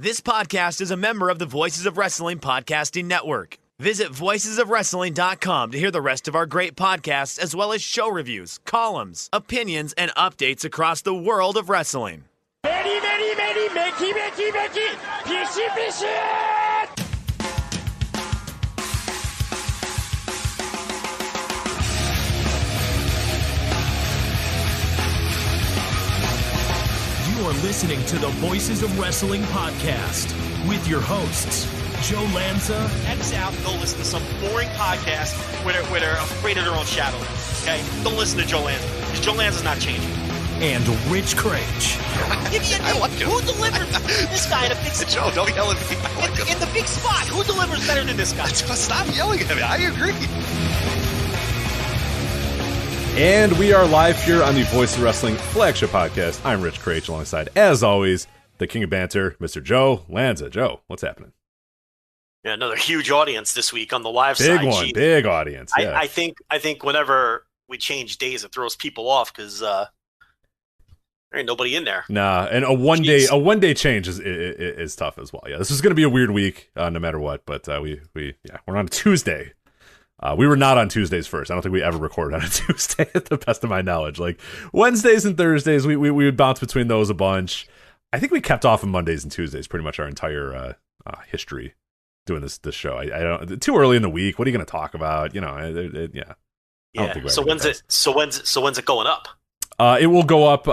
This podcast is a member of the Voices of Wrestling Podcasting Network. Visit voicesofwrestling.com to hear the rest of our great podcasts, as well as show reviews, columns, opinions, and updates across the world of wrestling. Very, very, very, Mickey, Mickey, Mickey, Pishy, Pishy! You are listening to the Voices of Wrestling podcast with your hosts, Joe Lanza. X out and go listen to some boring podcast where they're afraid of their own shadow. Okay? Don't listen to Joe Lanza, because Joe Lanza's not changing. And Rich Craich. Give me a name. Like him. Who delivers this guy in a big spot? Joe, don't yell at me. I like him. In the big spot, who delivers better than this guy? Stop yelling at me. I agree. And we are live here on the Voice of Wrestling Flagship podcast. I'm Rich Craich, alongside, as always, the king of banter, Mr. Joe Lanza. Joe, what's happening? Yeah, another huge audience this week on the live side. Big one, Jeez. big audience. Yeah. I think whenever we change days, it throws people off because there ain't nobody in there. Nah, and a one day change is tough as well. Yeah, this is going to be a weird week, no matter what. But we're on a Tuesday. We were not on Tuesdays first. I don't think we ever recorded on a Tuesday, at the best of my knowledge. Like Wednesdays and Thursdays, we would bounce between those a bunch. I think we kept off on Mondays and Tuesdays pretty much our entire history doing this show. I don't, too early in the week. What are you going to talk about? You know, yeah. Yeah. So when's it going up? It will go up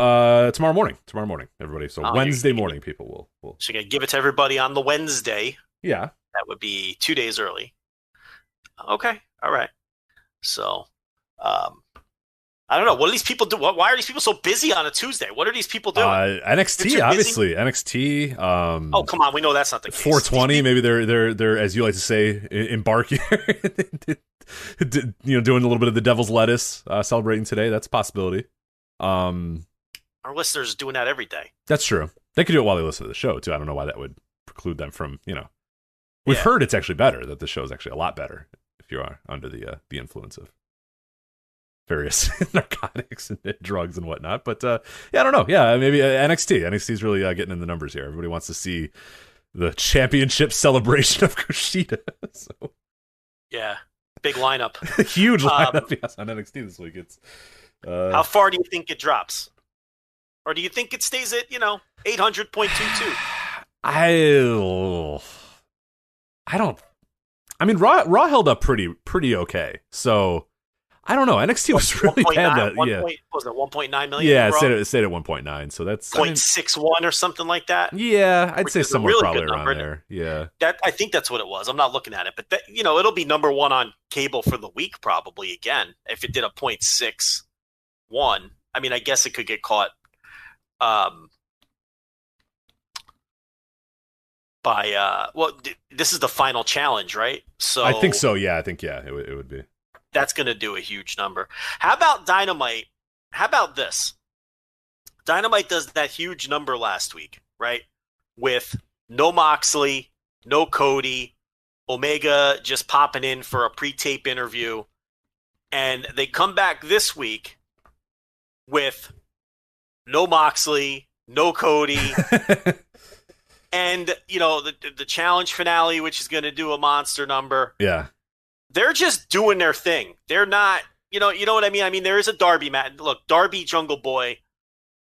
tomorrow morning. Tomorrow morning, everybody. So Wednesday morning, people will. So you're gonna give it to everybody on the Wednesday. Yeah. That would be 2 days early. Okay. All right. So, I don't know. What do these people do? Why are these people so busy on a Tuesday? What are these people doing? NXT, obviously. NXT. Oh, come on. We know that's not the case. 420. Maybe they're, as you like to say, embarking. Doing a little bit of the devil's lettuce, celebrating today. That's a possibility. Our listeners are doing that every day. That's true. They could do it while they listen to the show too. I don't know why that would preclude them from, We've heard it's actually better, that the show is actually a lot better if you are under the influence of various narcotics and drugs and whatnot. But I don't know. Yeah, maybe NXT. NXT is really getting in the numbers here. Everybody wants to see the championship celebration of Kushida. So yeah, big lineup, huge lineup. Yes, on NXT this week. It's how far do you think it drops, or do you think it stays at 800.22? I don't. I mean, Raw held up pretty okay. So I don't know. NXT was really bad. Was it 1.9 million? Yeah, it stayed at 1.9. So that's 0.61 or something like that. Yeah, I'd say somewhere really probably around there. Yeah, I think that's what it was. I'm not looking at it, but it'll be number one on cable for the week probably again if it did a 0.61. I mean, I guess it could get caught. This is the final challenge, right? So I think so. Yeah, I think it would be. That's going to do a huge number. How about Dynamite? How about this? Dynamite does that huge number last week, right? With no Moxley, no Cody, Omega just popping in for a pre-tape interview, and they come back this week with no Moxley, no Cody. And, the challenge finale, which is going to do a monster number. Yeah. They're just doing their thing. They're not, you know what I mean? I mean, there is a Darby match. Look, Darby Jungle Boy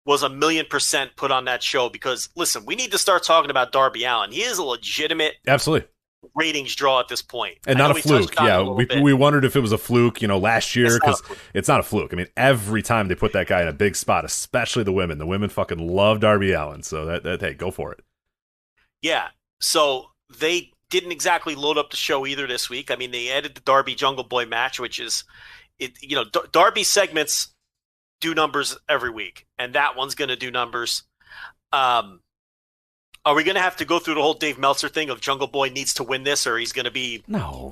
was 1,000,000% put on that show because, listen, we need to start talking about Darby Allin. He is a legitimate absolutely ratings draw at this point. And not a fluke. Yeah, we wondered if it was a fluke, last year, because it's not a fluke. I mean, every time they put that guy in a big spot, especially the women fucking love Darby Allin. So that hey, go for it. Yeah, so they didn't exactly load up the show either this week. I mean, they added the Darby Jungle Boy match, which is, Darby segments do numbers every week, and that one's going to do numbers. Are we going to have to go through the whole Dave Meltzer thing of Jungle Boy needs to win this, or he's going to be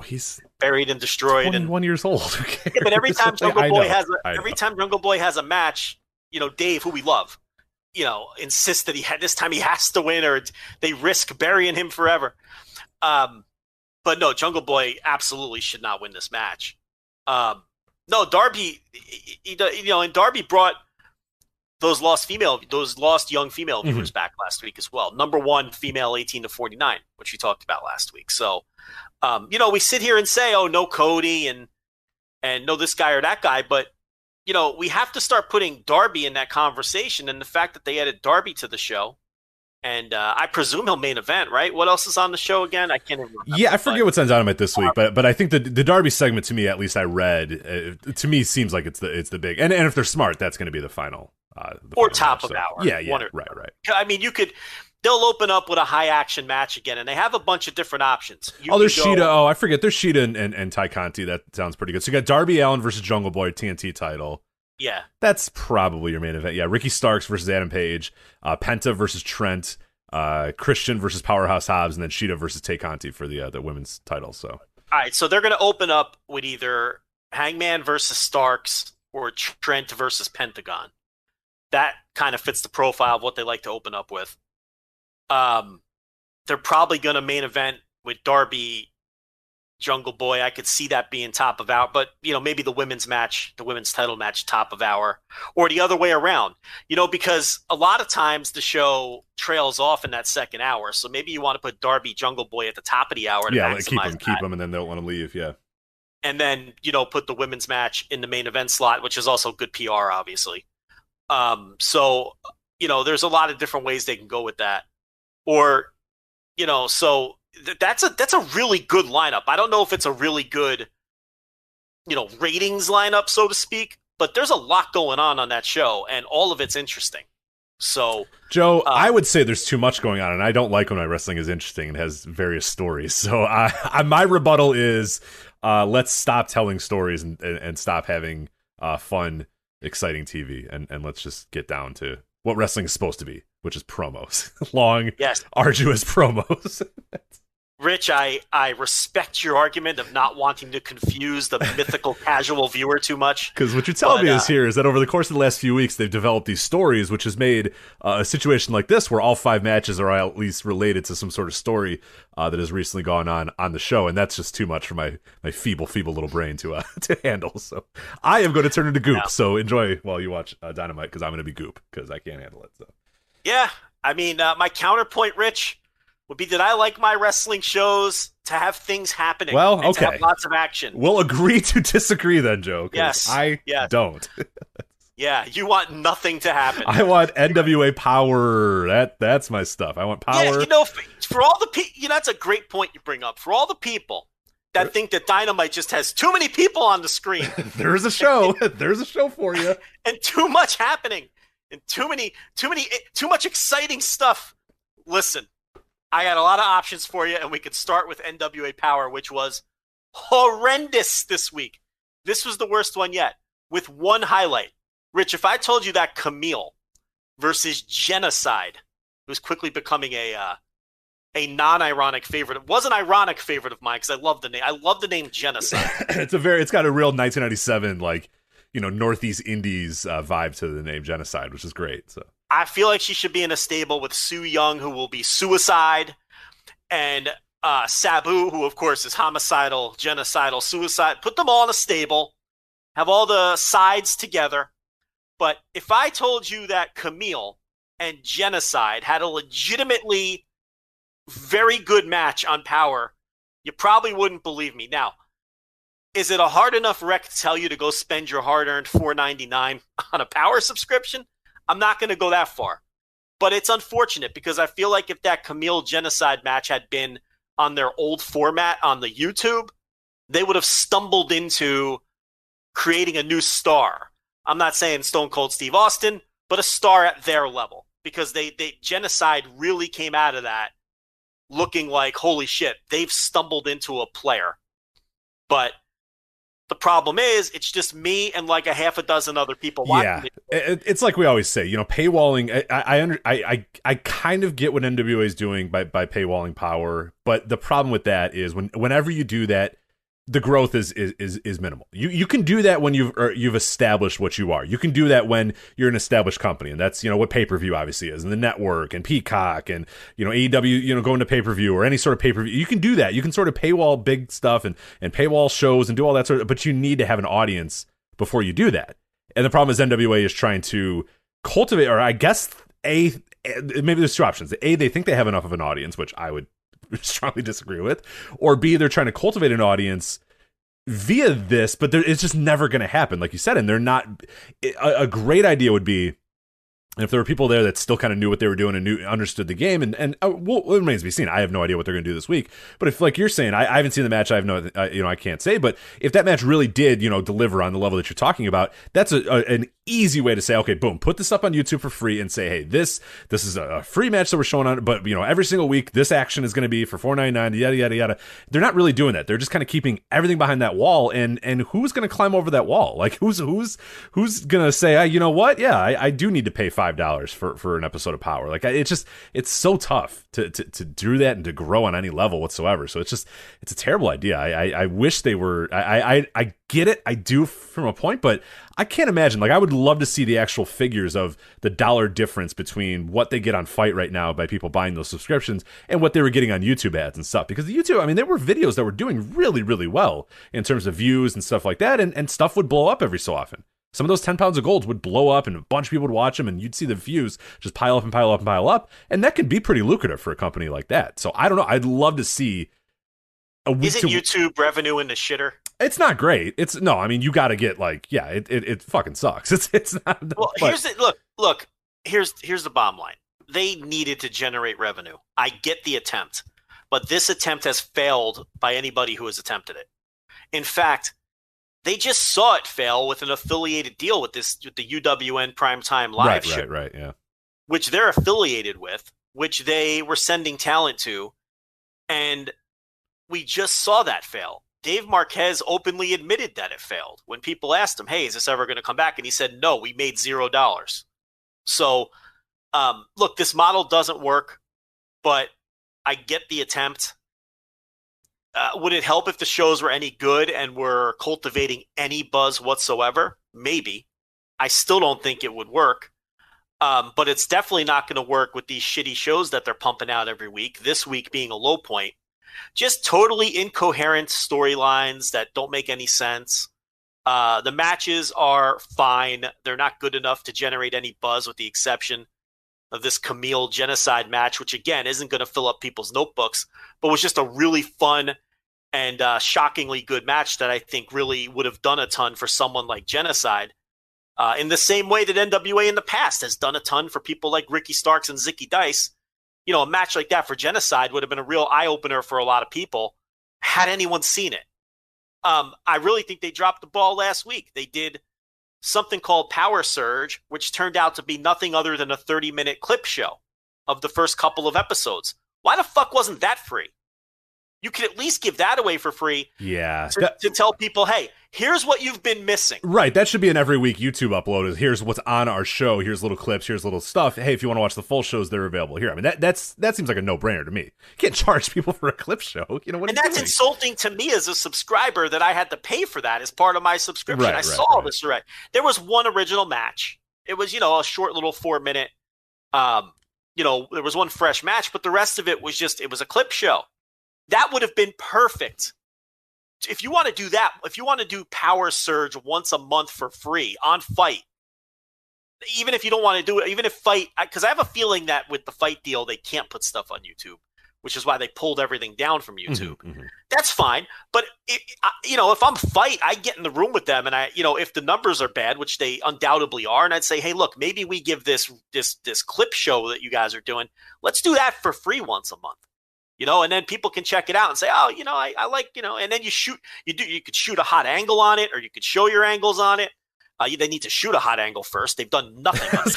he's buried and destroyed? 21 years old. Yeah, but every time Jungle Boy has a match, Dave, who we love, insists that this time he has to win, or they risk burying him forever. But no, Jungle Boy absolutely should not win this match. No, Darby, and Darby brought those lost young female viewers back last week as well. Number one female 18 to 49, which we talked about last week. So, we sit here and say, oh, no Cody and no this guy or that guy, but we have to start putting Darby in that conversation. And the fact that they added Darby to the show, and I presume he'll main event, right? What else is on the show again? I can't even remember. Yeah, I forget what's on Dynamite this week, but I think the Darby segment, to me, at least I read, to me seems like it's the big, and if they're smart, that's going to be the final. Or top of hour. Yeah, right. I mean, they'll open up with a high action match again, and they have a bunch of different options. There's Sheeta. Oh, I forget. There's Sheeta and Ty Conti. That sounds pretty good. So you got Darby Allin versus Jungle Boy TNT title. Yeah. That's probably your main event. Yeah, Ricky Starks versus Adam Page, Penta versus Trent, Christian versus Powerhouse Hobbs, and then Sheeta versus Tay Conti for the women's title. So, all right, so they're going to open up with either Hangman versus Starks or Trent versus Pentagon. That kind of fits the profile of what they like to open up with. They're probably going to main event with Darby, Jungle Boy. I could see that being top of hour, but maybe the women's title match, top of hour, or the other way around. Because a lot of times the show trails off in that second hour, so maybe you want to put Darby, Jungle Boy at the top of the hour. To keep them, and then they'll let them leave. Yeah, and then put the women's match in the main event slot, which is also good PR, obviously. So there's a lot of different ways they can go with that, or so. That's a really good lineup. I don't know if it's a really good, ratings lineup, so to speak, but there's a lot going on that show, and all of it's interesting. So, Joe, I would say there's too much going on, and I don't like when my wrestling is interesting and has various stories. So, my rebuttal is, let's stop telling stories and stop having fun, exciting TV, and let's just get down to what wrestling is supposed to be, which is promos, long, arduous promos. Rich, I respect your argument of not wanting to confuse the mythical casual viewer too much. Because what you're telling me is that over the course of the last few weeks, they've developed these stories, which has made a situation like this where all 5 matches are at least related to some sort of story that has recently gone on the show. And that's just too much for my feeble little brain to handle. So I am going to turn into Goop. Yeah. So enjoy while you watch Dynamite, because I'm going to be Goop because I can't handle it. So yeah, I mean, my counterpoint, Rich, would be that I like my wrestling shows to have things happening. Well, okay. To have lots of action. We'll agree to disagree then, Joe. Yes. I don't. Yeah, you want nothing to happen. I want NWA power. That's my stuff. I want power. Yeah, for all the people, that's a great point you bring up. For all the people that think that Dynamite just has too many people on the screen. There's a show. There's a show for you. And too much happening. And too much exciting stuff. Listen. I got a lot of options for you, and we could start with NWA Power, which was horrendous this week. This was the worst one yet, with one highlight. Rich, if I told you that Camille versus Genocide was quickly becoming a non-ironic favorite. It was an ironic favorite of mine because I love the name. I love the name Genocide. It's got a real 1997 Northeast Indies vibe to the name Genocide, which is great. So I feel like she should be in a stable with Sue Young, who will be Suicide, and Sabu, who of course is homicidal, genocidal, suicide. Put them all in a stable, have all the sides together. But if I told you that Camille and Genocide had a legitimately very good match on Power, you probably wouldn't believe me. Now, is it a hard enough wreck to tell you to go spend your hard-earned $4.99 on a Power subscription? I'm not going to go that far. But it's unfortunate because I feel like if that Camille Genocide match had been on their old format on the YouTube, they would have stumbled into creating a new star. I'm not saying Stone Cold Steve Austin, but a star at their level, because they Genocide really came out of that looking like, holy shit, they've stumbled into a player. But the problem is, it's just me and like a half a dozen other people watching it. It's like we always say, paywalling. I kind of get what NWA is doing by paywalling Power, but the problem with that is whenever you do that, the growth is minimal. You can do that when you've established what you are. You can do that when you're an established company, and that's what pay-per-view obviously is, and the network and Peacock and AEW going to pay-per-view or any sort of pay-per-view. You can do that. You can sort of paywall big stuff and paywall shows and do all that sort of, but you need to have an audience before you do that. And the problem is NWA is trying to cultivate, or I guess maybe there's two options. A, they think they have enough of an audience, which I would strongly disagree with, or B, they're trying to cultivate an audience via this, but it's just never going to happen, like you said. And they're not. A great idea would be if there were people there that still kind of knew what they were doing and understood the game, and well, it remains to be seen. I have no idea what they're going to do this week. But if, like you're saying, I haven't seen the match, I have no, I can't say. But if that match really did, deliver on the level that you're talking about, that's an easy way to say, okay, boom, put this up on YouTube for free and say, hey, this is a free match that we're showing on, but every single week this action is going to be for $4.99, yada yada yada. They're not really doing that. They're just kind of keeping everything behind that wall, and who's going to climb over that wall? Like who's going to say, you know what? Yeah, I do need to pay $5 for an episode of Power. Like it's so tough to do that and to grow on any level whatsoever. So it's a terrible idea. I wish they were. I get it. I do from a point, but I can't imagine. Like I would love to see the actual figures of the dollar difference between what they get on Fight right now by people buying those subscriptions and what they were getting on YouTube ads and stuff. Because the YouTube, I mean, there were videos that were doing really, really well in terms of views and stuff like that, and stuff would blow up every so often. Some of those 10 pounds of gold would blow up and a bunch of people would watch them, and you'd see the views just pile up and pile up and pile up. And that could be pretty lucrative for a company like that. So I don't know. I'd love to see Isn't YouTube revenue in the shitter? It's not great. I mean, you got to get it fucking sucks. It's not. Well, here's the bottom line. They needed to generate revenue. I get the attempt, but this attempt has failed by anybody who has attempted it. In fact, they just saw it fail with an affiliated deal with the UWN Primetime Live show. Right, yeah. Which they're affiliated with, which they were sending talent to, and we just saw that fail. Dave Marquez openly admitted that it failed. When people asked him, hey, is this ever going to come back? And he said, no, we made $0. So, look, this model doesn't work, but I get the attempt. Would it help if the shows were any good and were cultivating any buzz whatsoever? Maybe. I still don't think it would work. But it's definitely not going to work with these shitty shows that they're pumping out every week, this week being a low point. Just totally incoherent storylines that don't make any sense. The matches are fine. They're not good enough to generate any buzz with the exception of this Camille genocide match, which again isn't going to fill up people's notebooks, but was just a really fun and shockingly good match that I think really would have done a ton for someone like Genocide. In the same way that NWA in the past has done a ton for people like Ricky Starks and Zicky Dice. A match like that for Genocide would have been a real eye-opener for a lot of people had anyone seen it. I really think they dropped the ball last week. They did something called Power Surge, which turned out to be nothing other than a 30-minute clip show of the first couple of episodes. Why the fuck wasn't that free? You could at least give that away for free. Yeah. To tell people, hey, here's what you've been missing. Right. That should be an every week YouTube upload. Is here's what's on our show. Here's little clips. Here's little stuff. Hey, if you want to watch the full shows, they're available here. I mean, that seems like a no-brainer to me. You can't charge people for a clip show. What and that's doing? Insulting to me as a subscriber that I had to pay for that as part of my subscription. I saw this right. There was one original match. It was, a short little 4-minute, there was one fresh match, but the rest of it was it was a clip show. That would have been perfect. If you want to do that, if you want to do Power Surge once a month for free on Fight, even if you don't want to do it, even if Fight, because I have a feeling that with the Fight deal, they can't put stuff on YouTube, which is why they pulled everything down from YouTube. Mm-hmm. That's fine. But, if I'm Fight, I get in the room with them and if the numbers are bad, which they undoubtedly are, and I'd say, hey, look, maybe we give this clip show that you guys are doing, let's do that for free once a month. And then people can check it out and say, oh, I like, and then you could shoot a hot angle on it, or you could show your angles on it. They need to shoot a hot angle first. They've done nothing on the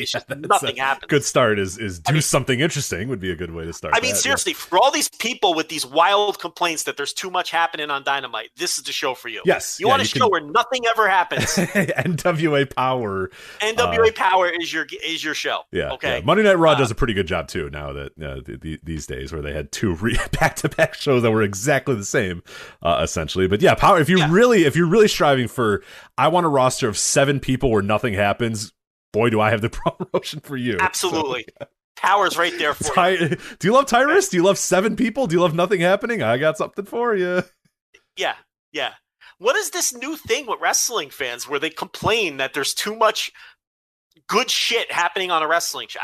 show. Nothing happens. Good start is do something interesting would be a good way to start. I mean, seriously, for all these people with these wild complaints that there's too much happening on Dynamite, this is the show for you. Yes. You want a show where nothing ever happens. NWA Power. NWA Power is your show. Yeah. Okay. Yeah. Monday Night Raw does a pretty good job too now that these days where they had two back-to-back shows that were exactly the same, essentially. But yeah, Power. If you're really striving for, I want a roster of 7 people where nothing happens, boy, do I have the promotion for you. Absolutely. So, yeah. Power's right there for you. Do you love Tyrus? Do you love 7 people? Do you love nothing happening? I got something for you. Yeah. What is this new thing with wrestling fans where they complain that there's too much good shit happening on a wrestling show.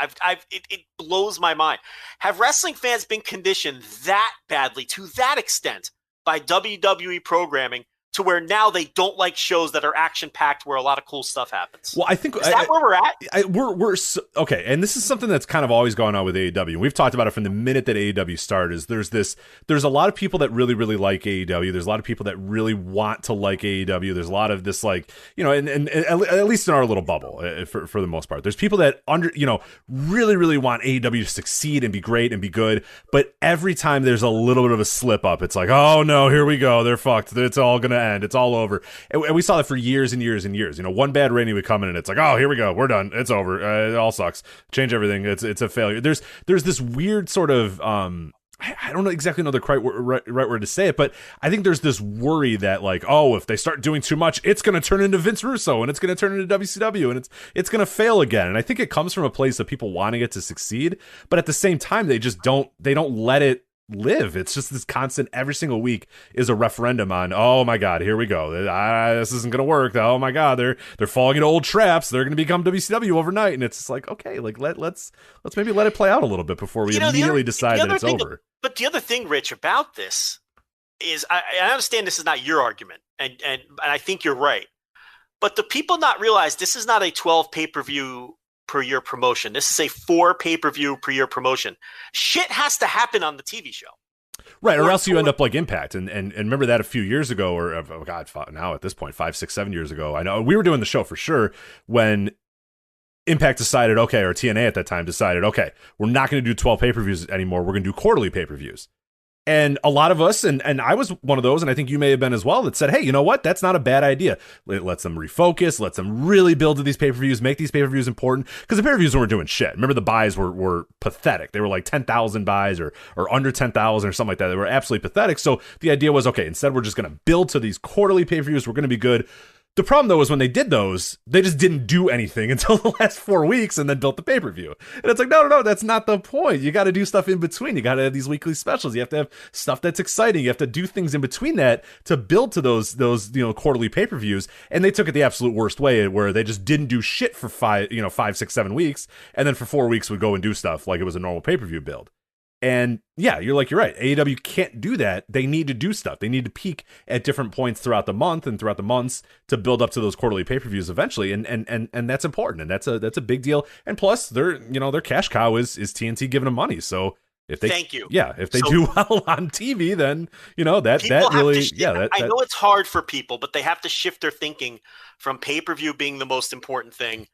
It blows my mind. Have wrestling fans been conditioned that badly, to that extent, by WWE programming, to where now they don't like shows that are action-packed where a lot of cool stuff happens? Well, I think is that where we're at? We're okay, and this is something that's kind of always gone on with AEW. We've talked about it from the minute that AEW started. Is there's a lot of people that really, really like AEW. There's a lot of people that really want to like AEW. There's a lot of this, like, you know, and at least in our little bubble, for the most part, there's people that really, really want AEW to succeed and be great and be good. But every time there's a little bit of a slip up, it's like, oh no, here we go, they're fucked. It's all gonna end. It's all over. And we saw that for years and years and years. You know, one bad rating would come in and it's like, oh, here we go. We're done. It's over. It all sucks. Change everything. It's a failure. There's this weird sort of, I don't exactly know the right word to say it, but I think there's this worry that, like, oh, if they start doing too much, it's going to turn into Vince Russo and it's going to turn into WCW and it's going to fail again. And I think it comes from a place of people wanting it to succeed, but at the same time, they don't let it live. It's just this constant, every single week is a referendum on, oh my god, here we go, this isn't gonna work, oh my god, they're falling into old traps, they're gonna become WCW overnight. And it's like, okay, like let's maybe let it play out a little bit before we immediately decide that it's over. But the other thing, Rich, about this is, I understand this is not your argument, and I think you're right, but do people not realize this is not a 12 pay-per-view per year promotion? This is a 4 pay-per-view per year promotion. Shit has to happen on the TV show. Right, or else you end up like Impact. And remember that a few years ago, or oh god, now at this point, 5, 6, 7 years ago, I know we were doing the show for sure when Impact decided, okay, or TNA at that time decided, okay, we're not going to do 12 pay-per-views anymore. We're going to do quarterly pay-per-views. And a lot of us, and I was one of those, and I think you may have been as well, that said, hey, you know what? That's not a bad idea. It lets them refocus, lets them really build to these pay-per-views, make these pay-per-views important, because the pay-per-views weren't doing shit. Remember, the buys were pathetic. They were like 10,000 buys or under 10,000 or something like that. They were absolutely pathetic. So the idea was, okay, instead we're just going to build to these quarterly pay-per-views. We're going to be good. The problem, though, is when they did those, they just didn't do anything until the last 4 weeks and then built the pay-per-view. And it's like, no, that's not the point. You got to do stuff in between. You got to have these weekly specials. You have to have stuff that's exciting. You have to do things in between that to build to those quarterly pay-per-views. And they took it the absolute worst way, where they just didn't do shit for 5, 6, 7 weeks. And then for 4 weeks would go and do stuff like it was a normal pay-per-view build. And yeah, you're right. AEW can't do that. They need to do stuff. They need to peak at different points throughout the month and throughout the months to build up to those quarterly pay-per-views eventually. And that's important. And that's a big deal. And plus, their cash cow is TNT giving them money. So if they do well on TV, then that really I know it's hard for people, but they have to shift their thinking from pay-per-view being the most important thing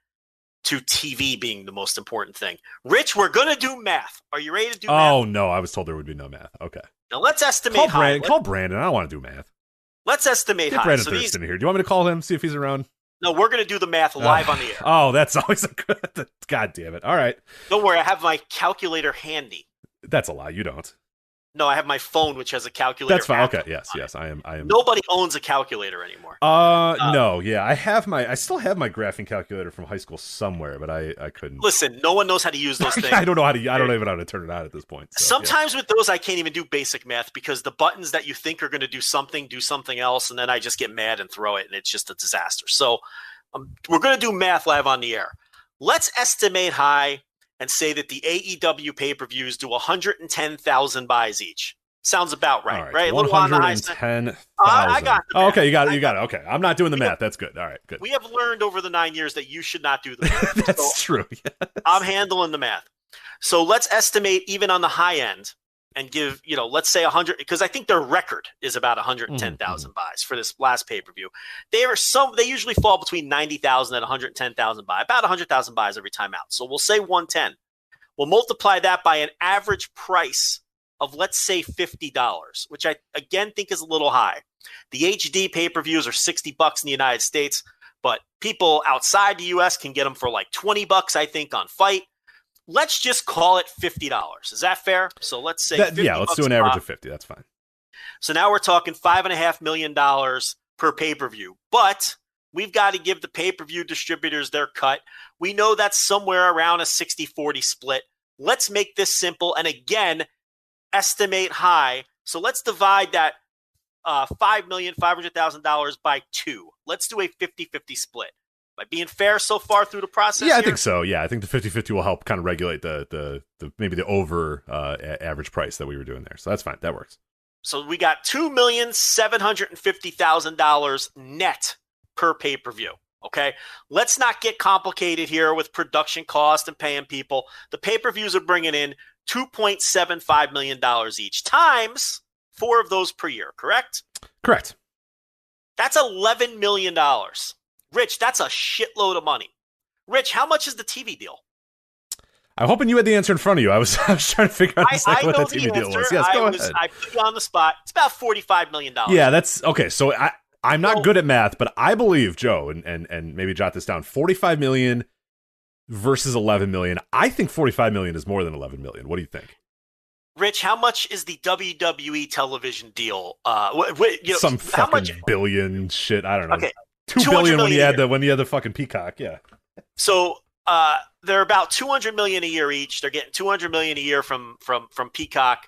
to TV being the most important thing. Rich, we're going to do math. Are you ready to do math? Oh, no. I was told there would be no math. Okay. Now let's estimate high. Call Brandon. I don't want to do math. Let's estimate high. Brandon Thurston here. Do you want me to call him, see if he's around? No, we're going to do the math live on the air. Oh, that's always a good... God damn it. All right. Don't worry. I have my calculator handy. That's a lie. You don't. No, I have my phone, which has a calculator. That's fine. Okay. Yes. I am. Nobody owns a calculator anymore. No. Yeah. I still have my graphing calculator from high school somewhere, but I couldn't. Listen, no one knows how to use those things. I don't even know how to turn it on at this point. So, sometimes with those, I can't even do basic math because the buttons that you think are going to do something else, and then I just get mad and throw it, and it's just a disaster. So we're going to do math live on the air. Let's estimate high and say that the AEW pay-per-views do 110,000 buys each. Sounds about right, right? 110,000. I got it. Oh, okay, you got it. Okay, I'm not doing the math. That's good. All right, good. We have learned over the 9 years that you should not do the math. That's true. Yes. I'm handling the math. So let's estimate even on the high end and give, let's say 100, because I think their record is about 110,000 buys for this last pay-per-view. They usually fall between 90,000 and 110,000 buys, about 100,000 buys every time out. So we'll say 110. We'll multiply that by an average price of, let's say, $50, which I, again, think is a little high. The HD pay-per-views are $60 in the United States, but people outside the U.S. can get them for like $20, I think, on Fight. Let's just call it $50. Is that fair? So let's say $50. Yeah, let's do an average of 50. That's fine. So now we're talking $5.5 million per pay-per-view. But we've got to give the pay-per-view distributors their cut. We know that's somewhere around a 60-40 split. Let's make this simple. And again, estimate high. So let's divide that $5,500,000 by 2. Let's do a 50-50 split. Am I being fair so far through the process? Yeah, I here? think so. Yeah, I think the 50-50 will help kind of regulate the maybe the over average price that we were doing there. So that's fine. That works. So we got $2,750,000 net per pay-per-view. Okay, let's not get complicated here with production cost and paying people. The pay-per-views are bringing in $2.75 million each, times 4 of those per year, correct? Correct. That's $11 million. Rich, that's a shitload of money. Rich, how much is the TV deal? I'm hoping you had the answer in front of you. I was trying to figure out exactly what the TV deal was. Yes, go ahead. I put you on the spot. It's about $45 million. Yeah, that's okay. So I'm not good at math, but I believe, Joe, and maybe jot this down, 45 million versus 11 million. I think 45 million is more than 11 million. What do you think? Rich, how much is the WWE television deal? Some fucking billion shit. I don't know. Okay. 2 billion when you had the fucking Peacock. Yeah. So they're about $200 million a year each. They're getting $200 million a year from Peacock,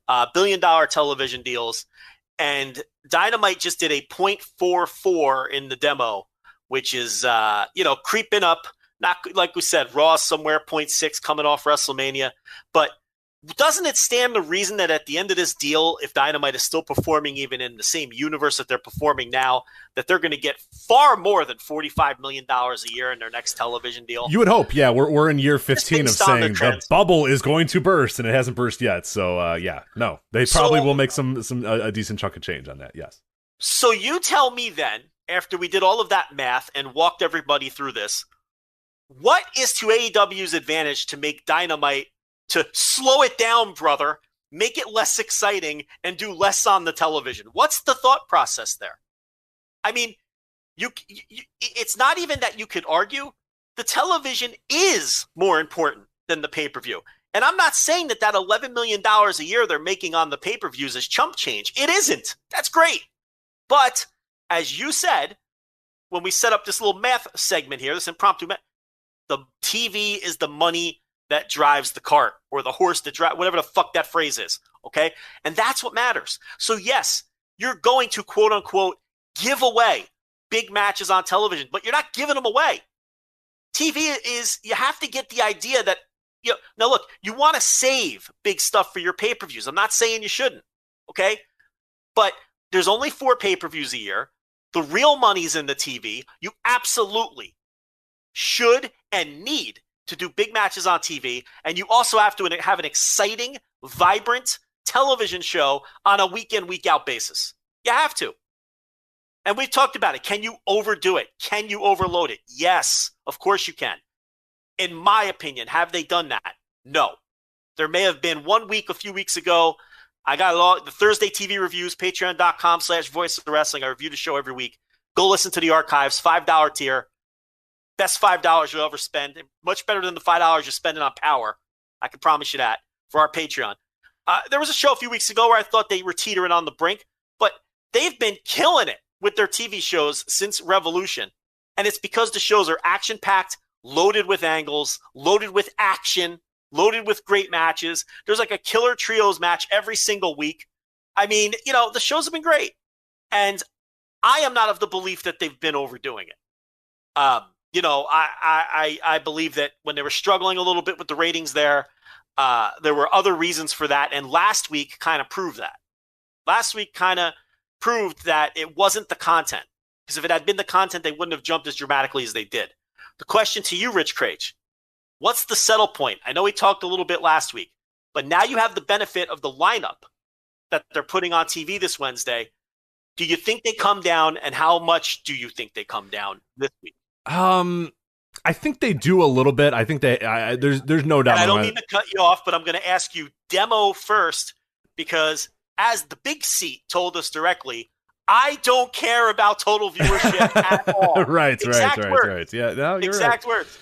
$1 billion television deals. And Dynamite just did a 0.44 in the demo, which is, creeping up. Not like we said, Raw somewhere 0.6 coming off WrestleMania. But doesn't it stand to reason that at the end of this deal, if Dynamite is still performing even in the same universe that they're performing now, that they're going to get far more than $45 million a year in their next television deal? You would hope. Yeah, we're in year 15 of saying the bubble is going to burst, and it hasn't burst yet. So, no. They probably will make a decent chunk of change on that, yes. So you tell me then, after we did all of that math and walked everybody through this, what is to AEW's advantage to make Dynamite to slow it down, brother, make it less exciting, and do less on the television? What's the thought process there? I mean, it's not even that you could argue. The television is more important than the pay-per-view. And I'm not saying that $11 million a year they're making on the pay-per-views is chump change. It isn't. That's great. But as you said, when we set up this little math segment here, this impromptu math, the TV is the money that drives the cart, or the horse that drives, whatever the fuck that phrase is, okay? And that's what matters. So yes, you're going to quote unquote give away big matches on television, but you're not giving them away. TV is, you have to get the idea that, now look, you want to save big stuff for your pay-per-views. I'm not saying you shouldn't, okay? But there's only 4 pay-per-views a year. The real money's in the TV. You absolutely should and need to do big matches on TV, and you also have to have an exciting, vibrant television show on a week-in, week-out basis. You have to. And we've talked about it. Can you overdo it? Can you overload it? Yes, of course you can. In my opinion, have they done that? No. There may have been one week a few weeks ago. I got all the Thursday TV reviews, patreon.com/Voice of Wrestling. I review the show every week. Go listen to the archives, $5 tier. Best $5 you'll ever spend. Much better than the $5 you're spending on Power. I can promise you that for our Patreon. There was a show a few weeks ago where I thought they were teetering on the brink, but they've been killing it with their TV shows since Revolution. And it's because the shows are action-packed, loaded with angles, loaded with action, loaded with great matches. There's like a killer trios match every single week. I mean, the shows have been great. And I am not of the belief that they've been overdoing it. I believe that when they were struggling a little bit with the ratings there were other reasons for that. And last week kind of proved that. Last week kind of proved that it wasn't the content. Because if it had been the content, they wouldn't have jumped as dramatically as they did. The question to you, Rich Craich, what's the settle point? I know we talked a little bit last week, but now you have the benefit of the lineup that they're putting on TV this Wednesday. Do you think they come down, and how much do you think they come down this week? I think they do a little bit. I think there's no doubt. And I don't mean to cut you off, but I'm going to ask you demo first, because as the big seat told us directly, I don't care about total viewership at all. Right. Yeah, no, you're exact right. words.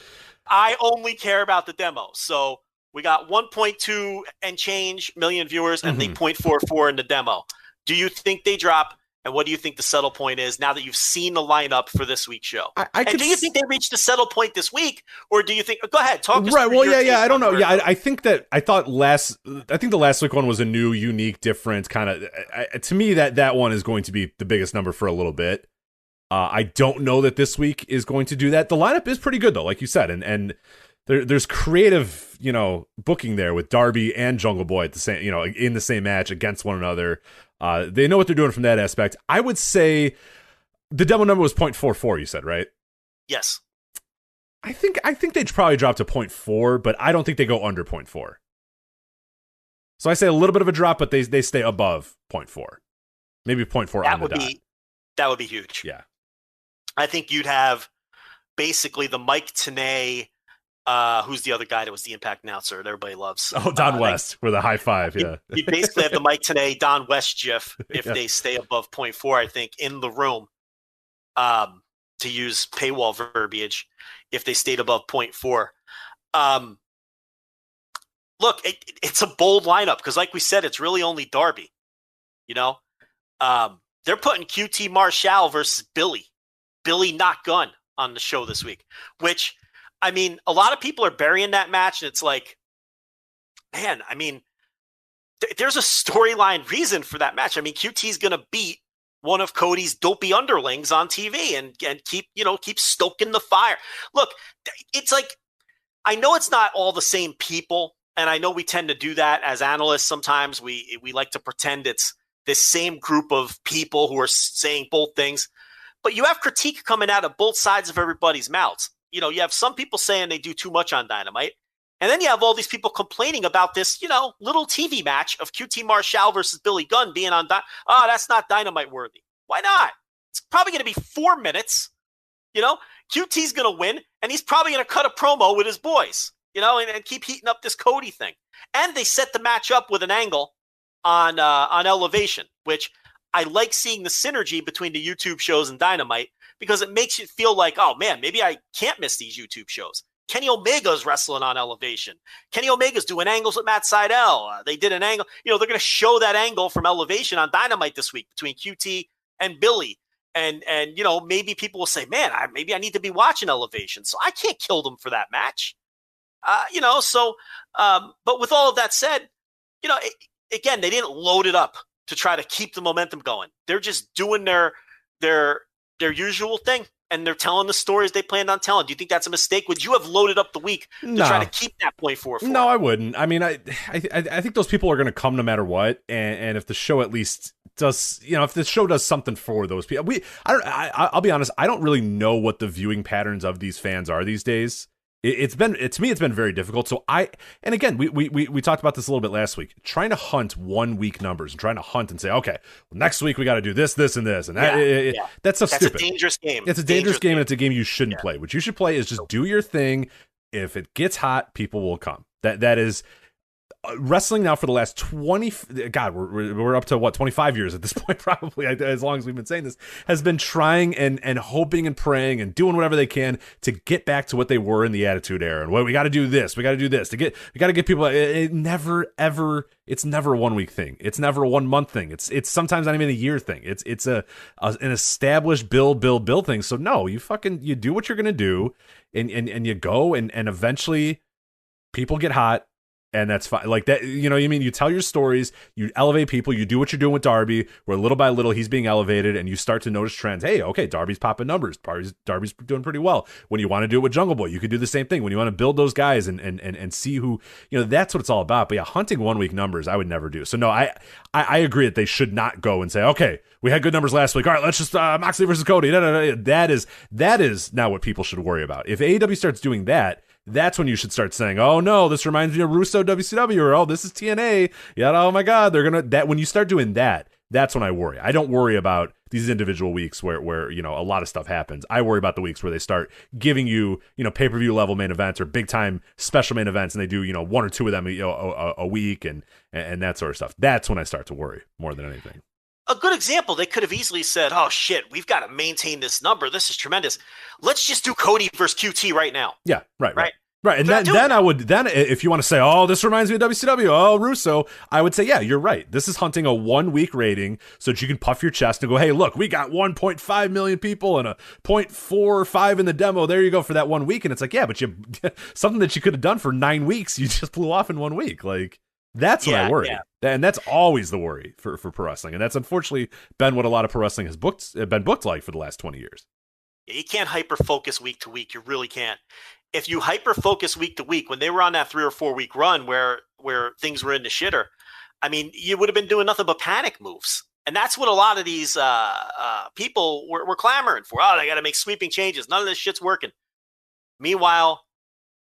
I only care about the demo. So we got 1.2 and change million viewers and the 0.44 in the demo. Do you think they drop? And what do you think the settle point is now that you've seen the lineup for this week's show? Do you think they reached the settle point this week, or do you think? Go ahead, talk. Right. Well, yeah. I don't know. Yeah, I think the last week one was a new, unique, different kind of. To me, that one is going to be the biggest number for a little bit. I don't know that this week is going to do that. The lineup is pretty good though, like you said, and there's creative, booking there with Darby and Jungle Boy at the same, in the same match against one another. They know what they're doing from that aspect. I would say the demo number was 0.44. You said, right? Yes. I think they'd probably drop to 0.4, but I don't think they go under 0.4. So I say a little bit of a drop, but they stay above 0.4. Maybe 0.4 on the dot. That would be huge. Yeah. I think you'd have basically the Mike Tenay, who's the other guy that was the Impact announcer that everybody loves. Oh, Don West with a high five, yeah. You basically have the Mike Tenay, Don West GIF if they stay above 0.4, I think, in the room, to use paywall verbiage, if they stayed above 0.4. Look, it's a bold lineup because, like we said, it's really only Darby. They're putting QT Marshall versus Billy Not Gun on the show this week, which, I mean, a lot of people are burying that match, and it's like, man, I mean, there's a storyline reason for that match. I mean, QT's going to beat one of Cody's dopey underlings on TV and keep stoking the fire. Look, it's like, I know it's not all the same people, and I know we tend to do that as analysts. Sometimes we like to pretend it's this same group of people who are saying both things, but you have critique coming out of both sides of everybody's mouths. You have some people saying they do too much on Dynamite, and then you have all these people complaining about this, little TV match of QT Marshall versus Billy Gunn being on that's not Dynamite worthy. Why not? It's probably going to be 4 minutes. QT's going to win, and he's probably going to cut a promo with his boys, and keep heating up this Cody thing. And they set the match up with an angle on Elevation, which I like seeing the synergy between the YouTube shows and Dynamite, because it makes you feel like, oh man, maybe I can't miss these YouTube shows. Kenny Omega's wrestling on Elevation. Kenny Omega's doing angles with Matt Sydal. They did an angle. They're going to show that angle from Elevation on Dynamite this week between QT and Billy. And maybe people will say, man, maybe I need to be watching Elevation. So I can't kill them for that match. But with all of that said, again, they didn't load it up to try to keep the momentum going. They're just doing their usual thing, and they're telling the stories they planned on telling. Do you think that's a mistake? Would you have loaded up the week to try to keep that 0.44? No, I wouldn't. I mean, I think those people are going to come no matter what, and if the show at least does, if the show does something for those people, I'll be honest, I don't really know what the viewing patterns of these fans are these days. It's been very difficult. So and again, we talked about this a little bit last week, trying to hunt 1 week numbers and trying to hunt and say, okay, well, next week we got to do this, and this, and that. That's stupid. That's a dangerous game. It's a dangerous game, and it's a game you shouldn't play. What you should play is just do your thing. If it gets hot, people will come. That is wrestling now for the last 20. God, we're up to 25 years at this point, probably, as long as we've been saying this, has been trying and hoping and praying and doing whatever they can to get back to what they were in the Attitude Era. And we got to do this, we got to do this we got to get people. It's never a 1 week thing. It's never a 1 month thing. It's sometimes not even a year thing. It's an established build thing. So no, you do what you're gonna do, and you go, and eventually people get hot. And that's fine. Like that, you tell your stories, you elevate people, you do what you're doing with Darby, where little by little he's being elevated, and you start to notice trends. Hey, okay, Darby's popping numbers. Darby's doing pretty well. When you want to do it with Jungle Boy, you could do the same thing. When you want to build those guys and see who, that's what it's all about. But yeah, hunting 1 week numbers, I would never do. So no, I agree that they should not go and say, okay, we had good numbers last week. All right, let's just Moxley versus Cody. No. That is not what people should worry about. If AEW starts doing that, that's when you should start saying, oh no, this reminds me of Russo WCW, or oh, this is TNA. Yeah, oh my God, they're gonna that. When you start doing that, that's when I worry. I don't worry about these individual weeks where a lot of stuff happens. I worry about the weeks where they start giving you pay-per-view level main events or big time special main events, and they do 1 or 2 of them a week and that sort of stuff. That's when I start to worry more than anything. A good example, they could have easily said, oh shit, we've got to maintain this number. This is tremendous. Let's just do Cody versus QT right now. Yeah, right. And then if you want to say, oh, this reminds me of WCW, oh, Russo, I would say, yeah, you're right. This is hunting a 1 week rating so that you can puff your chest and go, hey, look, we got 1.5 million people and a 0.45 in the demo. There you go for that 1 week. And it's like, yeah, but something that you could have done for 9 weeks, you just blew off in 1 week. Like, That's when I worry. Yeah. And that's always the worry for pro wrestling. And that's unfortunately been what a lot of pro wrestling has been booked like for the last 20 years. You can't hyper-focus week to week. You really can't. If you hyper-focus week to week, when they were on that 3 or 4 week run where things were in the shitter, I mean, you would have been doing nothing but panic moves. And that's what a lot of these people were clamoring for. Oh, they got to make sweeping changes. None of this shit's working. Meanwhile,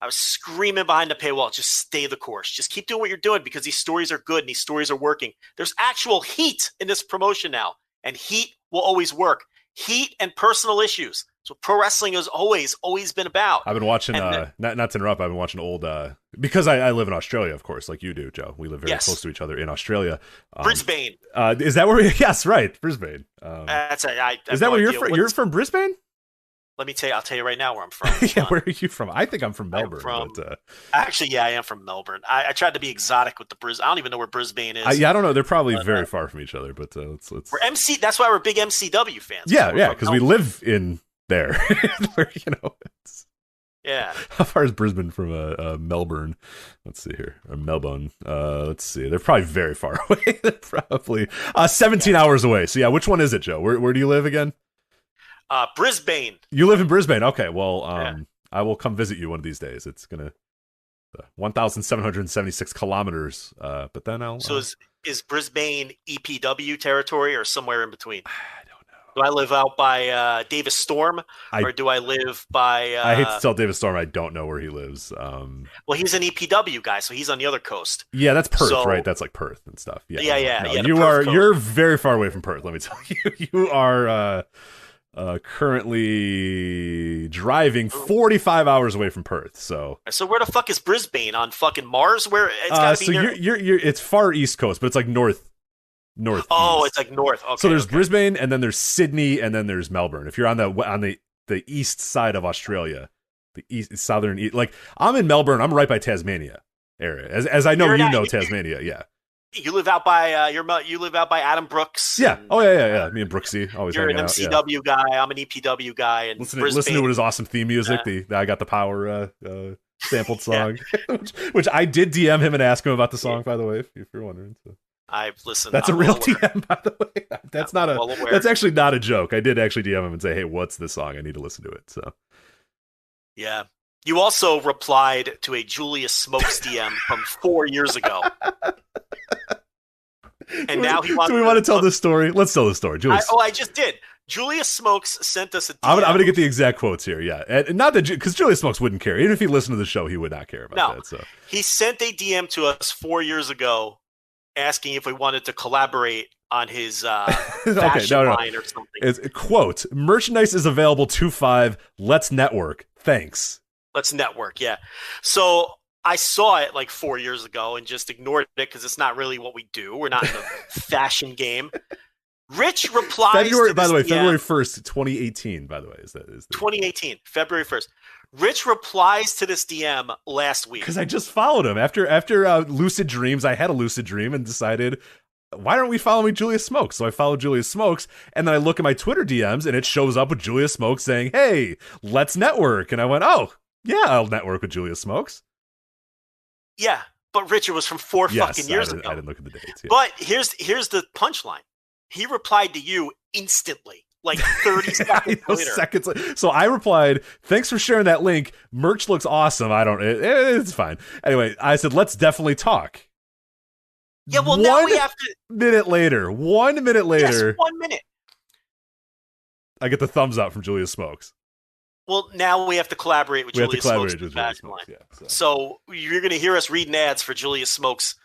I was screaming behind the paywall, just stay the course. Just keep doing what you're doing because these stories are good and these stories are working. There's actual heat in this promotion now, and heat will always work. Heat and personal issues. So pro wrestling has always been about. I've been watching, not to interrupt, I've been watching old, because I live in Australia, of course, like you do, Joe. We live very close to each other in Australia. Brisbane. Is that where, yes, right, Brisbane. Is that where you're from? You're from Brisbane? Let me tell you, I'll tell you right now where I'm from. Yeah, where are you from? I think I'm from Melbourne. Actually, I am from Melbourne. I tried to be exotic with the Brisbane. I don't even know where Brisbane is. I don't know. They're probably very far from each other, but let's. We're MC. That's why we're big MCW fans. Yeah, because we live in there. Where, Yeah. How far is Brisbane from Melbourne? Let's see here. Or Melbourne. Let's see. They're probably very far away. They're probably 17 hours away. So yeah, which one is it, Joe? Where do you live again? Brisbane. You live in Brisbane. Okay, well, I will come visit you one of these days. It's gonna 1,776 kilometers. But then I'll. So is Brisbane EPW territory or somewhere in between? I don't know. Do I live out by Davis Storm, or do I live by? I hate to tell Davis Storm I don't know where he lives. Well, he's an EPW guy, so he's on the other coast. Yeah, that's Perth, right? That's like Perth and stuff. Yeah. No, you're very far away from Perth. Let me tell you, you are. Currently driving 45 hours away from Perth. So where the fuck is Brisbane? On fucking Mars? Where it's gotta be near... you're it's far east coast, but it's like north. Oh, it's like north. Okay. So there's Brisbane, and then there's Sydney, and then there's Melbourne. If you're on the east side of Australia, the southern east, like I'm in Melbourne, I'm right by Tasmania area. As I know, Tasmania. Yeah. You live out by you live out by Adam Brooks. Yeah. Yeah. Me and Brooksy always. You're an MCW guy. I'm an EPW guy. And listen to his awesome theme music. I got the power sampled song, which I did DM him and ask him about the song. By the way, if you're wondering. So. I've listened. That's a real DM, by the way. That's That's actually not a joke. I did actually DM him and say, "Hey, what's this song? I need to listen to it." So. Yeah. You also replied to a Julius Smokes DM from 4 years ago. And now he wants. Do we want to tell this story? Let's tell the story. I just did. Julius Smokes sent us a DM. I'm going to get the exact quotes here. Yeah. And not that, because Julius Smokes wouldn't care. Even if he listened to the show, he would not care about that. So. He sent a DM to us 4 years ago asking if we wanted to collaborate on his fashion line or something. It's, quote, merchandise is available 2.5. Let's network. Thanks. Let's network. Yeah. So I saw it like 4 years ago and just ignored it because it's not really what we do. We're not in the fashion game. Rich replies February 1st, 2018, by the way. Is 2018, February 1st. Rich replies to this DM last week. Because I just followed him. After Lucid Dreams, I had a lucid dream and decided, why aren't we following Julius Smokes? So I followed Julius Smokes, and then I look at my Twitter DMs, and it shows up with Julius Smokes saying, hey, let's network. And I went, oh, yeah, I'll network with Julius Smokes. Yeah, but Richard was from four fucking years ago. I didn't look at the dates. Yeah. But here's the punchline. He replied to you instantly, like 30 seconds later. So I replied, thanks for sharing that link. Merch looks awesome. It's fine. Anyway, I said, let's definitely talk. Yeah, well, now we have to... 1 minute later. 1 minute later. Yes, 1 minute. I get the thumbs up from Julius Smokes. Well, now we have to collaborate with Julius Smokes. Yeah, so you're going to hear us reading ads for Julius Smokes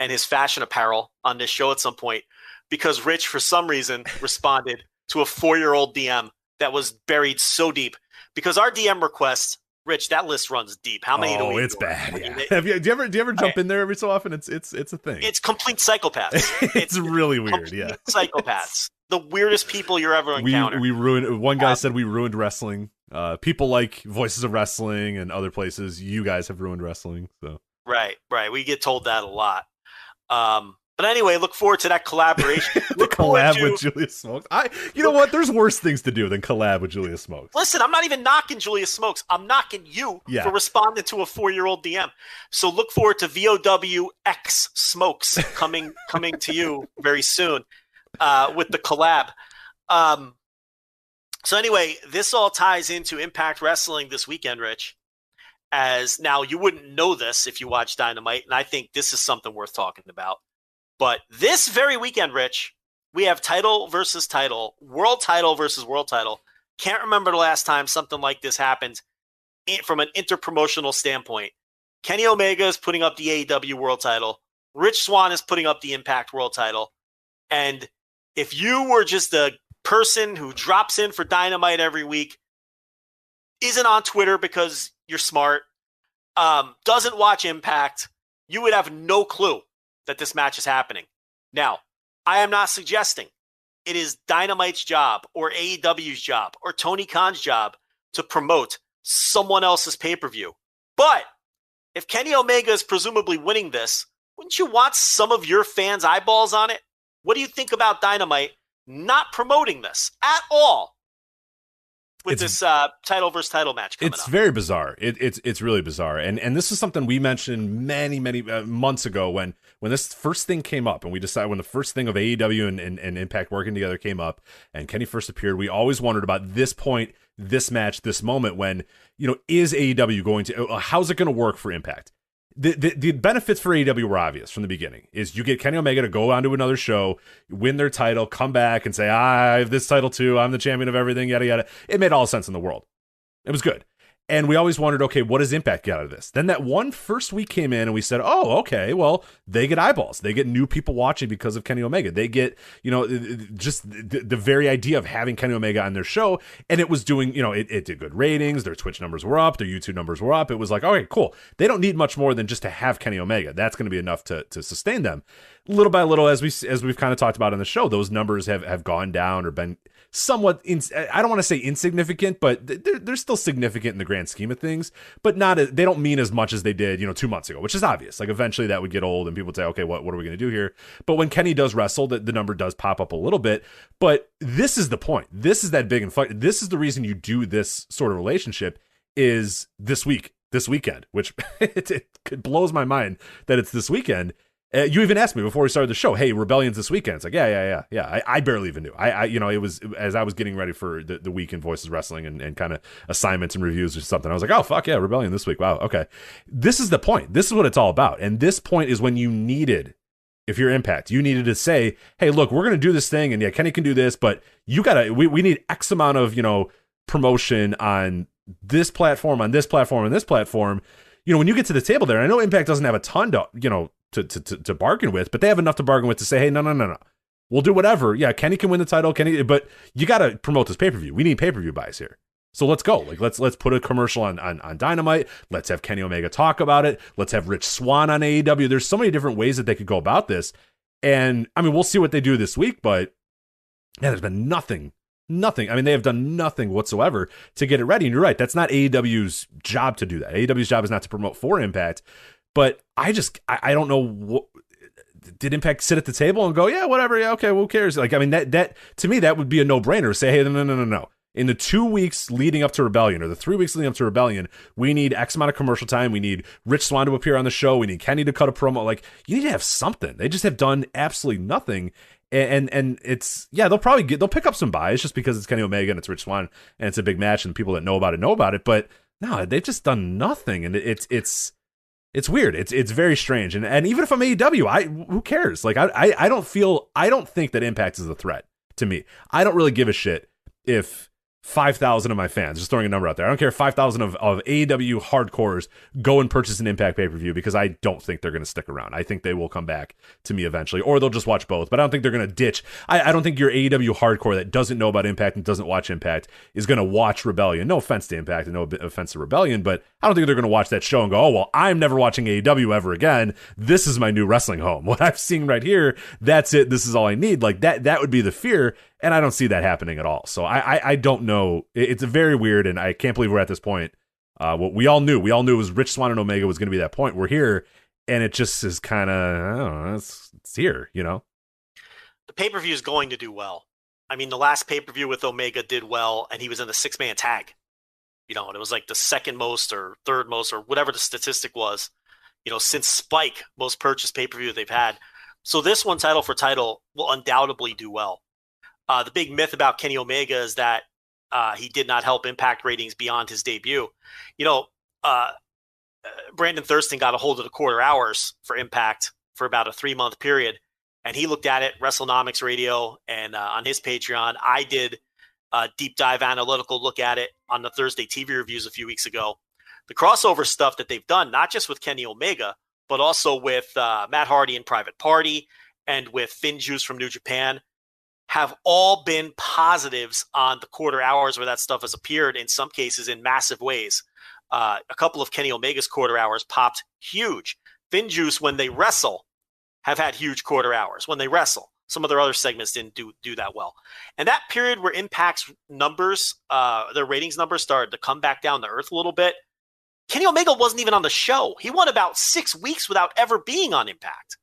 and his fashion apparel on this show at some point because Rich, for some reason, responded to a 4-year-old DM that was buried so deep. Because our DM requests, Rich, that list runs deep. How many do we? Oh, it's bad. Yeah. Do you ever jump in there every so often? It's a thing. It's complete psychopaths. It's really weird. Yeah, psychopaths. The weirdest people you're ever encounter. We ruined. One guy said we ruined wrestling. People like Voices of Wrestling and other places. You guys have ruined wrestling. So right. We get told that a lot. But anyway, look forward to that collaboration. The collab with Julius Smokes. You know what? There's worse things to do than collab with Julius Smokes. Listen, I'm not even knocking Julius Smokes. I'm knocking you for responding to a 4-year-old DM. So look forward to VOW X Smokes coming to you very soon with the collab. So anyway, this all ties into Impact Wrestling this weekend, Rich. As now, you wouldn't know this if you watch Dynamite, and I think this is something worth talking about. But this very weekend, Rich, we have title versus title, world title versus world title. Can't remember the last time something like this happened from an interpromotional standpoint. Kenny Omega is putting up the AEW world title. Rich Swann is putting up the Impact world title. And if you were just a person who drops in for Dynamite every week, isn't on Twitter because you're smart, doesn't watch Impact, you would have no clue that this match is happening. Now, I am not suggesting it is Dynamite's job or AEW's job or Tony Khan's job to promote someone else's pay-per-view. But if Kenny Omega is presumably winning this, wouldn't you want some of your fans' eyeballs on it? What do you think about Dynamite not promoting this at all with this title versus title match coming up? It's very bizarre. It's really bizarre. And this is something we mentioned many months ago when this first thing came up, and we decided when the first thing of AEW and Impact working together came up and Kenny first appeared, we always wondered about this point, this match, this moment when, is AEW going to, how's it going to work for Impact? The benefits for AEW were obvious from the beginning. Is you get Kenny Omega to go on to another show, win their title, come back and say, I have this title too, I'm the champion of everything, yada yada. It made all sense in the world. It was good. And we always wondered, okay, what does Impact get out of this? Then that one first week came in and we said, oh, okay, well, they get eyeballs. They get new people watching because of Kenny Omega. They get, just the very idea of having Kenny Omega on their show. And it was doing, it did good ratings. Their Twitch numbers were up. Their YouTube numbers were up. It was like, okay, cool. They don't need much more than just to have Kenny Omega. That's going to be enough to sustain them. Little by little, as we've kind of talked about on the show, those numbers have gone down or been somewhat, I don't want to say insignificant, but they're still significant in the grand scheme of things, but they don't mean as much as they did, 2 months ago, which is obvious. Like eventually that would get old and people would say, okay, what are we going to do here? But when Kenny does wrestle, the number does pop up a little bit, but this is the point. This is that big inflection. This is the reason you do this sort of relationship is this weekend, which it blows my mind that it's this weekend. You even asked me before we started the show, hey, Rebellion's this weekend. It's like, yeah. I barely even knew. It was as I was getting ready for the week in Voices Wrestling and kind of assignments and reviews or something. I was like, oh, fuck yeah, Rebellion this week. Wow, okay. This is the point. This is what it's all about. And this point is when you needed, if you're Impact, you needed to say, hey, look, we're going to do this thing. And yeah, Kenny can do this, but we need X amount of, promotion on this platform, on this platform, on this platform. When you get to the table there, I know Impact doesn't have a ton to bargain with, but they have enough to bargain with to say, hey, no. We'll do whatever. Yeah, Kenny can win the title, but you got to promote this pay-per-view. We need pay-per-view buys here. So let's go. Like let's put a commercial on Dynamite. Let's have Kenny Omega talk about it. Let's have Rich Swann on AEW. There's so many different ways that they could go about this. And I mean, we'll see what they do this week, but yeah, there's been nothing. I mean, they have done nothing whatsoever to get it ready. And you're right. That's not AEW's job to do that. AEW's job is not to promote for Impact. But I don't know did Impact sit at the table and go, yeah, whatever, yeah, okay, who cares? Like, I mean, that to me, that would be a no-brainer. Say, hey, no. In the 2 weeks leading up to Rebellion, or the 3 weeks leading up to Rebellion, we need X amount of commercial time. We need Rich Swann to appear on the show. We need Kenny to cut a promo. Like, you need to have something. They just have done absolutely nothing. And it's, yeah, they'll pick up some buys just because it's Kenny Omega and it's Rich Swann and it's a big match and people that know about it. But no, they've just done nothing. And it's weird. It's very strange. And even if I'm AEW, who cares? Like, I don't think that Impact is a threat to me. I don't really give a shit if 5,000 of my fans, just throwing a number out there, I don't care if 5,000 of AEW hardcores go and purchase an Impact pay-per-view, because I don't think they're going to stick around. I think they will come back to me eventually, or they'll just watch both, but I don't think they're going to ditch. I don't think your AEW hardcore that doesn't know about Impact and doesn't watch Impact is going to watch Rebellion. No offense to Impact and no offense to Rebellion, but I don't think they're going to watch that show and go, oh, well, I'm never watching AEW ever again. This is my new wrestling home. What I'm seeing right here, that's it. This is all I need. Like, that would be the fear. And I don't see that happening at all. So I don't know. It's very weird, and I can't believe we're at this point. What we all knew. We all knew it was Rich Swann and Omega was going to be that point. We're here, and it just is kind of, I don't know, it's here, you know? The pay-per-view is going to do well. I mean, the last pay-per-view with Omega did well, and he was in the 6-man tag. You know, and it was like the second most or third most or whatever the statistic was, you know, since Spike, most purchased pay-per-view they've had. So this one, title for title, will undoubtedly do well. The big myth about Kenny Omega is that he did not help Impact ratings beyond his debut. You know, Brandon Thurston got a hold of the quarter hours for Impact for about a 3-month period, and he looked at it, WrestleNomics Radio, and on his Patreon. I did a deep dive analytical look at it on the Thursday TV reviews a few weeks ago. The crossover stuff that they've done, not just with Kenny Omega, but also with Matt Hardy and Private Party and with Finn Juice from New Japan, have all been positives on the quarter hours where that stuff has appeared, in some cases in massive ways. A couple of Kenny Omega's quarter hours popped huge. Finn Juice, when they wrestle, have had huge quarter hours when they wrestle. Some of their other segments didn't do that well. And that period where Impact's numbers, their ratings numbers started to come back down to earth a little bit, Kenny Omega wasn't even on the show. He went about 6 weeks without ever being on Impact.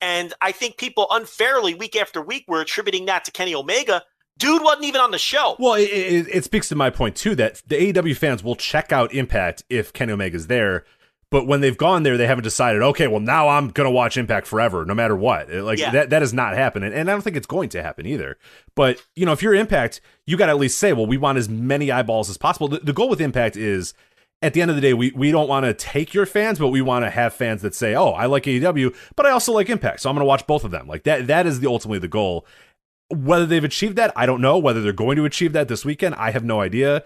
And I think people unfairly, week after week, were attributing that to Kenny Omega. Dude wasn't even on the show. Well, it speaks to my point, too, that the AEW fans will check out Impact if Kenny Omega's there. But when they've gone there, they haven't decided, okay, well, now I'm going to watch Impact forever, no matter what. That has not happened. And I don't think it's going to happen either. But, you know, if you're Impact, you got to at least say, well, we want as many eyeballs as possible. The goal with Impact is, at the end of the day, we don't want to take your fans, but we want to have fans that say, oh, I like AEW, but I also like Impact, so I'm going to watch both of them. Like that is ultimately the goal. Whether they've achieved that, I don't know. Whether they're going to achieve that this weekend, I have no idea.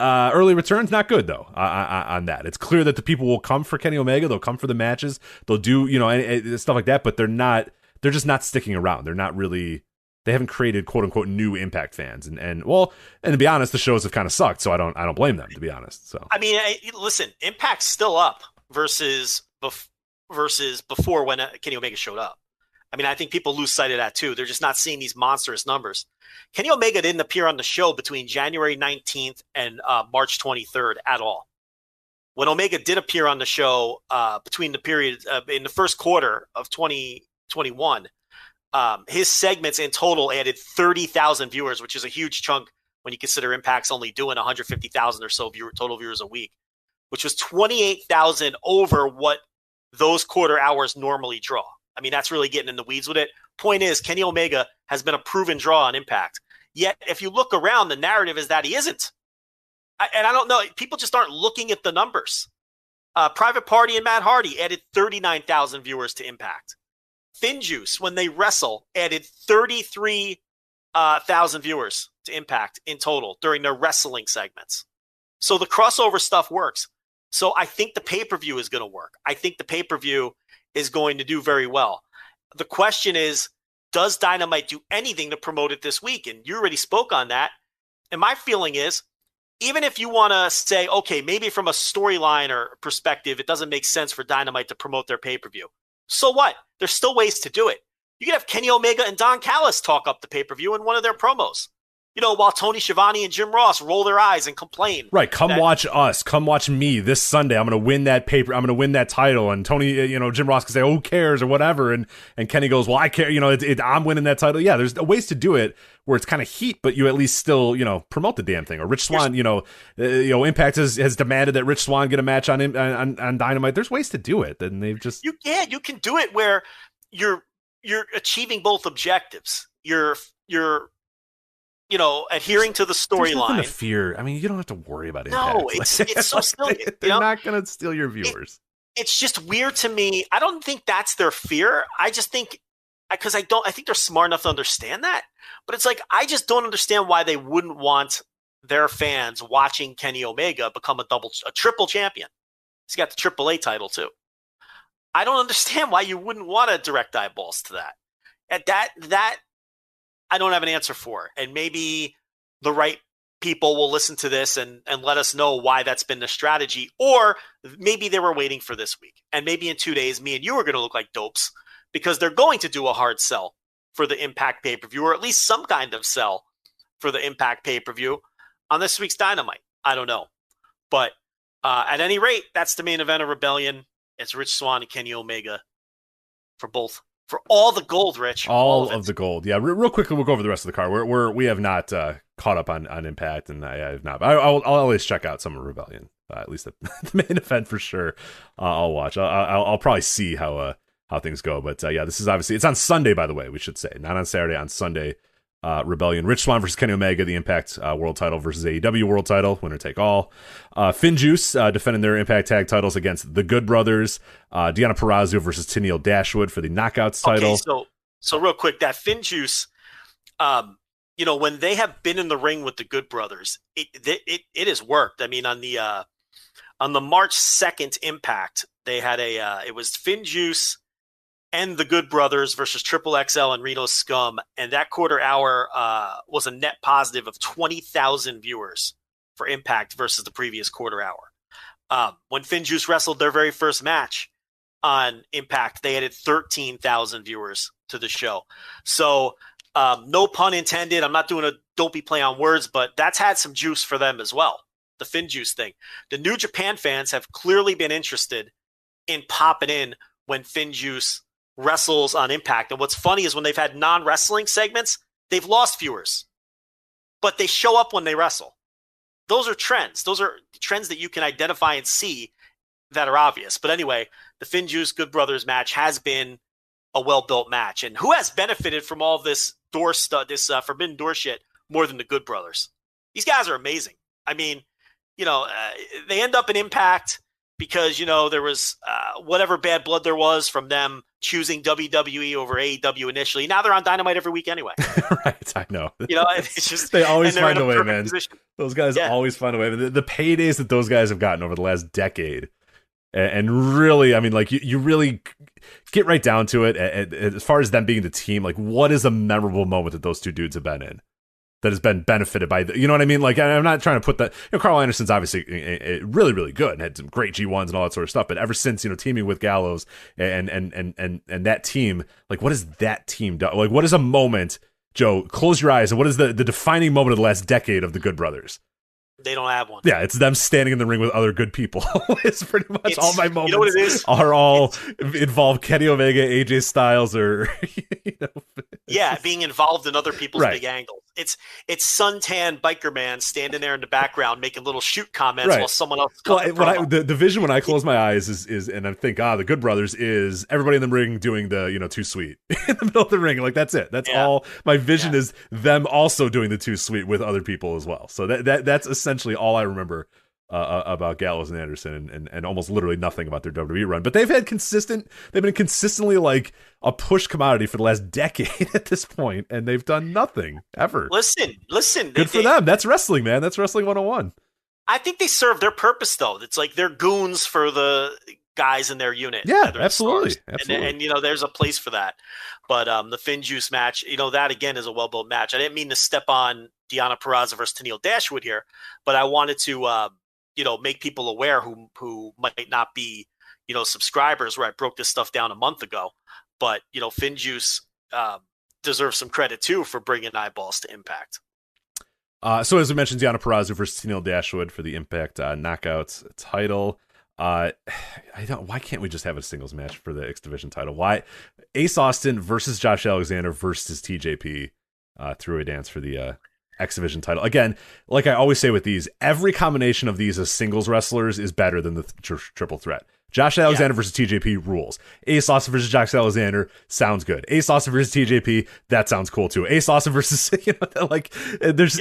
Early returns, not good, though, on that. It's clear that the people will come for Kenny Omega. They'll come for the matches. They'll do, you know, stuff like that, but they're just not sticking around. They're not really, they haven't created quote unquote new Impact fans. And to be honest, the shows have kind of sucked, so I don't blame them, to be honest. So I mean, listen, Impact's still up versus before when Kenny Omega showed up. I mean, I think people lose sight of that too. They're just not seeing these monstrous numbers. Kenny Omega didn't appear on the show between January 19th and March 23rd at all. When Omega did appear on the show between the period in the first quarter of 2021, his segments in total added 30,000 viewers, which is a huge chunk when you consider Impact's only doing 150,000 or so total viewers a week, which was 28,000 over what those quarter hours normally draw. I mean, that's really getting in the weeds with it. Point is, Kenny Omega has been a proven draw on Impact. Yet, if you look around, the narrative is that he isn't. And I don't know. People just aren't looking at the numbers. Private Party and Matt Hardy added 39,000 viewers to Impact. Finn Juice, when they wrestle, added 33,000 viewers to Impact in total during their wrestling segments. So the crossover stuff works. So I think the pay-per-view is going to work. I think the pay-per-view is going to do very well. The question is, does Dynamite do anything to promote it this week? And you already spoke on that. And my feeling is, even if you want to say, okay, maybe from a storyline or perspective, it doesn't make sense for Dynamite to promote their pay-per-view. So what? There's still ways to do it. You can have Kenny Omega and Don Callis talk up the pay-per-view in one of their promos. You know, while Tony Schiavone and Jim Ross roll their eyes and complain. Right, watch us. Come watch me this Sunday. I'm going to win that paper. I'm going to win that title. And Tony, Jim Ross can say, oh, who cares or whatever. And Kenny goes, well, I care. I'm winning that title. Yeah, there's ways to do it where it's kind of heat, but you at least still, promote the damn thing. Or Rich Swann, Impact has demanded that Rich Swann get a match on Dynamite. There's ways to do it. And they've just... You can do it where you're achieving both objectives. You're adhering to the storyline. Nothing to fear. I mean, you don't have to worry about it. No, it's so silly. They're not going to steal your viewers. It's just weird to me. I don't think that's their fear. I just think, because I think they're smart enough to understand that. But it's like, I just don't understand why they wouldn't want their fans watching Kenny Omega become a triple champion. He's got the AAA title too. I don't understand why you wouldn't want to direct eyeballs to that. At that I don't have an answer for. And maybe the right people will listen to this and let us know why that's been the strategy. Or maybe they were waiting for this week. And maybe in 2 days, me and you are going to look like dopes because they're going to do a hard sell for the Impact pay-per-view, or at least some kind of sell for the Impact pay-per-view on this week's Dynamite. I don't know. But at any rate, that's the main event of Rebellion. It's Rich Swann and Kenny Omega for all the gold, Rich. All of the gold. Yeah, real quickly, we'll go over the rest of the card. We have not caught up on Impact, and I have not. I'll always check out some of Rebellion. At least the main event for sure. I'll watch. I'll probably see how things go. But yeah, this is obviously, it's on Sunday, by the way. We should say, not on Saturday, on Sunday. Rebellion, Rich Swann versus Kenny Omega, the Impact World Title versus AEW World Title, winner take all. Finn Juice defending their Impact Tag titles against the Good Brothers. Deonna Purrazzo versus Tennille Dashwood for the Knockouts title. Okay, so real quick, that Finn Juice, when they have been in the ring with the Good Brothers, it has worked. I mean, on the March 2nd Impact, they had it was Finn Juice and the Good Brothers versus Triple XL and Reno Scum, and that quarter hour was a net positive of 20,000 viewers for Impact versus the previous quarter hour. When Finn Juice wrestled their very first match on Impact, they added 13,000 viewers to the show. So no pun intended. I'm not doing a dopey play on words, but that's had some juice for them as well. The Finn Juice thing. The New Japan fans have clearly been interested in popping in when Finn Juice wrestles on Impact. And what's funny is when they've had non-wrestling segments, they've lost viewers, but they show up when they wrestle. Those are trends. Those are trends that you can identify and see that are obvious. But anyway, the Finn Juice Good Brothers match has been a well-built match. And who has benefited from all this Forbidden Door shit more than the Good Brothers? These guys are amazing. I mean, they end up in Impact because, there was whatever bad blood there was from them choosing WWE over AEW initially. Now they're on Dynamite every week anyway. Right, I know. It's just they always find a way, man. Position. Those guys always find a way. The paydays that those guys have gotten over the last decade, and really, I mean, like you really get right down to it. As far as them being the team, like what is a memorable moment that those two dudes have been in that has been benefited by you know what I mean? Like I'm not trying to put that. Carl Anderson's obviously really, really good and had some great G1s and all that sort of stuff. But ever since teaming with Gallows and that team, like what has that team done? Like what is a moment, Joe? Close your eyes. And what is the defining moment of the last decade of the Good Brothers? They don't have one. Yeah, it's them standing in the ring with other good people. It's pretty much all my moments. You know what it is? Are all involve Kenny Omega, AJ Styles, or being involved in other people's big angles. It's suntan biker man standing there in the background making little shoot comments while someone else. The vision when I close my eyes is and I think the Good Brothers is everybody in the ring doing the Too Sweet in the middle of the ring. Like that's it. That's all my vision is them also doing the Too Sweet with other people as well. So that's essentially all I remember about Gallows and Anderson, and almost literally nothing about their WWE run. But they've been consistently like a push commodity for the last decade at this point, and they've done nothing ever. Listen. Good for them. That's wrestling, man. That's wrestling 101. I think they serve their purpose, though. It's like they're goons for the guys in their unit. Yeah, absolutely. And there's a place for that. But the Finn Juice match, that again is a well-built match. I didn't mean to step on Deonna Purrazzo versus Tennille Dashwood here, but I wanted to make people aware who might not be subscribers, where I broke this stuff down a month ago. But Finn Juice deserves some credit too for bringing eyeballs to Impact. So as we mentioned, Deonna Purrazzo versus Tennille Dashwood for the Impact Knockouts title. Why can't we just have a singles match for the X Division title? Why Ace Austin versus Josh Alexander versus TJP through a dance for the X Division title? Again, like I always say with these, every combination of these as singles wrestlers is better than the triple threat. Josh Alexander versus TJP rules. Ace Austin versus Josh Alexander sounds good. Ace Austin versus TJP, that sounds cool too. Ace Austin versus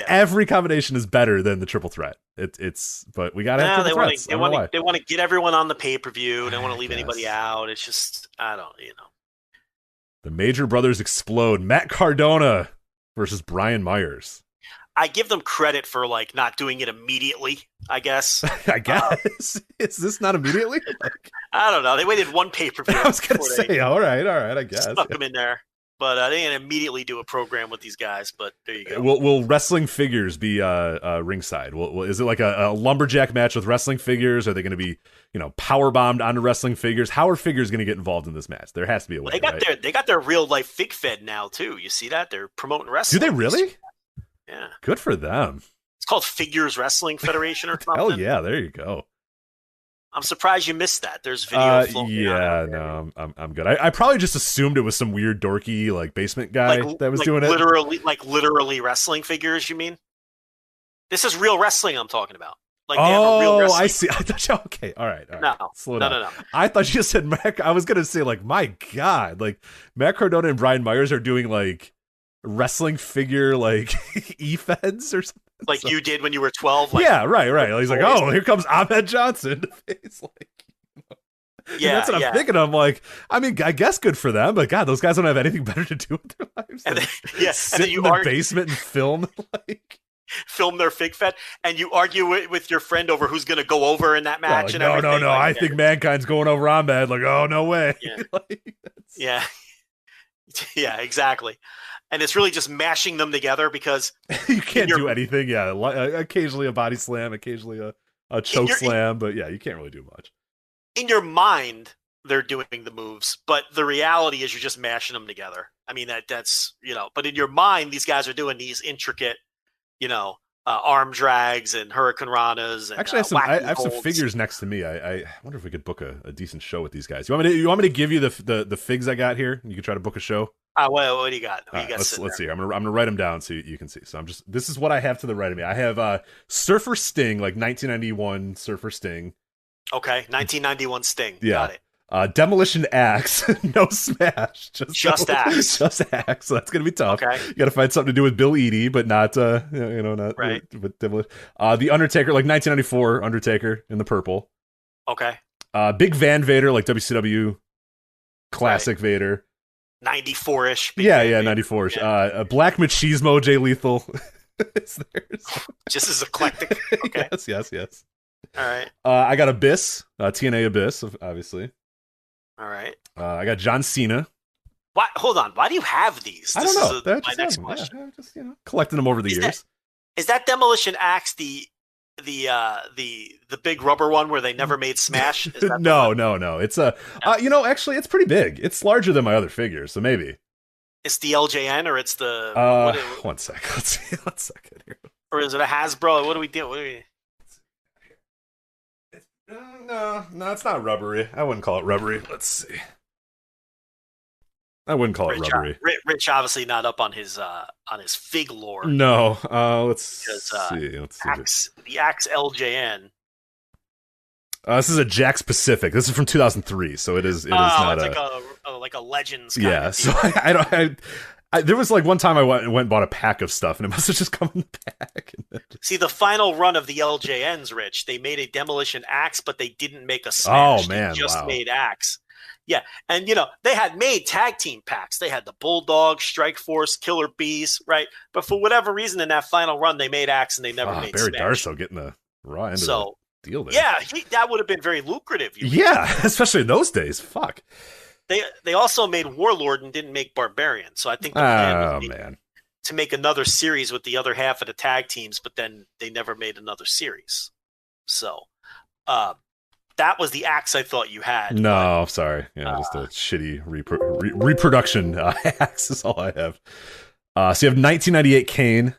every combination is better than the triple threat. But we gotta have triple threats. They want to get everyone on the pay-per-view. They don't want to leave anybody out. It's just The Major Brothers explode. Matt Cardona versus Brian Myers. I give them credit for not doing it immediately, I guess. Is this not immediately? I don't know. They waited one pay-per-view. I was going to say, all right, I guess. Stuck them in there. But they didn't immediately do a program with these guys, but there you go. Will wrestling figures be ringside? Is it like a lumberjack match with wrestling figures? Are they going to be, power bombed onto wrestling figures? How are figures going to get involved in this match? There has to be a way. They got their real life fig fed now too. You see that? They're promoting wrestling. Do they really? Yeah. Good for them. It's called Figures Wrestling Federation or something. Hell yeah, there you go. I'm surprised you missed that. There's video floating around. No, I'm good. I probably just assumed it was some weird dorky like basement guy that was doing it. Literally wrestling figures, you mean? This is real wrestling I'm talking about. Like they have a real wrestling. I see. I thought you, okay, all right. No. Slow down. No. I thought you just said Matt. I was gonna say like, my God, like Matt Cardona and Brian Myers are doing like wrestling figure like e-feds or something. Like you did when you were 12. Like, yeah, right. He's like, oh, here comes Ahmed Johnson. It's like, yeah, that's what I'm thinking. I'm like, I mean, I guess good for them, but God, those guys don't have anything better to do with their lives. And then, sit in the basement and film film their fig fed, and you argue with your friend over who's going to go over in that match. Like, and everything. No. I think Mankind's going over Ahmed. Like, oh, no way. Yeah. Yeah, exactly. And it's really just mashing them together because you can't do anything. Yeah, occasionally a body slam, occasionally a choke slam, but yeah, you can't really do much. In your mind, they're doing the moves, but the reality is you're just mashing them together. I mean, that's but in your mind, these guys are doing these intricate, arm drags and hurricane ranas. And, actually, I have some figures next to me. I wonder if we could book a decent show with these guys. You want me to give you the figs I got here? You can try to book a show. What do you got? Let's see. I'm gonna write them down so you can see. So this is what I have to the right of me. I have Surfer Sting, like 1991 Surfer Sting. Okay, 1991 Sting. Yeah. Got it. Demolition Axe, no Smash, just Axe. Just Axe. So that's gonna be tough. Okay. You got to find something to do with Bill Eadie, but not not right. With Demolition. The Undertaker, like 1994 Undertaker in the purple. Okay. Big Van Vader, like WCW classic Vader. 94-ish. Yeah, 94-ish. Yeah. Black Machismo, Jay Lethal. Is there? Just as eclectic. Okay. Yes. All right. I got Abyss, TNA Abyss, obviously. All right. I got John Cena. Why? Hold on. Why do you have these? I don't know. That's my next question. Yeah, just collecting them over the years. Is that Demolition Axe the big rubber one where they never made Smash? Is that no. It's actually it's pretty big. It's larger than my other figures, so maybe it's the LJN or it's the. 1 sec. Let's see. 1 second here. Or is it a Hasbro? What do we do? No, it's not rubbery. I wouldn't call it rubbery. Let's see. I wouldn't call it rubbery. Rich obviously not up on his fig lore. No. Let's see. The Axe LJN. This is a Jack's Pacific. This is from 2003, so it is not like a Legends. Yeah. So I there was like one time I went and bought a pack of stuff, and it must have just come in the pack. See, the final run of the LJNs, Rich, they made a Demolition Axe, but they didn't make a Smash. Oh man, they just made Axe. Yeah, and they had made tag team packs. They had the Bulldog, Strike Force, Killer Bees, right? But for whatever reason, in that final run, they made Axe and they never made Barry Smash. Darso getting the raw end of the deal there. Yeah, that would have been very lucrative. Yeah, especially in those days. Fuck. They also made Warlord and didn't make Barbarian. So I think the plan was to make another series with the other half of the tag teams, but then they never made another series. So that was the Axe I thought you had. No, sorry. Yeah, just a shitty reproduction Axe is all I have. So you have 1998 Kane.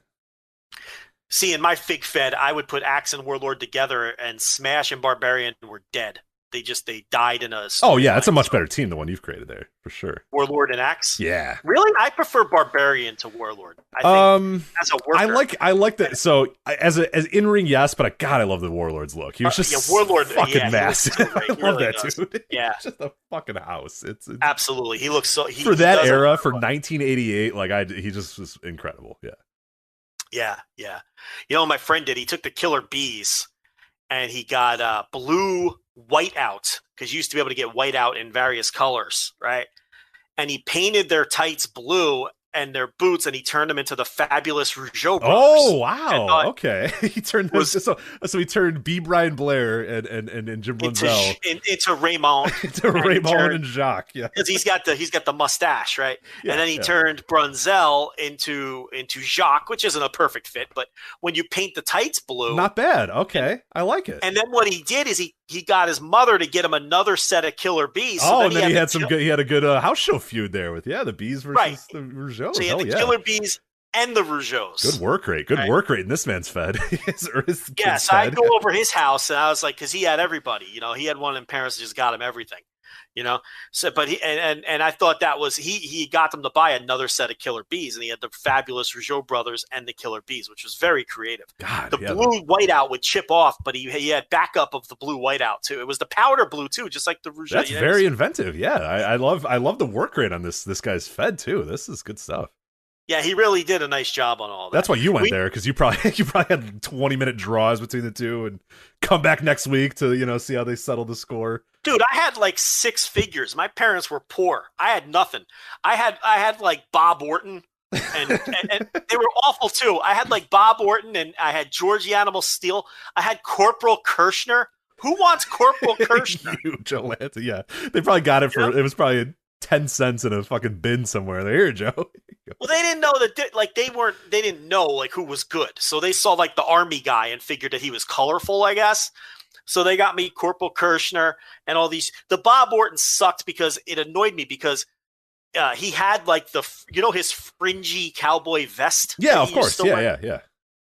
See, in my fig fed, I would put Axe and Warlord together, and Smash and Barbarian were dead. They died in a. Oh yeah, it's a much better team, the one you've created there for sure. Warlord and Axe. Yeah, really, I prefer Barbarian to Warlord. I think as a worker, I like that. So as in ring, yes, but I love the Warlord's look. He was just Warlord, fucking massive. So I love that dude. Yeah, it's just a fucking house. It's absolutely. He looks so for that era for 1988. He just was incredible. Yeah. My friend did. He took the Killer Bees, and he got blue whiteout, because you used to be able to get whiteout in various colors, right? And he painted their tights blue and their boots, and he turned them into the fabulous Rougeau brothers. Oh wow! Okay, he turned so he turned B. Brian Blair and Jim Brunzell into Raymond, and Jacques. Yeah, because he's got the mustache, right? Yeah, and then he turned Brunzell into Jacques, which isn't a perfect fit, but when you paint the tights blue, not bad. Okay, I like it. And then what he did is he got his mother to get him another set of Killer Bees. So and then he had some good. He had a good house show feud there with the Bees versus the Rougeau. So he had the Killer Bees and the Rougeaus. Good work rate. Good work rate in this man's fed. Yeah, so I go over his house, and I was like, because he had everybody. He had one of them parents that just got him everything. So, but he and I thought that was he got them to buy another set of Killer Bees, and he had the fabulous Rougeau brothers and the Killer Bees, which was very creative. God, the blue whiteout would chip off, but he had backup of the blue whiteout too. It was the powder blue too, just like the Rougeau. That's very inventive. Yeah, I love the work rate on this guy's fed too. This is good stuff. Yeah, he really did a nice job on all that. That's why you went there, because you probably had 20-minute draws between the two, and come back next week to see how they settle the score. Dude, I had like 6 figures. My parents were poor. I had nothing. I had like Bob Orton, and they were awful too. I had like Bob Orton, and I had George Animal Steel. I had Corporal Kirshner. Who wants Corporal Kirshner? You, Joe Lanza. Yeah, they probably got it for. It was probably 10 cents in a fucking bin somewhere. There, here, Joe. Well, they didn't know that. Like they didn't know like who was good. So they saw like the army guy and figured that he was colorful, I guess. So they got me Corporal Kirshner and all these. The Bob Orton sucked because it annoyed me because he had like his fringy cowboy vest. Yeah, of course. Yeah.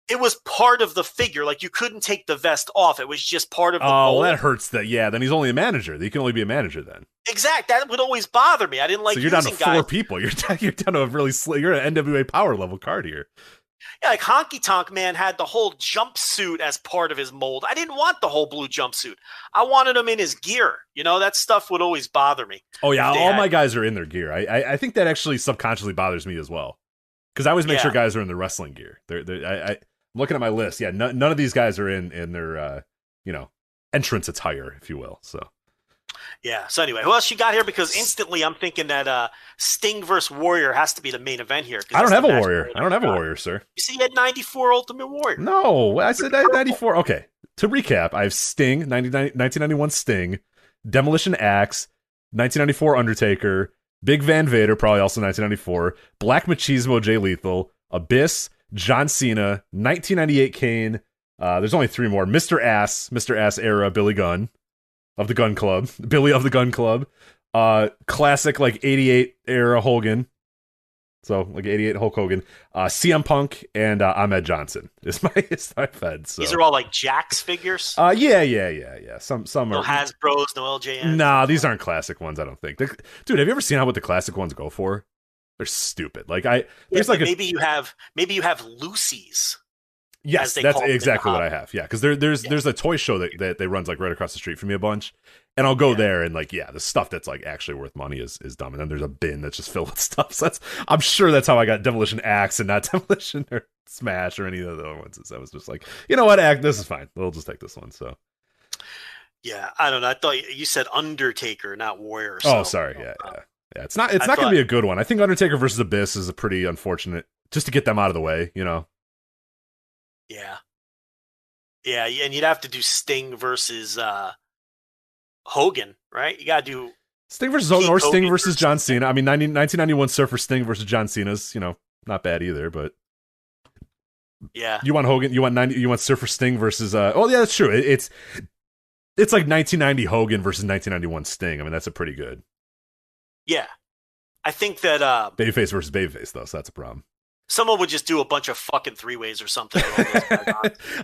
It was part of the figure. Like you couldn't take the vest off. It was just part of the mold. That hurts. Yeah, then he's only a manager. He can only be a manager then. Exact. That would always bother me. I didn't like. So you're down to 4 people. You're down to a really you're an NWA power level card here. Yeah, like Honky Tonk Man had the whole jumpsuit as part of his mold. I didn't want the whole blue jumpsuit. I wanted him in his gear. That stuff would always bother me. Oh yeah, all my guys are in their gear. I think that actually subconsciously bothers me as well, because I always make sure guys are in their wrestling gear. I'm looking at my list. Yeah, none of these guys are in their entrance attire, if you will. So. Yeah. So anyway, who else you got here? Because instantly I'm thinking that Sting versus Warrior has to be the main event here. I don't have a Warrior. I don't have a Warrior, sir. You see, you had 94 Ultimate Warrior. No, I said 94. Okay. To recap, I have Sting, 1991 Sting, Demolition Axe, 1994 Undertaker, Big Van Vader, probably also 1994, Black Machismo, Jay Lethal, Abyss, John Cena, 1998 Kane. There's only 3 more. Mr. Ass era, Billy Gunn. Of the Gun Club. Billy of the Gun Club. Classic, like, 88 era Hogan. So, like, 88 Hulk Hogan. CM Punk and Ahmed Johnson is my fed. So. These are all, like, Jax figures? Yeah. Some no are. No Hasbros, no LJN? Nah, these aren't classic ones, I don't think. Dude, have you ever seen what the classic ones go for? They're stupid. Like, maybe you have Lucy's. Yes, that's exactly what I have. Yeah, because there's a toy show that they runs like right across the street from me a bunch, and I'll go there and like the stuff that's like actually worth money is dumb, and then there's a bin that's just filled with stuff. So I'm sure that's how I got Demolition Axe and not Demolition or Smash or any of the other ones. So I was just like, you know what, this is fine. We'll just take this one. So yeah, I don't know. I thought you said Undertaker, not Warrior. So. Oh, sorry. Yeah. It's not going to be a good one. I think Undertaker versus Abyss is a pretty unfortunate just to get them out of the way. Yeah, and you'd have to do Sting versus Hogan, right? You got to do Sting versus Hogan or Sting versus John Cena. I mean, 1991 Surfer Sting versus John Cena's, not bad either, but yeah. You want Hogan, you want Surfer Sting versus oh yeah, that's true. It's like 1990 Hogan versus 1991 Sting. I mean, that's a pretty good. Yeah. I think that Babyface versus Babyface though, so that's a problem. Someone would just do a bunch of fucking 3-ways or something.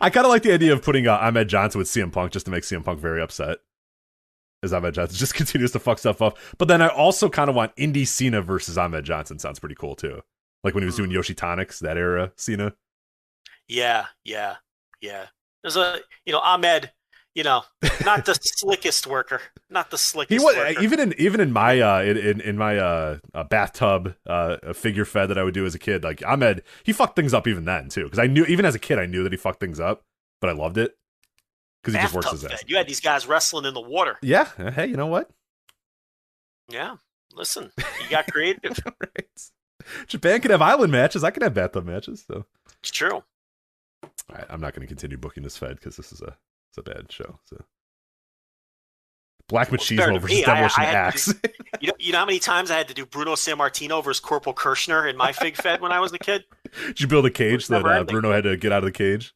I kind of like the idea of putting Ahmed Johnson with CM Punk just to make CM Punk very upset. As Ahmed Johnson just continues to fuck stuff up. But then I also kind of want Indy Cena versus Ahmed Johnson. Sounds pretty cool too. Like when he was doing Yoshi Tonics, that era Cena. Yeah. There's Ahmed, not the slickest worker. Not the slickest worker. Even in my bathtub figure fed that I would do as a kid, like Ahmed, he fucked things up even then too. Because I knew, even as a kid, I knew that he fucked things up, but I loved it because he just works his ass. You had these guys wrestling in the water. Yeah. Hey, you know what? Yeah. Listen, you got creative. Right. Japan can have island matches. I can have bathtub matches. So it's true. All right, I'm not going to continue booking this fed because this is a bad show. So Black Machismo versus Demolition Axe. You know how many times I had to do Bruno Sammartino versus Corporal Kirshner in my fig fed when I was a kid? Did you build a cage that Bruno had to get out of the cage?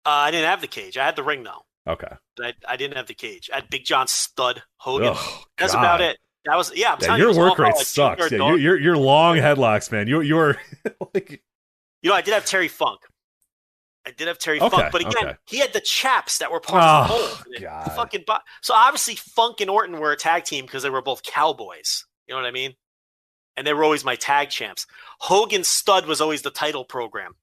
I didn't have the cage. I had the ring though. Okay. But I didn't have the cage. I had Big John Stud Hogan. That's about it. That was I'm telling your you, it was work all about, rate like, sucks. junkyard Yeah, dog. you're long headlocks, man. You're like, I did have Terry Funk. Funk, but again, he had the chaps that were part of the whole. God. So obviously, Funk and Orton were a tag team because they were both cowboys. You know what I mean? And they were always my tag champs. Hogan Stud was always the title program.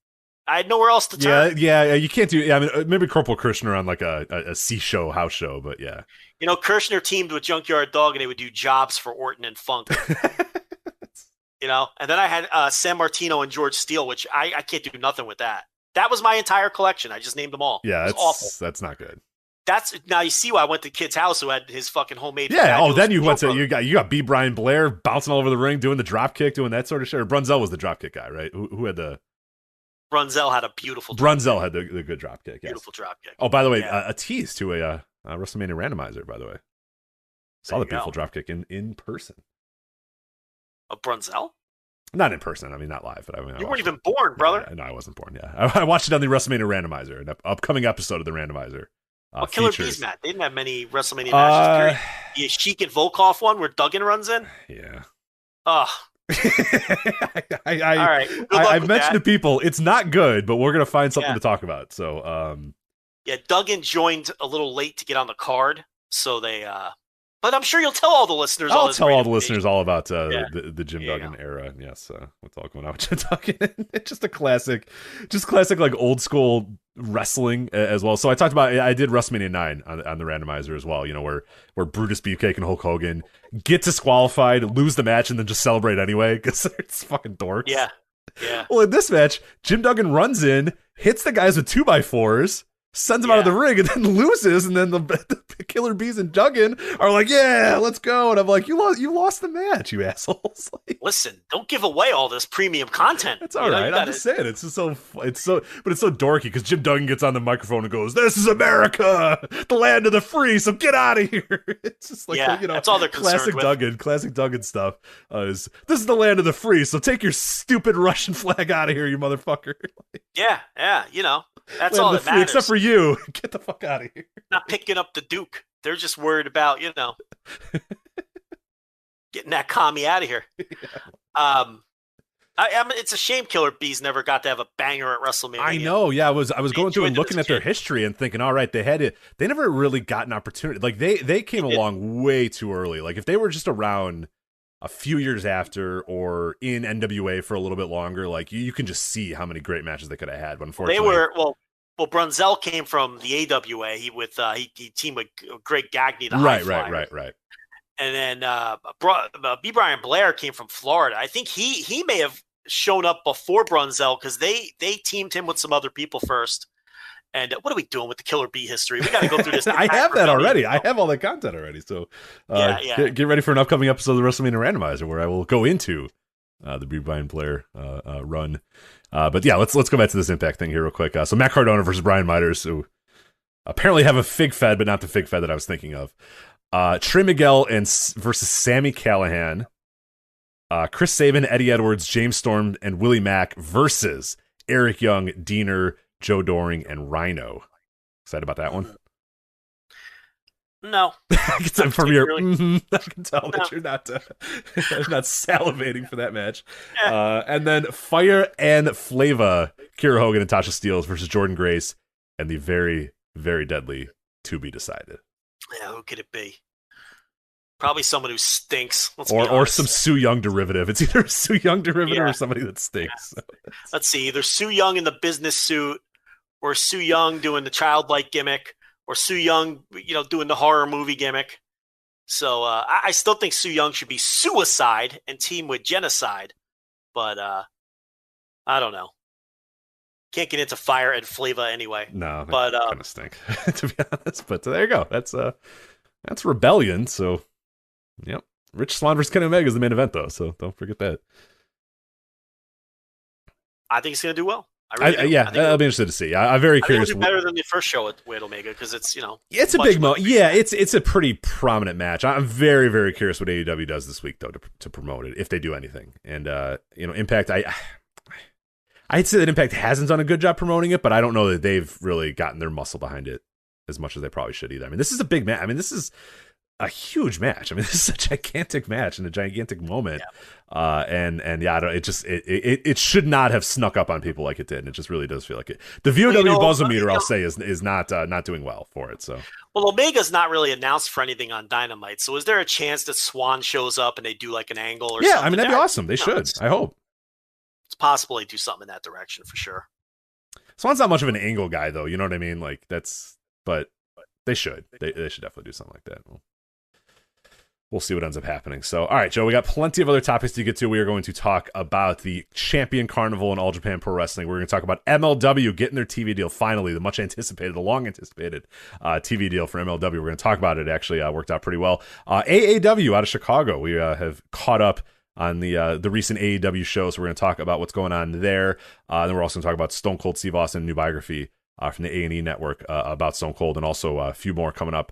I had nowhere else to turn. Yeah. You can't do. Yeah, I mean, maybe Corporal Kirshner on like a C show, house show, but yeah. Kirshner teamed with Junkyard Dog, and they would do jobs for Orton and Funk. And then I had San Martino and George Steele, which I can't do nothing with that. That was my entire collection. I just named them all. Yeah, it's awful. That's not good. Now you see why I went to Kid's house who had his fucking homemade. Yeah. Oh, then you got B. Brian Blair bouncing all over the ring, doing the drop kick, doing that sort of shit. Or Brunzell was the drop kick guy, right? Who had the? Brunzell had a beautiful. Brunzell had the good drop kick. Yes. Beautiful drop kick. Oh, by the way, a tease to a WrestleMania randomizer. By the way, saw the beautiful drop kick in person. A Brunzell? Not in person. I mean, not live. But I mean, you weren't even born, brother. No, I wasn't born. Yeah, I watched it on the WrestleMania randomizer, an upcoming episode of the randomizer. Killer Bees match. They didn't have many WrestleMania matches. The Sheik and Volkov one where Duggan runs in. Yeah. All right. I've mentioned to people it's not good, but we're gonna find something to talk about. So, Duggan joined a little late to get on the card, so they. But I'm sure you'll tell all the listeners. I'll tell all the listeners all about the Jim There Duggan era. And yes, what's all going on with Jim Duggan? It's just a classic like old school wrestling as well. So I talked about I did WrestleMania 9 on the randomizer as well. Where Brutus Beefcake and Hulk Hogan get disqualified, lose the match, and then just celebrate anyway because it's fucking dorks. Yeah. Well, in this match, Jim Duggan runs in, hits the guys with 2x4s. Sends him out of the ring and then loses, and then the Killer Bees and Duggan are like, "Yeah, let's go." And I'm like, "You lost the match, you assholes!" Like, listen, don't give away all this premium content. It's all right. I'm just saying, it's so dorky because Jim Duggan gets on the microphone and goes, "This is America, the land of the free, so get out of here." It's just like that's all they're concerned with. Classic Duggan stuff. This is the land of the free, so take your stupid Russian flag out of here, you motherfucker. That's all that matters. Except for you. Get the fuck out of here. Not picking up the Duke. They're just worried about, getting that commie out of here. Yeah. It's a shame Killer Bees never got to have a banger at WrestleMania. I know. Yeah, I was going through and looking at their history and thinking, all right, they never really got an opportunity. Like they came along way too early. Like if they were just around a few years after or in NWA for a little bit longer, like you can just see how many great matches they could have had. But unfortunately, they were Brunzell came from the AWA. He teamed with Greg Gagne, the High Flyer. Right. And then B. Brian Blair came from Florida. I think he may have shown up before Brunzell because they teamed him with some other people first. And what are we doing with the Killer Bee history? We got to go through this. I have that already. I have all that content already. So get ready for an upcoming episode of the WrestleMania Randomizer where I will go into the B. Brian Blair run. But yeah, let's go back to this Impact thing here real quick. So Matt Cardona versus Brian Miters, who apparently have a fig fed, but not the fig fed that I was thinking of. Trey Miguel versus Sami Callihan. Chris Sabin, Eddie Edwards, James Storm, and Willie Mack versus Eric Young, Diener, Joe Doring, and Rhino. Excited about that one? No. From your, I can tell that you're not salivating for that match. And then Fire and Flava, Kiera Hogan and Tasha Steelz versus Jordan Grace, and the very, very deadly To Be Decided. Yeah, who could it be? Probably someone who stinks. Or some Su Young derivative. It's either a Su Young derivative or somebody that stinks. Yeah. Let's see. Either Su Young in the business suit, or Su Young doing the childlike gimmick, or Su Young, doing the horror movie gimmick. So I still think Su Young should be Suicide and team with Genocide. But I don't know. Can't get into Fire and Flava anyway. No, but kind of stink, to be honest. But there you go. That's Rebellion. So, yep. Rich Swann versus Kenny Omega is the main event, though. So don't forget that. I think it's going to do well. I'll be interested to see. I'm very curious. It'll be better than the first show at Omega because it's it's a big moment. Yeah, it's a pretty prominent match. I'm very, very curious what AEW does this week though to promote it if they do anything. And Impact, I'd say that Impact hasn't done a good job promoting it, but I don't know that they've really gotten their muscle behind it as much as they probably should either. I mean, this is a big match. I mean, this is a huge match. I mean, this is a gigantic match and a gigantic moment. It should not have snuck up on people like it did. And it just really does feel like it. The VOW buzzer meter, I'll say, is not doing well for it. So, well, Omega's not really announced for anything on Dynamite. So, is there a chance that Swann shows up and they do like an angle or something? Yeah, I mean, that'd be awesome. They should. I hope it's possible they do something in that direction for sure. Swann's not much of an angle guy, though. You know what I mean? Like but they should. They should definitely do something like that. We'll see what ends up happening. So, all right, Joe, we got plenty of other topics to get to. We are going to talk about the Champion Carnival and All Japan Pro Wrestling. We're going to talk about MLW getting their TV deal finally, the much anticipated, the long anticipated TV deal for MLW. We're going to talk about it. It actually worked out pretty well. AAW out of Chicago. We have caught up on the recent AAW shows. So we're going to talk about what's going on there. Then we're also going to talk about Stone Cold Steve Austin, new biography from the A&E Network about Stone Cold, and also a few more coming up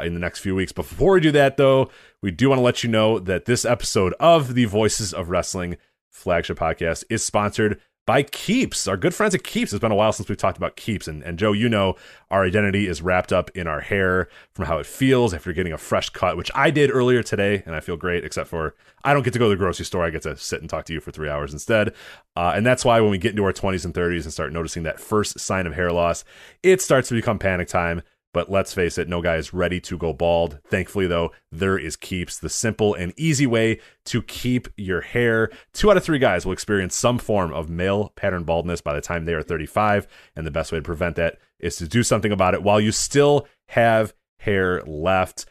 in the next few weeks. Before we do that, though, we do want to let you know that this episode of the Voices of Wrestling Flagship Podcast is sponsored by Keeps. Our good friends at Keeps. It's been a while since we've talked about Keeps. And Joe, you know, our identity is wrapped up in our hair, from how it feels after getting a fresh cut, which I did earlier today, and I feel great, except for I don't get to go to the grocery store. I get to sit and talk to you for 3 hours instead. And that's why when we get into our 20s and 30s and start noticing that first sign of hair loss, it starts to become panic time. But let's face it, no guy is ready to go bald. Thankfully, though, there is Keeps, the simple and easy way to keep your hair. 2 out of 3 guys will experience some form of male pattern baldness by the time they are 35. And the best way to prevent that is to do something about it while you still have hair left.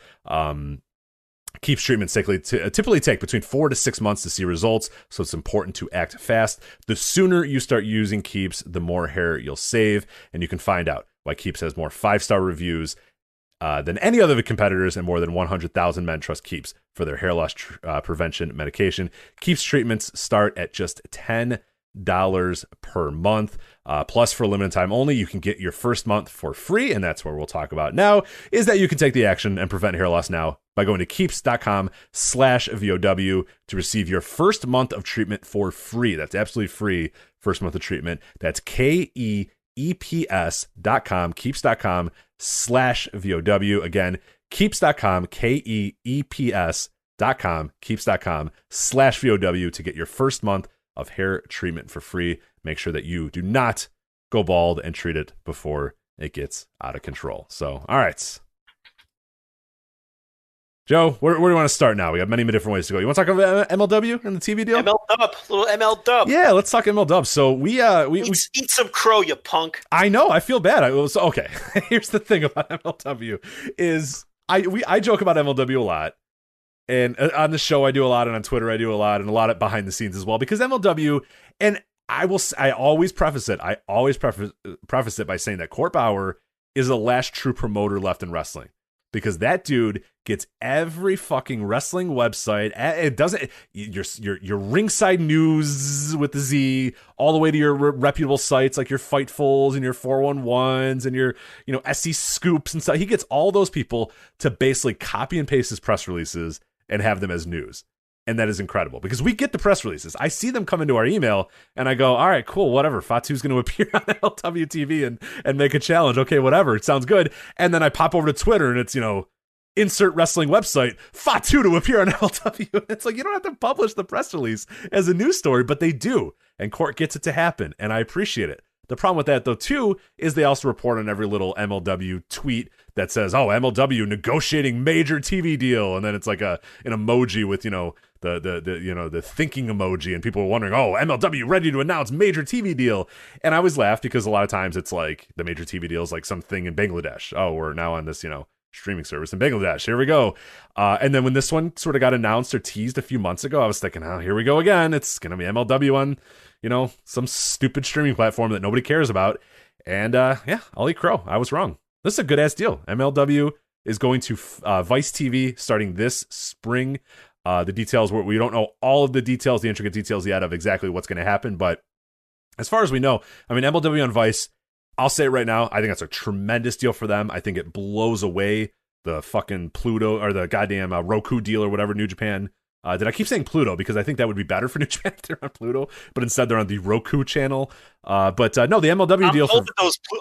Keeps treatments typically take between 4 to 6 months to see results, so it's important to act fast. The sooner you start using Keeps, the more hair you'll save, and you can find out why Keeps has more 5-star reviews than any other competitors, and more than 100,000 men trust Keeps for their hair loss prevention medication. Keeps treatments start at just $10 per month. Plus, for a limited time only, you can get your first month for free, and that's where we'll talk about now, is that you can take the action and prevent hair loss now by going to keeps.com/VOW to receive your first month of treatment for free. That's absolutely free, first month of treatment. That's KEEPS.com, keeps.com/VOW. Again, keeps.com, KEEPS.com, keeps.com/VOW to get your first month of hair treatment for free. Make sure that you do not go bald and treat it before it gets out of control. So, all right. Joe, where do you want to start now? We have many different ways to go. You want to talk about MLW and the TV deal? Little MLW. Yeah, let's talk MLW. So we eat some crow, you punk. I know. I feel bad. Okay. Here's the thing about MLW is I joke about MLW a lot, and on the show I do a lot, and on Twitter I do a lot, and a lot of behind the scenes as well, because MLW, and I always preface it. I always preface it by saying that Court Bauer is the last true promoter left in wrestling. Because that dude gets every fucking wrestling website. It doesn't your ringside news with the Z, all the way to your reputable sites like your Fightfuls and your 411s and your SC Scoops and stuff. He gets all those people to basically copy and paste his press releases and have them as news. And that is incredible because we get the press releases. I see them come into our email and I go, all right, cool, whatever. Fatu's going to appear on LW TV and make a challenge. Okay, whatever. It sounds good. And then I pop over to Twitter and it's, insert wrestling website, Fatu to appear on LW. And it's like, you don't have to publish the press release as a news story, but they do. And Court gets it to happen. And I appreciate it. The problem with that, though, too, is they also report on every little MLW tweet that says, oh, MLW negotiating major TV deal. And then it's like an emoji with, the thinking emoji. And people are wondering, oh, MLW ready to announce major TV deal. And I always laugh because a lot of times it's like the major TV deal is like something in Bangladesh. Oh, we're now on this, streaming service in Bangladesh. Here we go. And then when this one sort of got announced or teased a few months ago, I was thinking, oh, here we go again. It's going to be MLW on some stupid streaming platform that nobody cares about. And I'll eat crow. I was wrong. This is a good ass deal. MLW is going to Vice TV starting this spring. The details, we don't know all of the details, the intricate details yet of exactly what's going to happen. But as far as we know, MLW on Vice, I'll say it right now, I think that's a tremendous deal for them. I think it blows away the fucking Pluto or the goddamn Roku deal or whatever New Japan. Did I keep saying Pluto? Because I think that would be better for New Japan if they're on Pluto, but instead they're on the Roku channel. No, the MLW deal.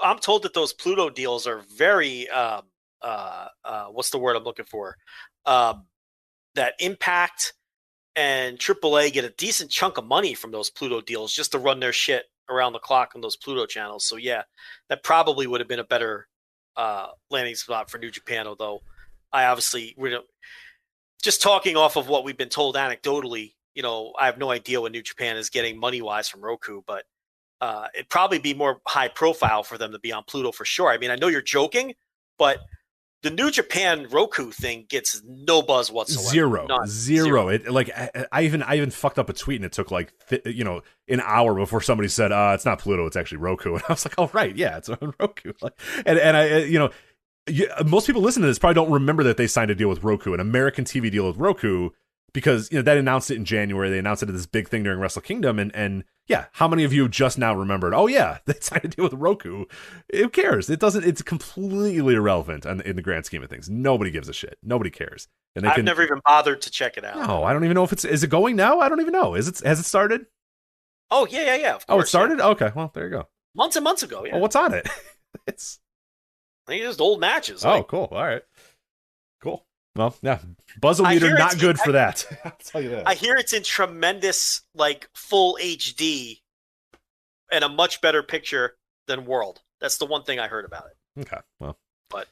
I'm told that those Pluto deals are very, what's the word I'm looking for? that Impact and AAA get a decent chunk of money from those Pluto deals just to run their shit around the clock on those Pluto channels. So yeah, that probably would have been a better landing spot for New Japan. Although we're just talking off of what we've been told anecdotally. I have no idea what New Japan is getting money wise from Roku, but it'd probably be more high profile for them to be on Pluto for sure. I mean, I know you're joking, but the New Japan Roku thing gets no buzz whatsoever. Zero. It like I even fucked up a tweet and it took like an hour before somebody said it's not Pluto, it's actually Roku, and I was like, oh right, yeah, it's on Roku. Like, and I most people listening to this probably don't remember that they signed a deal with Roku, an American TV deal with Roku, because that announced it in January. They announced it at this big thing during Wrestle Kingdom, and yeah, how many of you just now remembered? Oh yeah, they signed a deal with Roku. Who cares? It doesn't. It's completely irrelevant in the grand scheme of things. Nobody gives a shit. Nobody cares. And I've never even bothered to check it out. No, I don't even know if is it going now? I don't even know. Has it started? Oh yeah. Of course, oh, it started. Yeah. Okay, well there you go. Months and months ago. Yeah. Oh, what's on it? I think it's just old matches. Oh, cool. All right. Cool. Well, yeah, Buzz Leader not good for that. I'll tell you that. I hear it's in tremendous, like full HD, and a much better picture than World. That's the one thing I heard about it. Okay, well, but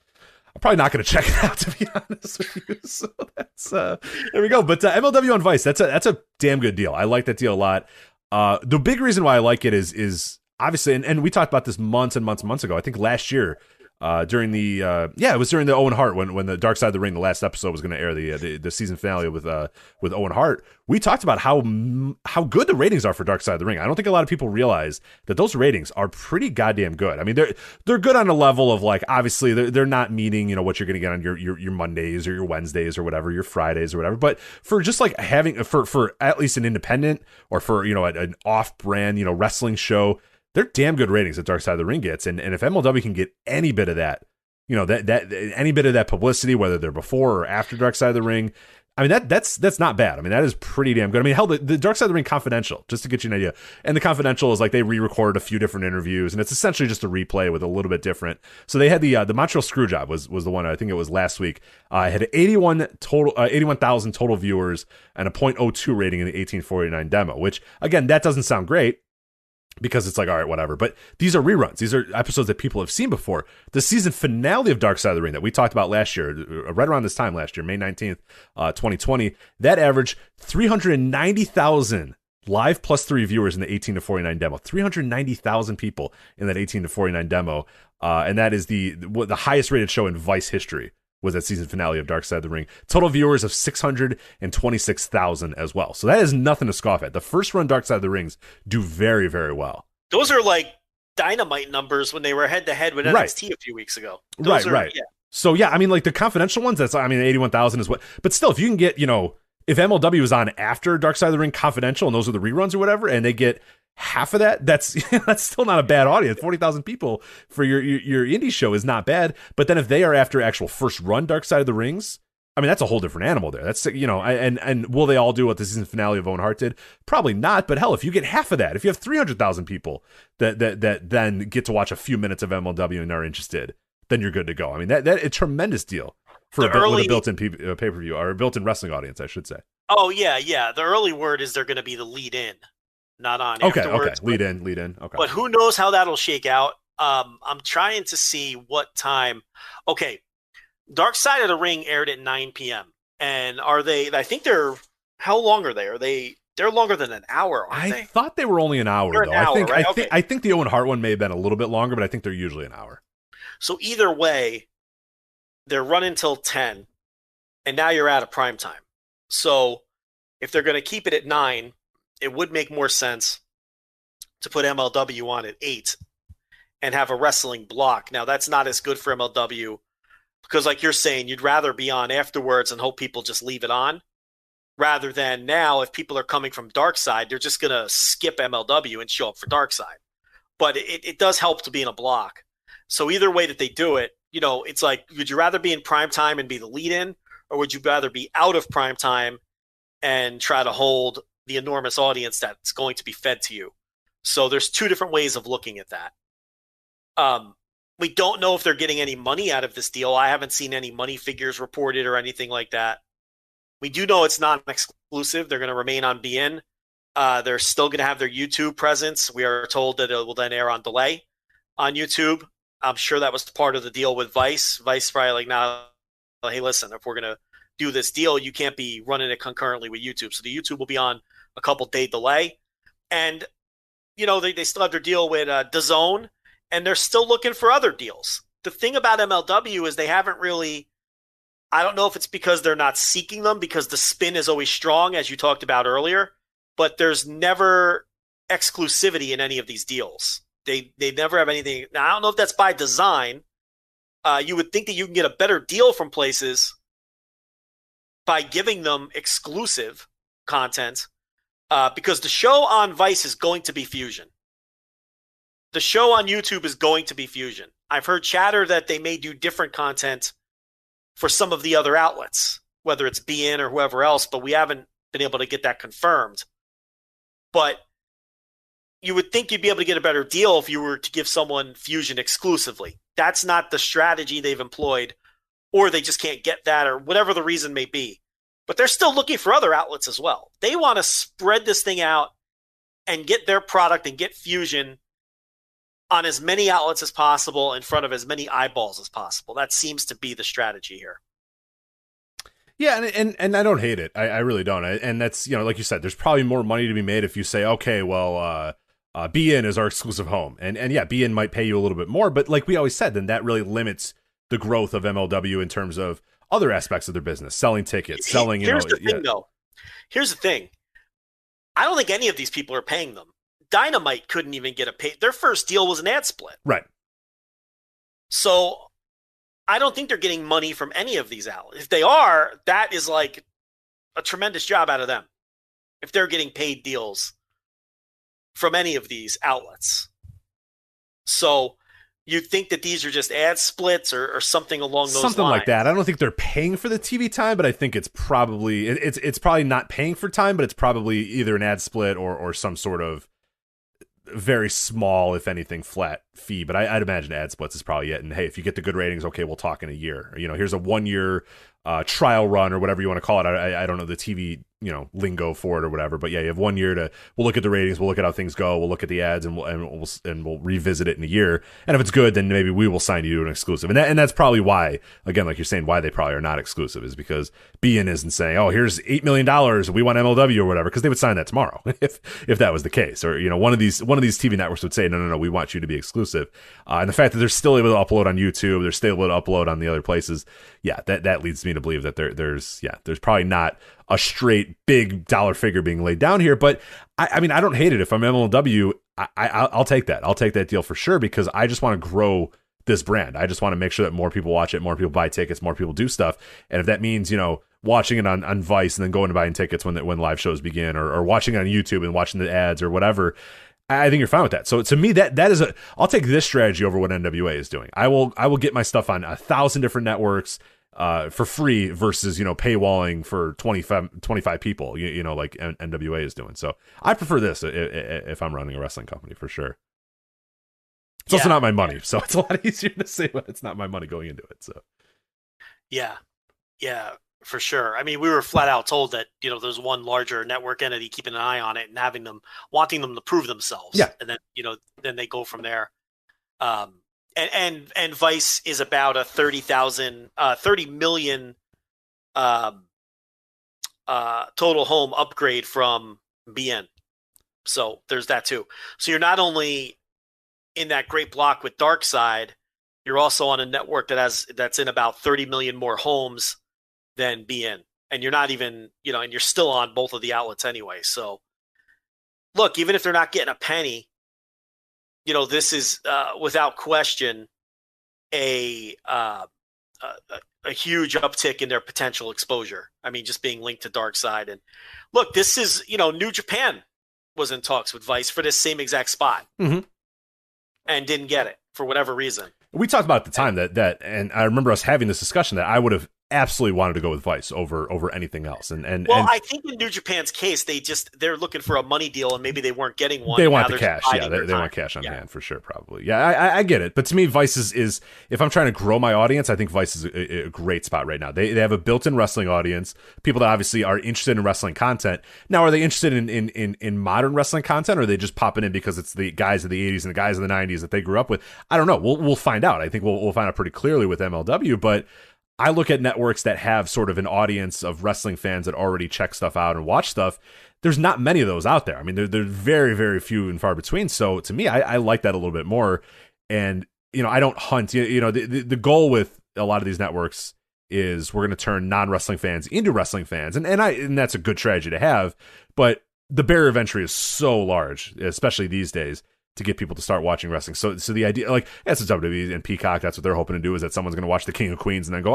I'm probably not going to check it out, to be honest with you. So that's there we go. But MLW on Vice, that's a damn good deal. I like that deal a lot. The big reason why I like it is obviously, and we talked about this months and months ago. I think last year. During the it was during the Owen Hart when the Dark Side of the Ring, the last episode was going to air the season finale with Owen Hart. We talked about how good the ratings are for Dark Side of the Ring. I don't think a lot of people realize that those ratings are pretty goddamn good. I mean, they're good on a level of like, obviously they're not meeting what you're going to get on your Mondays or your Wednesdays or whatever, your Fridays or whatever. But for just like having for at least an independent or for an off brand wrestling show. They're damn good ratings that Dark Side of the Ring gets, and if MLW can get any bit of that, that any bit of that publicity, whether they're before or after Dark Side of the Ring, I mean that's not bad. I mean that is pretty damn good. I mean hell, the Dark Side of the Ring Confidential, just to get you an idea, and the Confidential is like they re-recorded a few different interviews, and it's essentially just a replay with a little bit different. So they had the Montreal Screwjob was the one, I think it was last week. It had 81,000 total viewers and a .02 rating in the 1849 demo, which again that doesn't sound great. Because it's like, all right, whatever. But these are reruns. These are episodes that people have seen before. The season finale of Dark Side of the Ring that we talked about last year, right around this time last year, May 19th, 2020, that averaged 390,000 live plus 3 viewers in the 18 to 49 demo. 390,000 people in that 18 to 49 demo. And that is the highest rated show in Vice history. Was that season finale of Dark Side of the Ring. Total viewers of 626,000 as well. So that is nothing to scoff at. The first run Dark Side of the Rings do very, very well. Those are like Dynamite numbers when they were head-to-head with NXT a few weeks ago. Those right. Yeah. So yeah, I mean like the Confidential ones, 81,000 is what. But still, if you can get, if MLW is on after Dark Side of the Ring Confidential and those are the reruns or whatever, and they get half of that's still not a bad audience. 40,000 people for your indie show is not bad. But then if they are after actual first run Dark Side of the Rings, I mean that's a whole different animal there. That's and will they all do what the season finale of Owen Hart did? Probably not. But hell, if you get half of that, if you have 300,000 people that then get to watch a few minutes of MLW and are interested, then you're good to go. I mean that a tremendous deal for with a built-in pay-per-view or a built-in wrestling audience, I should say. Oh yeah. The early word is they're going to be the lead-in. Not on afterwards. Okay. Lead in. Okay. But who knows how that'll shake out? I'm trying to see what time. Okay, Dark Side of the Ring aired at 9 p.m. And are they? I think they're. How long are they? They're longer than an hour, aren't they? I thought they were only an hour, though. Right? I think the Owen Hart one may have been a little bit longer, but I think they're usually an hour. So either way, they're running till 10, and now you're out of prime time. So if they're going to keep it at 9. It would make more sense to put MLW on at 8 and have a wrestling block. Now, that's not as good for MLW because, like you're saying, you'd rather be on afterwards and hope people just leave it on rather than now if people are coming from Dark Side, they're just going to skip MLW and show up for Dark Side. But it does help to be in a block. So either way that they do it, it's like, would you rather be in prime time and be the lead-in, or would you rather be out of prime time and try to hold the enormous audience that's going to be fed to you? So there's two different ways of looking at that. We don't know if they're getting any money out of this deal. I haven't seen any money figures reported or anything like that. We do know it's non-exclusive. They're going to remain on BN. They're still going to have their YouTube presence. We are told that it will then air on delay on YouTube. I'm sure that was part of the deal with Vice. Vice probably like, nah, hey, listen, if we're going to do this deal, you can't be running it concurrently with YouTube. So the YouTube will be on a couple-day delay. And, they still have their deal with DAZN, and they're still looking for other deals. The thing about MLW is they haven't really – I don't know if it's because they're not seeking them, because the spin is always strong, as you talked about earlier, but there's never exclusivity in any of these deals. They never have anything. Now, I don't know if that's by design. You would think that you can get a better deal from places by giving them exclusive content, because the show on Vice is going to be Fusion. The show on YouTube is going to be Fusion. I've heard chatter that they may do different content for some of the other outlets, whether it's BN or whoever else, but we haven't been able to get that confirmed. But you would think you'd be able to get a better deal if you were to give someone Fusion exclusively. That's not the strategy they've employed, or they just can't get that, or whatever the reason may be. But they're still looking for other outlets as well. They want to spread this thing out and get their product and get Fusion on as many outlets as possible in front of as many eyeballs as possible. That seems to be the strategy here. Yeah, and I don't hate it. I really don't. And that's, like you said, there's probably more money to be made if you say, okay, well, BN is our exclusive home. And yeah, BN might pay you a little bit more, but like we always said, then that really limits the growth of MLW in terms of other aspects of their business, selling tickets, selling, Here's the thing, though. Here's the thing. I don't think any of these people are paying them. Dynamite couldn't even get a pay. Their first deal was an ad split. Right. So I don't think they're getting money from any of these outlets. If they are, that is like a tremendous job out of them. If they're getting paid deals from any of these outlets. So you think that these are just ad splits or something along those lines? Something like that. I don't think they're paying for the TV time, but I think it's probably it's probably not paying for time, but it's probably either an ad split or some sort of very small, if anything, flat fee. But I'd imagine ad splits is probably it. And hey, if you get the good ratings, okay, we'll talk in a year. Here's a 1 year trial run or whatever you want to call it. I don't know the TV lingo for it or whatever, but yeah, you have 1 year we'll look at the ratings, we'll look at how things go, we'll look at the ads, and we'll revisit it in a year. And if it's good, then maybe we will sign you to an exclusive. And that's probably why, again, like you're saying, why they probably are not exclusive is because BN isn't saying, oh, here's $8 million, we want MLW or whatever, because they would sign that tomorrow if that was the case. Or one of these TV networks would say, no, we want you to be exclusive. And the fact that they're still able to upload on YouTube, they're still able to upload on the other places, yeah, that leads me to believe that there's probably not a straight big dollar figure being laid down here. But I mean, I don't hate it. If I'm MLW, I'll take that. I'll take that deal for sure, because I just want to grow this brand. I just want to make sure that more people watch it, more people buy tickets, more people do stuff. And if that means, watching it on Vice and then going and buying tickets when live shows begin, or watching it on YouTube and watching the ads or whatever, I think you're fine with that. So to me, that is I'll take this strategy over what NWA is doing. I will get my stuff on 1,000 different networks for free versus, paywalling for 25 people, like NWA is doing. So I prefer this if I'm running a wrestling company, for sure. It's also not my money, so it's a lot easier to say when it's not my money going into it. So yeah, for sure. I mean, we were flat out told that, there's one larger network entity keeping an eye on it and wanting them to prove themselves. Yeah. And then, then they go from there. And Vice is about a 30 million total home upgrade from BN. So there's that too. So you're not only in that great block with Dark Side, you're also on a network that's in about 30 million more homes than BN. And you're not even, and you're still on both of the outlets anyway. So look, even if they're not getting a penny, this is without question a huge uptick in their potential exposure. I mean, just being linked to Dark Side. And look, this is, New Japan was in talks with Vice for this same exact spot. Mm-hmm. And didn't get it for whatever reason. We talked about at the time that, and I remember us having this discussion, that I would have absolutely wanted to go with Vice over anything else. I think in New Japan's case, they're looking for a money deal, and maybe they weren't getting one. They want the cash. Yeah, they want cash on hand for sure, probably. Yeah, I get it. But to me, Vice is if I'm trying to grow my audience, I think Vice is a great spot right now. They have a built-in wrestling audience, people that obviously are interested in wrestling content. Now, are they interested in modern wrestling content, or are they just popping in because it's the guys of the 80s and the guys of the 90s that they grew up with? I don't know. We'll find out. I think we'll find out pretty clearly with MLW, but I look at networks that have sort of an audience of wrestling fans that already check stuff out and watch stuff. There's not many of those out there. I mean, they're very, very few and far between. So to me, I like that a little bit more. And, I don't hunt. The goal with a lot of these networks is we're going to turn non-wrestling fans into wrestling fans. And that's a good strategy to have. But the barrier of entry is so large, especially these days, to get people to start watching wrestling. So the idea, like, that's what WWE and Peacock, that's what they're hoping to do, is that someone's going to watch the King of Queens and then go,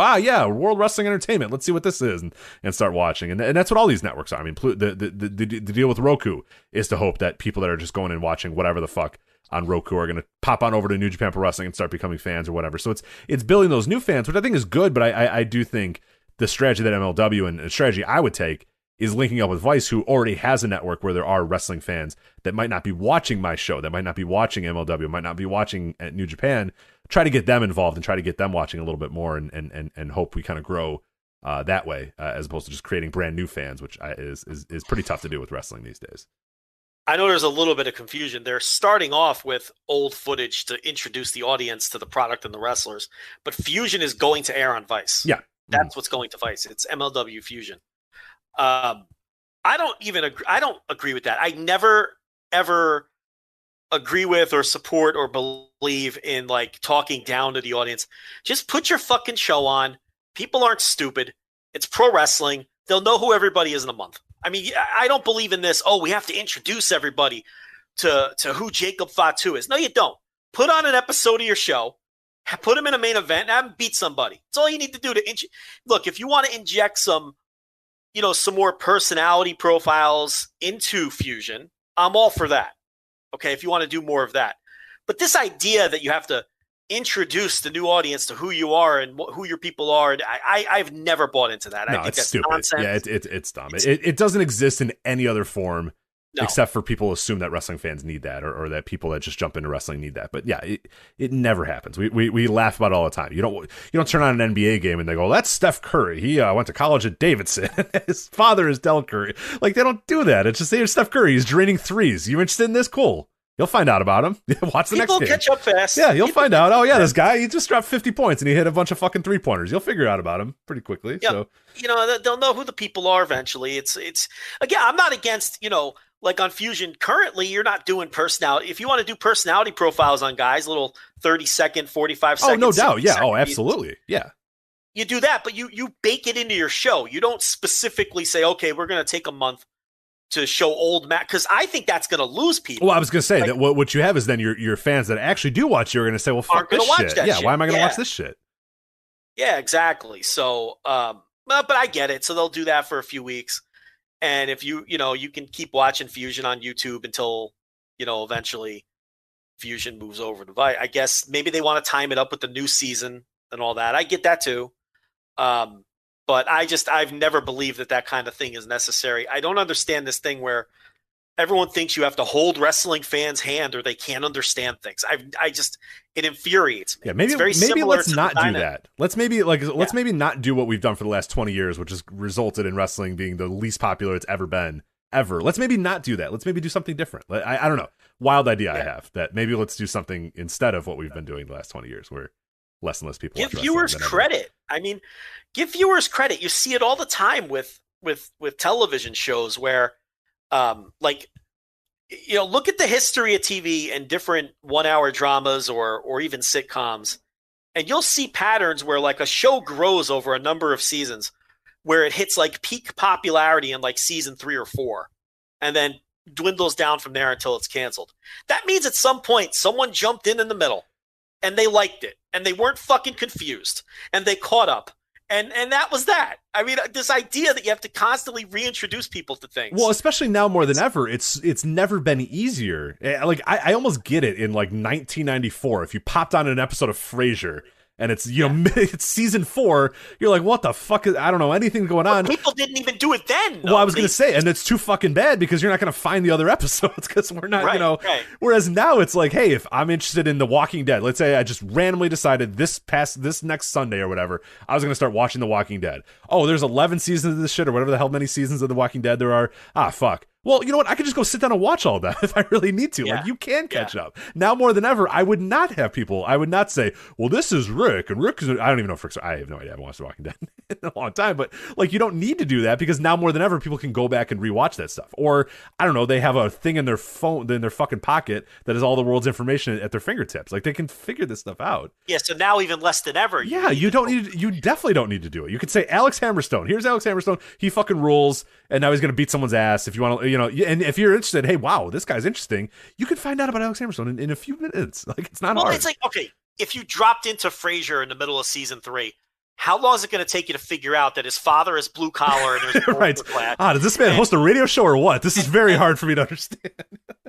World Wrestling Entertainment, let's see what this is, and start watching. And that's what all these networks are. I mean, the deal with Roku is to hope that people that are just going and watching whatever the fuck on Roku are going to pop on over to New Japan Pro Wrestling and start becoming fans or whatever. So it's building those new fans, which I think is good, but I do think the strategy that MLW and the strategy I would take is linking up with Vice, who already has a network where there are wrestling fans that might not be watching my show, that might not be watching MLW, might not be watching at New Japan. Try to get them involved and try to get them watching a little bit more, and hope we kind of grow that way, as opposed to just creating brand new fans, which is pretty tough to do with wrestling these days. I know there's a little bit of confusion. They're starting off with old footage to introduce the audience to the product and the wrestlers, but Fusion is going to air on Vice. Yeah. That's what's going to Vice. It's MLW Fusion. I don't agree with that. I never ever agree with or support or believe in like talking down to the audience. Just put your fucking show on. People aren't stupid. It's pro wrestling. They'll know who everybody is in a month. I mean, I don't believe in this. Oh, we have to introduce everybody to who Jacob Fatu is. No, you don't. Put on an episode of your show. Put him in a main event and have him beat somebody. That's all you need to do to look. If you want to inject some more personality profiles into Fusion, I'm all for that. Okay, if you want to do more of that. But this idea that you have to introduce the new audience to who you are and who your people are, I've never bought into that. No, I think it's that's stupid. nonsense. Yeah, it's dumb. It doesn't exist in any other form. No. Except for people assume that wrestling fans need that, or that people that just jump into wrestling need that. But yeah, it never happens. We laugh about it all the time. You don't turn on an NBA game and they go, that's Steph Curry. He went to college at Davidson. His father is Del Curry. Like, they don't do that. It's just, there's Steph Curry. He's draining threes. You interested in this? Cool. You'll find out about him. Watch the next game. People catch up fast. Yeah, you'll find out. Oh yeah, this guy, he just dropped 50 points and he hit a bunch of fucking 3-pointers. You'll figure out about him pretty quickly. Yep. So they'll know who the people are eventually. It's again, I'm not against, like on Fusion, currently you're not doing personality. If you want to do personality profiles on guys, little 30-second, 45-second. Oh, no doubt. Yeah. Oh, absolutely. Yeah. You do that, but you bake it into your show. You don't specifically say, okay, we're going to take a month to show old Matt, because I think that's going to lose people. Well, I was going to say that what you have is then your fans that actually do watch you are going to say, well, fuck this shit. Yeah, why am I going to watch this shit? Yeah, exactly. So, but I get it. So they'll do that for a few weeks. And if you can keep watching Fusion on YouTube until, eventually Fusion moves over to Vice. I guess maybe they want to time it up with the new season and all that. I get that too. But I've never believed that kind of thing is necessary. I don't understand this thing where everyone thinks you have to hold wrestling fans' hand or they can't understand things. It infuriates me. Yeah, maybe let's not do that. Let's maybe not do what we've done for the last 20 years, which has resulted in wrestling being the least popular it's ever been. Ever. Let's maybe not do that. Let's maybe do something different. I don't know. Wild idea I have that maybe let's do something instead of what we've been doing the last 20 years where less and less people give viewers credit. I mean, give viewers credit. You see it all the time with television shows where look at the history of TV and different 1-hour dramas or even sitcoms, and you'll see patterns where like a show grows over a number of seasons where it hits like peak popularity in like season 3 or 4 and then dwindles down from there until it's canceled. That means at some point someone jumped in the middle and they liked it and they weren't fucking confused and they caught up. And that was that. I mean, this idea that you have to constantly reintroduce people to things. Well, especially now more than ever, it's never been easier. Like I almost get it in like 1994 if you popped on an episode of Frasier and it's it's season 4, you're like, what the fuck is, I don't know anything going on. People didn't even do it then. Well, I was going to say, and it's too fucking bad because you're not going to find the other episodes because we're not, right. Whereas now it's like, hey, if I'm interested in The Walking Dead, let's say I just randomly decided this next Sunday or whatever, I was going to start watching The Walking Dead. Oh, there's 11 seasons of this shit or whatever the hell many seasons of The Walking Dead there are. Ah, fuck. Well, you know what? I could just go sit down and watch all that if I really need to. Like, you can catch up. Now more than ever, I would not have people. I would not say, well, this is Rick, and Rick is... I don't even know if Rick's... I have no idea. I haven't watched The Walking Dead in a long time. But, like, you don't need to do that because now more than ever, people can go back and rewatch that stuff. Or, I don't know, they have a thing in their phone, in their fucking pocket that has all the world's information at their fingertips. Like, they can figure this stuff out. Yeah, so now even less than ever. You definitely don't need to do it. You could say, Alex Hammerstone. Here's Alex Hammerstone. He fucking rules, and now he's going to beat someone's ass if you want to, and if you're interested, hey, wow, this guy's interesting, you can find out about Alex Hammerstone in a few minutes. Like, it's not hard. Well, it's like, okay, if you dropped into Frasier in the middle of season 3, how long is it going to take you to figure out that his father is blue collar and there's right? Does this man host a radio show or what? This is very hard for me to understand.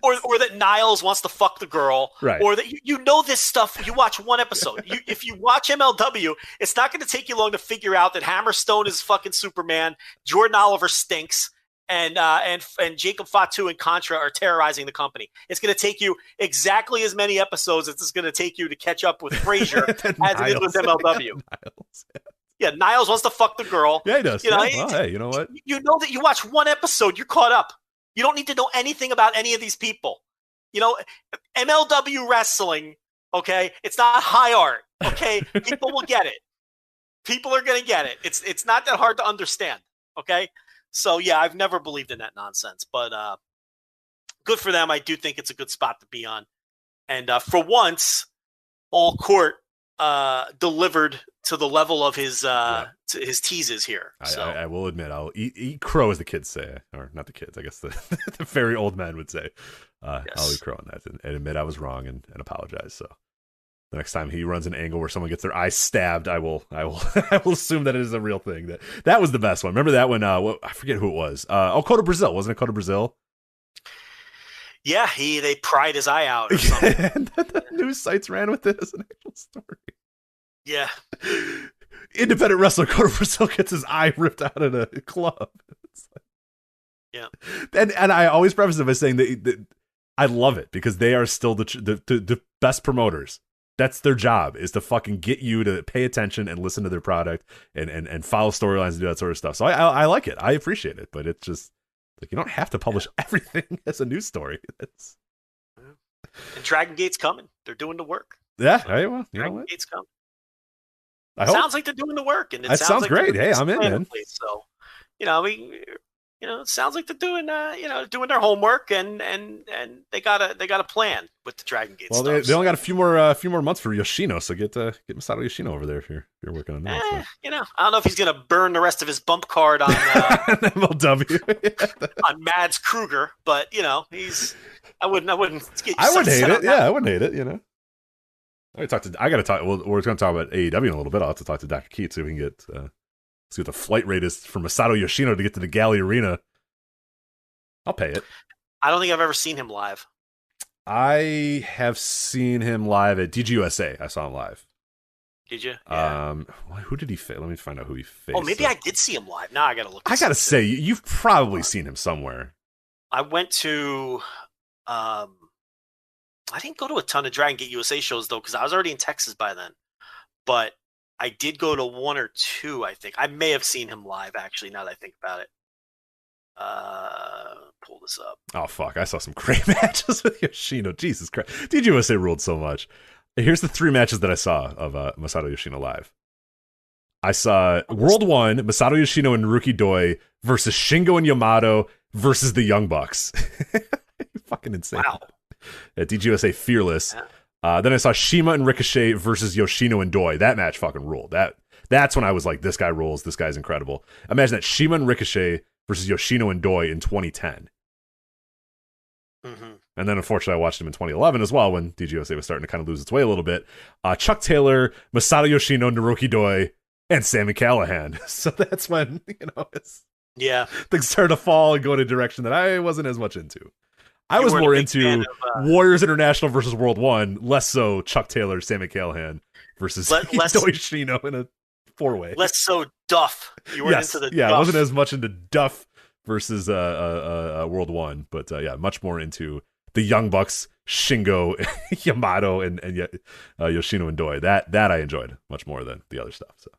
or that Niles wants to fuck the girl, right? Or that you know this stuff. You watch one episode. If you watch MLW, it's not going to take you long to figure out that Hammerstone is fucking Superman, Jordan Oliver stinks, and Jacob Fatu and Contra are terrorizing the company. It's going to take you exactly as many episodes as it's going to take you to catch up with Frasier as it is with MLW. Niles wants to fuck the girl. Yeah, he does. Well, hey, you know what? You know that you watch one episode, you're caught up. You don't need to know anything about any of these people. MLW wrestling, okay? It's not high art, okay? People will get it. People are going to get it. It's not that hard to understand, okay? So, yeah, I've never believed in that nonsense. But good for them. I do think it's a good spot to be on. And for once, All Court delivered to the level of his teases here. So. I will admit, I'll eat crow, as the kids say. Or not the kids, I guess the very old men would say. Yes. I'll eat crow on that and admit I was wrong and apologize. So the next time he runs an angle where someone gets their eye stabbed, I will I will assume that it is a real thing. That was the best one. Remember that one? I forget who it was. Coda Brazil. Wasn't it Coda Brazil? Yeah, they pried his eye out or something. And the news sites ran with it as an actual story. Yeah. Independent wrestler Coda Brazil gets his eye ripped out at a club. Yeah. And I always preface it by saying that I love it because they are still the best promoters. That's their job, is to fucking get you to pay attention and listen to their product and follow storylines and do that sort of stuff. So I like it. I appreciate it, but it's just like, you don't have to publish everything as a news story. And Dragon Gate's coming. They're doing the work. Yeah. Hey, well, you Dragon know what? Gate's coming. I hope. Sounds like they're doing the work, and that sounds like great. Hey, I'm in, man. So, it sounds like they're doing, doing their homework, and they got a plan with the Dragon Gate. Well, stuff. they only got a few more months for Yoshino, so get Masato Yoshino over there if you're working on that. I don't know if he's gonna burn the rest of his bump card on MLW on Mads Kruger, but I wouldn't get I wouldn't hate it. Yeah, I wouldn't hate it. I gotta talk. Well, we're going to talk about AEW in a little bit. I'll have to talk to Dr. Keith, see if we can get see what the flight rate is for Masato Yoshino to get to the Galley Arena. I'll pay it. I don't think I've ever seen him live. I have seen him live at DGUSA. I saw him live. Did you? Yeah. Who did he face? Let me find out who he faced. Oh, maybe I did see him live. Now I gotta look. I gotta say, you've probably seen him somewhere. I went to. I didn't go to a ton of Dragon Gate USA shows though, because I was already in Texas by then. But I did go to one or two. I think I may have seen him live. Actually, now that I think about it. Pull this up. Oh fuck! I saw some great matches with Yoshino. Jesus Christ, DGUSA ruled so much. Here's the 3 matches that I saw of Masato Yoshino live. I saw World 1, Masato Yoshino and Naruki Doi versus Shingo and Yamato versus the Young Bucks. Fucking insane. Wow. At DGUSA Fearless. Yeah. Then I saw Shima and Ricochet versus Yoshino and Doi. That match fucking ruled. That's when I was like, this guy rules. This guy's incredible. Imagine that, Shima and Ricochet versus Yoshino and Doi in 2010. Mm-hmm. And then, unfortunately, I watched him in 2011 as well, when DGUSA was starting to kind of lose its way a little bit. Chuck Taylor, Masato Yoshino, Naruki Doi, and Sami Callihan. So that's when, things started to fall and go in a direction that I wasn't as much into. I was more into Warriors International versus World 1, less so Chuck Taylor, Sami Callihan versus less Yoshino in a 4-way. Less so Duff. You weren't into the Duff. Duff. I wasn't as much into Duff versus World 1, but much more into the Young Bucks, Shingo, Yamato, and Yoshino and Doi. That I enjoyed much more than the other stuff. So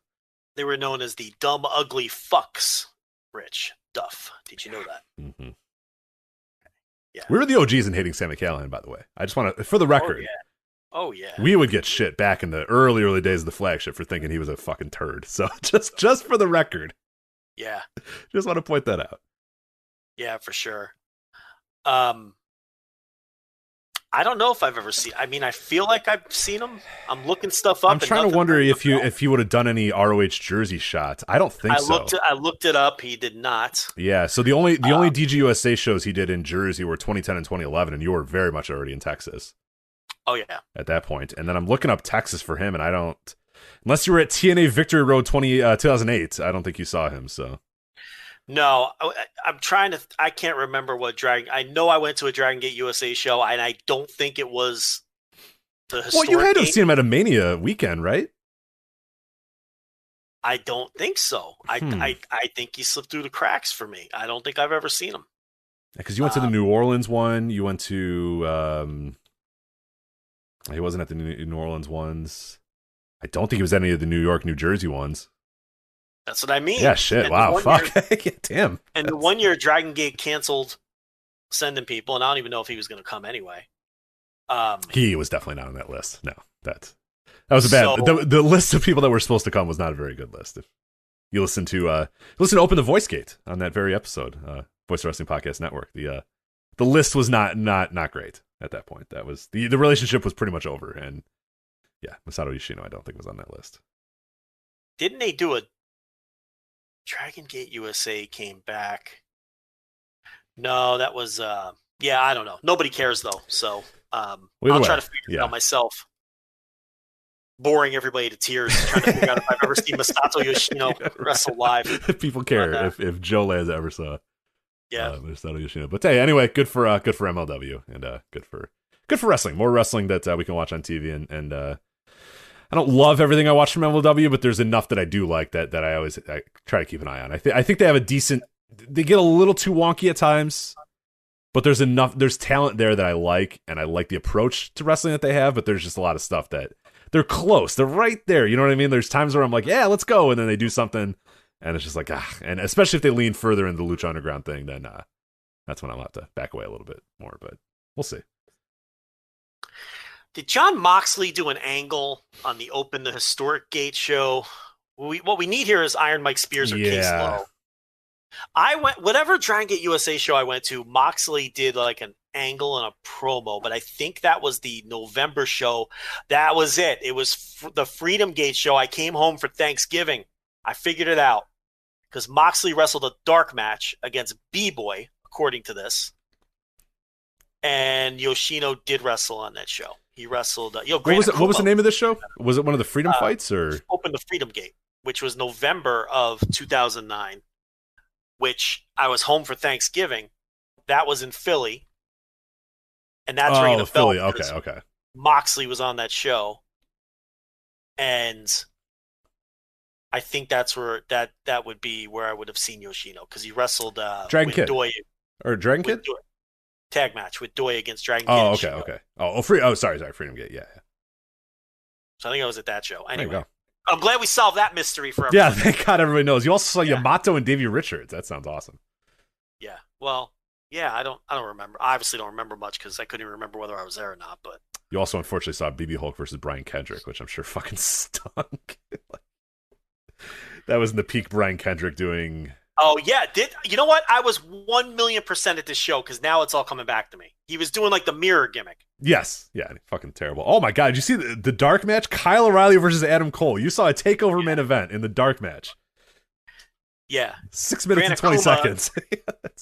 they were known as the dumb, ugly fucks. Rich Duff. Did you know that? Mm-hmm. Yeah. We were the OGs in hating Sami Callihan, by the way. I just want to, for the record. Oh yeah. We would get shit back in the early days of the Flagship for thinking he was a fucking turd. So just for the record. Yeah. Just want to point that out. Yeah, for sure. I don't know if I've ever seen. I mean, I feel like I've seen him. I'm looking stuff up. I'm trying to wonder if he would have done any ROH jersey shots. I don't think so. I looked it up. He did not. Yeah. So the only DGUSA shows he did in Jersey were 2010 and 2011, and you were very much already in Texas. Oh yeah. At that point, and then I'm looking up Texas for him, and I don't. Unless you were at TNA Victory Road 2008, I don't think you saw him. So. No, I'm trying to. I can't remember what Dragon. I know I went to a Dragon Gate USA show, and I don't think it was the historic. Well, you had to have seen him at a Mania weekend, right? I don't think so. I think he slipped through the cracks for me. I don't think I've ever seen him. Because you went to the New Orleans one. You went to. He wasn't at the New Orleans ones. I don't think he was at any of the New York, New Jersey ones. That's what I mean. Yeah, shit. And wow, fuck. Damn. And the 1 year Dragon Gate canceled sending people, and I don't even know if he was going to come anyway. He was definitely not on that list. No, that was a bad. The list of people that were supposed to come was not a very good list. If you listen to Open the Voice Gate on that very episode, Voice Wrestling Podcast Network, the list was not great at that point. That was the relationship was pretty much over, and yeah, Masato Yoshino I don't think was on that list. Didn't they do a Dragon Gate USA came back? No, that was I don't know. Nobody cares though, so I'll try to figure it out myself. Boring everybody to tears, trying to figure out if I've ever seen Masato Yoshino wrestle live. People care if Joe Lanza ever saw Masato Yoshino. But hey, anyway, good for MLW and good for wrestling. More wrestling that we can watch on TV and I don't love everything I watch from MLW, but there's enough that I do like that I try to keep an eye on. I think they have a decent. They get a little too wonky at times, but there's talent there that I like, and I like the approach to wrestling that they have. But there's just a lot of stuff that they're close. They're right there. You know what I mean? There's times where I'm like, yeah, let's go, and then they do something, and it's just like, and especially if they lean further into the Lucha Underground thing, then that's when I'll have to back away a little bit more. But we'll see. Did John Moxley do an angle on the Open the Historic Gate show? What we need here is Iron Mike Spears or Case Lowe. I went whatever Dragon Gate USA show I went to. Moxley did like an angle and a promo, but I think that was the November show. That was it. It was the Freedom Gate show. I came home for Thanksgiving. I figured it out because Moxley wrestled a dark match against B-Boy, according to this, and Yoshino did wrestle on that show. He wrestled. What was the name of this show? Was it one of the Freedom Fights or Open the Freedom Gate, which was November of 2009? Which I was home for Thanksgiving. That was in Philly, and that's ringing a bell. Philly. Okay. Moxley was on that show, and I think that's where that would be where I would have seen Yoshino because he wrestled Dragon Kid Doi, or Dragon Kid tag match with Doi against Dragon Kid. Okay. Sorry, Freedom Gate. Yeah. So I think I was at that show. Anyway, I'm glad we solved that mystery for everyone. Yeah, thank God everybody knows. You also saw Yamato and Davey Richards. That sounds awesome. Yeah. Well, yeah, I don't remember. I obviously don't remember much because I couldn't even remember whether I was there or not. But you also unfortunately saw BB Hulk versus Brian Kendrick, which I'm sure fucking stunk. That was in the peak Brian Kendrick doing. Oh yeah, you know what? I was 1,000,000% at this show because now it's all coming back to me. He was doing like the mirror gimmick. Yes, yeah, fucking terrible. Oh my God, did you see the dark match? Kyle O'Reilly versus Adam Cole. You saw a takeover main event in the dark match. Yeah, 6 minutes and 20 seconds.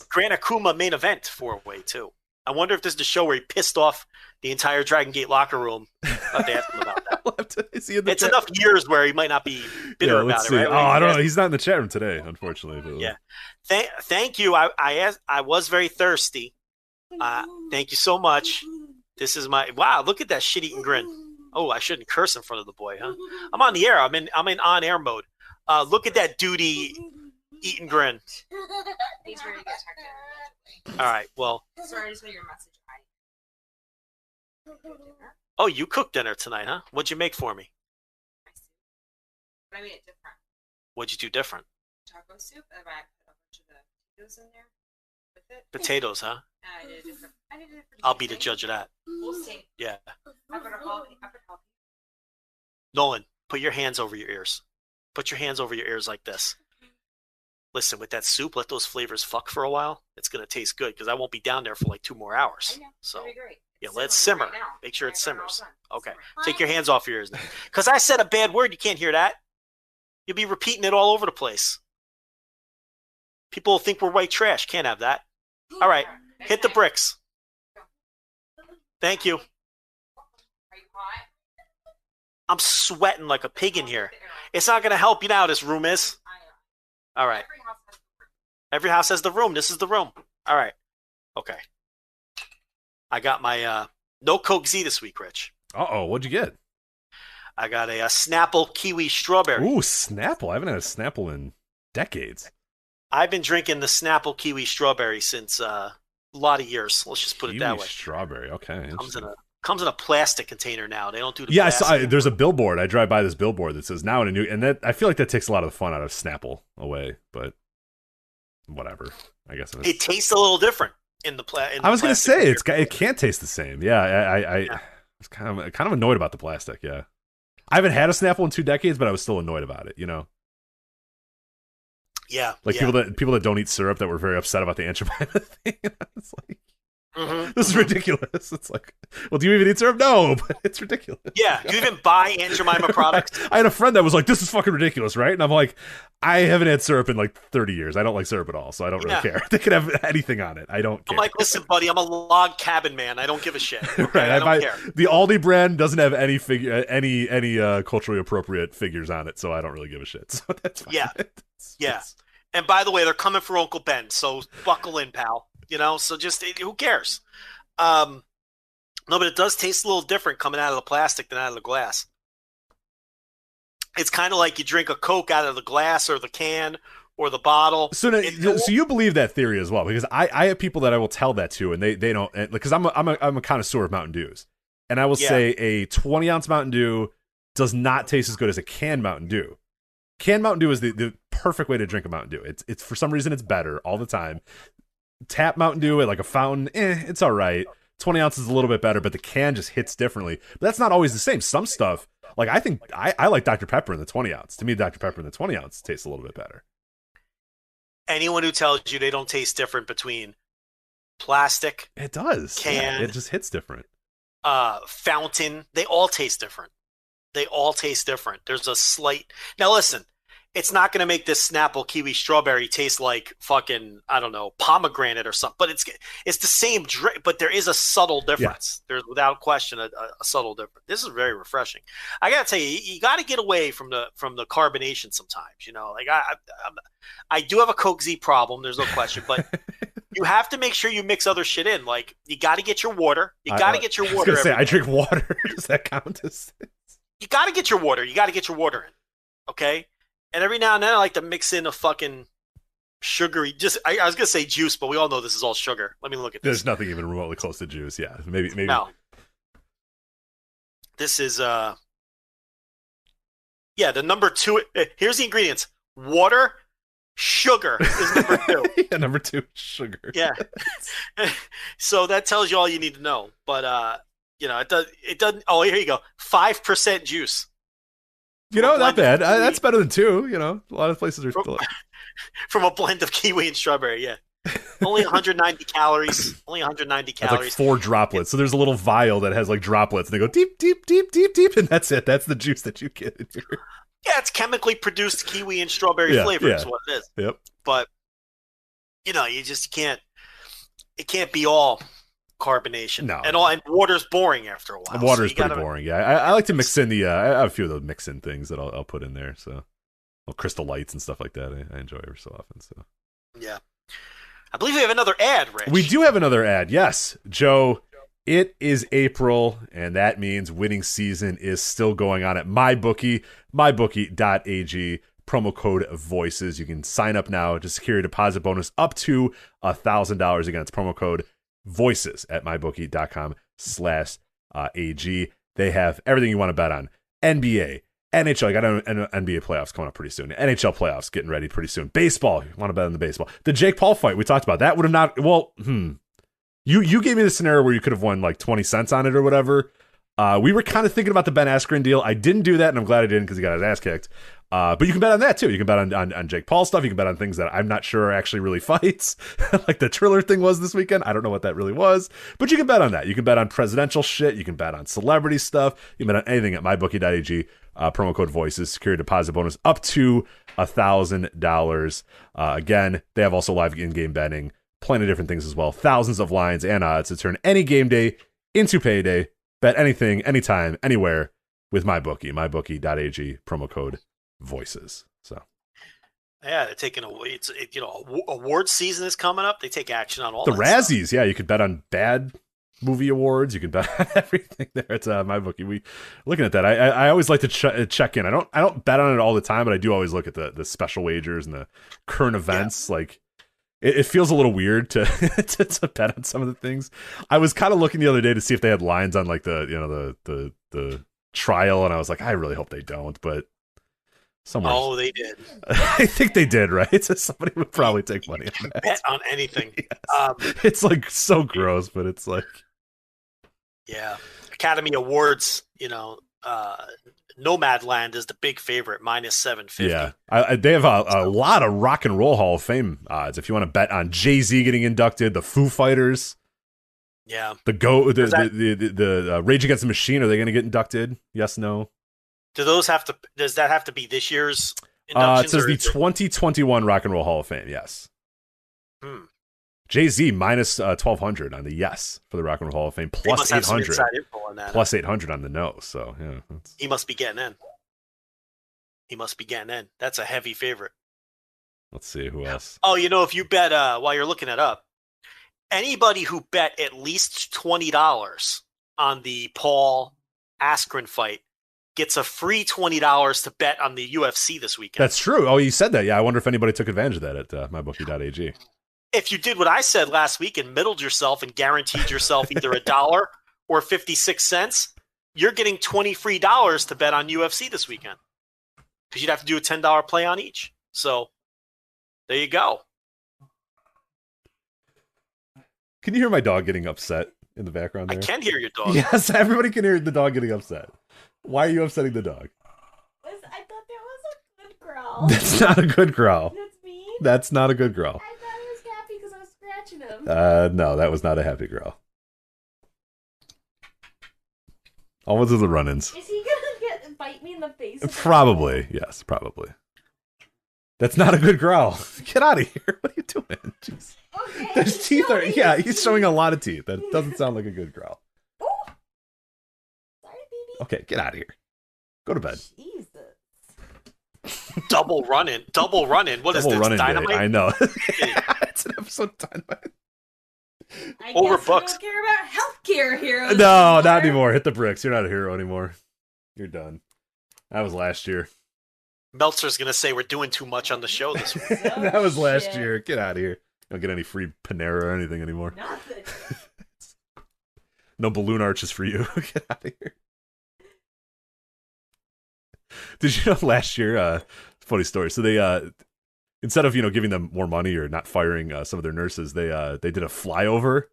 Gran Akuma main event 4-way too. I wonder if this is the show where he pissed off the entire Dragon Gate locker room. I'll have to ask him about that. It's enough years where he might not be bitter about it, right? Oh, I don't know. He's not in the chat room today, unfortunately. But, yeah. Thank you. I was very thirsty. Thank you so much. This is wow, look at that shit-eating grin. Oh, I shouldn't curse in front of the boy, huh? I'm on the air. I'm in on air mode. Look at that duty eat and grin. He's ready to get checked in. All right. Well. Sorry, I just saw your message. Oh, you cooked dinner tonight, huh? What'd you make for me? But I made it different. What'd you do different? Taco soup, and I put a bunch of the potatoes in there with it. Potatoes, huh? I did it different. I'll be the judge of that. We'll see. Yeah. I put a jalapeno. Nolan, put your hands over your ears. Put your hands over your ears like this. Listen, with that soup, let those flavors fuck for a while. It's going to taste good because I won't be down there for like 2 more hours. I know. So, It'll be great. yeah, let's simmer. Right now. Make sure it simmers. Okay. Simmer. Take your hands off your ears now. Because I said a bad word. You can't hear that. You'll be repeating it all over the place. People think we're white trash. Can't have that. All right. Hit the bricks. Thank you. Are you hot? I'm sweating like a pig in here. It's not going to help you now, this room is. All right. Every house has the room. This is the room. All right. Okay. I got my no Coke Z this week, Rich. Uh-oh, what'd you get? I got a Snapple Kiwi Strawberry. Ooh, Snapple. I haven't had a Snapple in decades. I've been drinking the Snapple Kiwi Strawberry since a lot of years. Let's just put it that way. Strawberry, okay. Comes in a plastic container now. They don't do the yeah, plastic. there's a billboard. I drive by this billboard that says now in a new, and that I feel like that takes a lot of the fun out of Snapple away, but whatever. I guess it tastes a little different in the plastic. I was going to say it can't taste the same. Yeah, I was kind of annoyed about the plastic, yeah. I haven't had a Snapple in 2 decades, but I was still annoyed about it, you know. Yeah. Like people that don't eat syrup that were very upset about the Aunt Jemima thing. It's like, this is ridiculous. It's like, well, do you even eat syrup? No, but it's ridiculous. Yeah. Do you even buy Aunt Jemima products? I had a friend that was like, this is fucking ridiculous, right? And I'm like, I haven't had syrup in like 30 years. I don't like syrup at all, so I don't really care. They could have anything on it. I don't care. I'm like, listen, buddy, I'm a log cabin man. I don't give a shit. Okay? Right. I don't care. The Aldi brand doesn't have any culturally appropriate figures on it, so I don't really give a shit. So that's fine. Yeah. And by the way, they're coming for Uncle Ben, so buckle in, pal. You know, so just who cares? No, but it does taste a little different coming out of the plastic than out of the glass. It's kind of like you drink a Coke out of the glass or the can or the bottle. So you believe that theory as well? Because I have people that I will tell that to, and they don't, because I'm a connoisseur of Mountain Dews, and I will say a 20-ounce Mountain Dew does not taste as good as a canned Mountain Dew. Canned Mountain Dew is the perfect way to drink a Mountain Dew. It's for some reason it's better all the time. Tap Mountain Dew at like a fountain, it's all right. 20 ounces is a little bit better, but the can just hits differently. But that's not always the same. Some stuff, like I think I like Dr. Pepper in the 20 ounce. To me, Dr. Pepper in the 20 ounce tastes a little bit better. Anyone who tells you they don't taste different between plastic, it does. Can, it just hits different. Fountain, they all taste different. They all taste different. There's a slight. Now listen, it's not going to make this Snapple Kiwi Strawberry taste like fucking, I don't know, pomegranate or something. But it's the same drink, but there is a subtle difference. Yeah. There's without question a subtle difference. This is very refreshing. I got to tell you, you got to get away from the carbonation sometimes. You know, like I do have a Coke Z problem. There's no question, but you have to make sure you mix other shit in. Like you got to get your water. You got to get your water. I drink water. Does that count as? You got to get your water. You got to get your water in. Okay. And every now and then I like to mix in a fucking sugary, I was going to say juice, but we all know this is all sugar. Let me look at this. There's nothing even remotely close to juice. Yeah. Maybe. No. This is, the number 2. Here's the ingredients. Water, sugar is number 2. Yeah, number 2, sugar. Yeah. So that tells you all you need to know. But, it doesn't, oh, here you go. 5% juice. You know, not bad. That's better than 2. You know, a lot of places are still from a blend of kiwi and strawberry. Yeah, only 190 calories. Only 190 calories. That's like 4 droplets. So there's a little vial that has like droplets, and they go deep, deep, deep, deep, deep, and that's it. That's the juice that you get in here. Yeah, it's chemically produced kiwi and strawberry flavor. Is what it is. Yep. But you just can't. It can't be all carbonation. No. And water's boring after a while. Water's pretty boring. Yeah, I like to mix in the. I have a few of those mix-in things that I'll put in there. So, Crystal Lights and stuff like that. I enjoy every so often. So. Yeah, I believe we have another ad, Rich. We do have another ad. Yes, Joe. It is April, and that means winning season is still going on at MyBookie, mybookie.ag, promo code VOICES. You can sign up now to secure a deposit bonus up to $1,000. Again, it's promo code VOICES at mybookie.com/AG. They have everything you want to bet on. NBA, NHL, I got an NBA playoffs coming up pretty soon. NHL playoffs getting ready pretty soon. Baseball, you want to bet on the baseball. The Jake Paul fight, we talked about. That would have not, You gave me the scenario where you could have won like 20 cents on it or whatever. We were kind of thinking about the Ben Askren deal. I didn't do that, and I'm glad I didn't because he got his ass kicked. But you can bet on that too. You can bet on Jake Paul stuff. You can bet on things that I'm not sure are actually really fights. Like the Triller thing was this weekend. I don't know what that really was. But you can bet on that. You can bet on presidential shit. You can bet on celebrity stuff. You can bet on anything at mybookie.ag. Promo code VOICES. Secure a deposit bonus up to $1,000. Again, they have also live in-game betting. Plenty of different things as well. Thousands of lines and odds to turn any game day into payday. Bet anything, anytime, anywhere with MyBookie. MyBookie.ag, promo code VOICES. So, yeah, they're taking award season is coming up. They take action on all the that Razzies. stuff. Yeah, you could bet on bad movie awards. You could bet on everything there. It's MyBookie. We looking at that. I always like to check in. I don't bet on it all the time, but I do always look at the special wagers and the current events. Yeah. Like. It feels a little weird to to bet on some of the things. I was kind of looking the other day to see if they had lines on like the trial, and I was like, I really hope they don't. But somewhere, they did. I think they did, right? So somebody would probably take money on that. Bet on anything. Yes. It's like so gross, but it's like, yeah, Academy Awards. Nomadland is the big favorite, minus 750. Yeah, they have a lot of Rock and Roll Hall of Fame odds. If you want to bet on Jay-Z getting inducted, the Foo Fighters, yeah, the Rage Against the Machine, are they going to get inducted? Yes, no. Does that have to be this year's inductions? It says the 2021 Rock and Roll Hall of Fame. Yes. Jay-Z minus 1,200 on the yes for the Rock and Roll Hall of Fame, plus 800. Plus 800 on the no. So, yeah. He must be getting in. That's a heavy favorite. Let's see who else. Oh, if you bet, while you're looking it up, anybody who bet at least $20 on the Paul Askren fight gets a free $20 to bet on the UFC this weekend. That's true. Oh, you said that. Yeah, I wonder if anybody took advantage of that at mybookie.ag. If you did what I said last week and middled yourself and guaranteed yourself either $1 or 56 cents, you're getting $20 free to bet on UFC this weekend. Because you'd have to do a $10 play on each. So, there you go. Can you hear my dog getting upset in the background there? I can hear your dog. Yes, everybody can hear the dog getting upset. Why are you upsetting the dog? I thought that was a good growl. That's not a good growl. That's me? That's not a good growl. I thought he was happy because I was scratching him. No, that was not a happy growl. Almost as the run-ins. Is he gonna bite me in the face? Probably, yes, probably. That's not a good growl. Get out of here. What are you doing? Jeez. Okay, There's teeth. He's showing a lot of teeth. That doesn't sound like a good growl. Oh. Sorry, baby. Okay, get out of here. Go to bed. Jesus. Double run-in. What is this, Dynamite? Day. I know. It's an episode of Dynamite. I Overbooked. guess we don't care about healthcare heroes. No, not anymore. Hit the bricks. You're not a hero anymore. You're done. That was last year. Meltzer's going to say we're doing too much on the show this week. That was last year. Get out of here. Don't get any free Panera or anything anymore. Nothing. No balloon arches for you. Get out of here. Did you know last year, funny story. So they, instead of, giving them more money or not firing some of their nurses, they did a flyover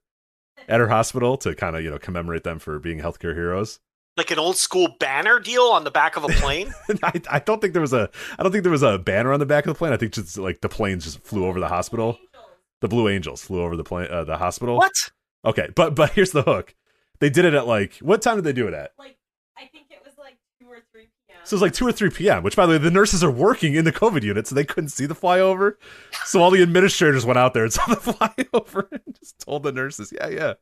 at her hospital to kind of, commemorate them for being healthcare heroes. Like an old school banner deal on the back of a plane? I don't think there was a banner on the back of the plane. I think just like the planes just flew over the hospital. The Blue Angels flew over the plane, the hospital. What? Okay, but here's the hook. They did it at what time did they do it at? I think it was 2 or 3 p.m. So it was 2 or 3 p.m., which, by the way, the nurses are working in the COVID unit, so they couldn't see the flyover. So all the administrators went out there and saw the flyover and just told the nurses, yeah.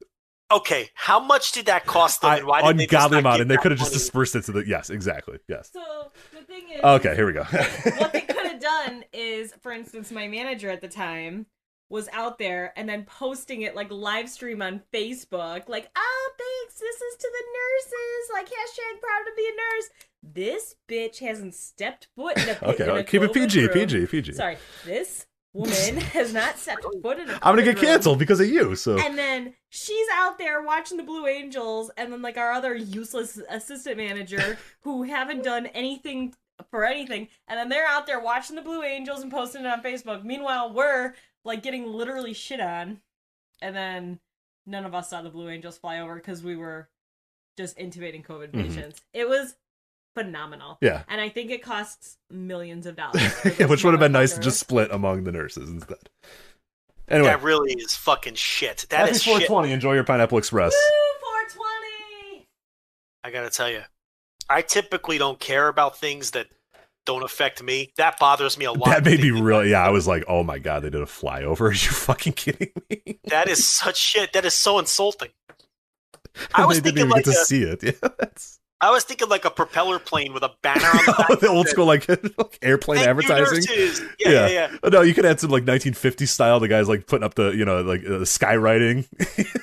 Okay, how much did that cost them? And why did ungodly amount, and they could have just dispersed it to the... Yes, exactly, yes. So the thing is... Okay, here we go. What they could have done is, for instance, my manager at the time was out there and then posting it like live stream on Facebook, like, oh, thanks, this is to the nurses, like, hashtag proud to be a nurse. This bitch hasn't stepped foot in a Okay, keep it PG, room. PG. Sorry, this woman has not stepped foot in a I'm gonna get room. canceled because of you. So And then she's out there watching the Blue Angels, and then like our other useless assistant manager who haven't done anything for anything, and then they're out there watching the Blue Angels and posting it on Facebook. Meanwhile, we're like getting literally shit on, and then none of us saw the Blue Angels fly over because we were just intubating COVID patients. It was phenomenal. Yeah. And I think it costs millions of dollars. Which would have been nice to just split among the nurses instead. Anyway. That really is fucking shit. That Happy is 420. shit. Enjoy your Pineapple Express. Woo, 420! I gotta tell you, I typically don't care about things that don't affect me. That bothers me a lot. That made me really, yeah, I was like, oh my God, they did a flyover. Are you fucking kidding me? That is such shit. That is so insulting. They didn't even get to see it. Yeah, I was thinking like a propeller plane with a banner on the back. the old school like airplane advertising. Yeah. No, you could add some like 1950s style. The guys like putting up the like the skywriting.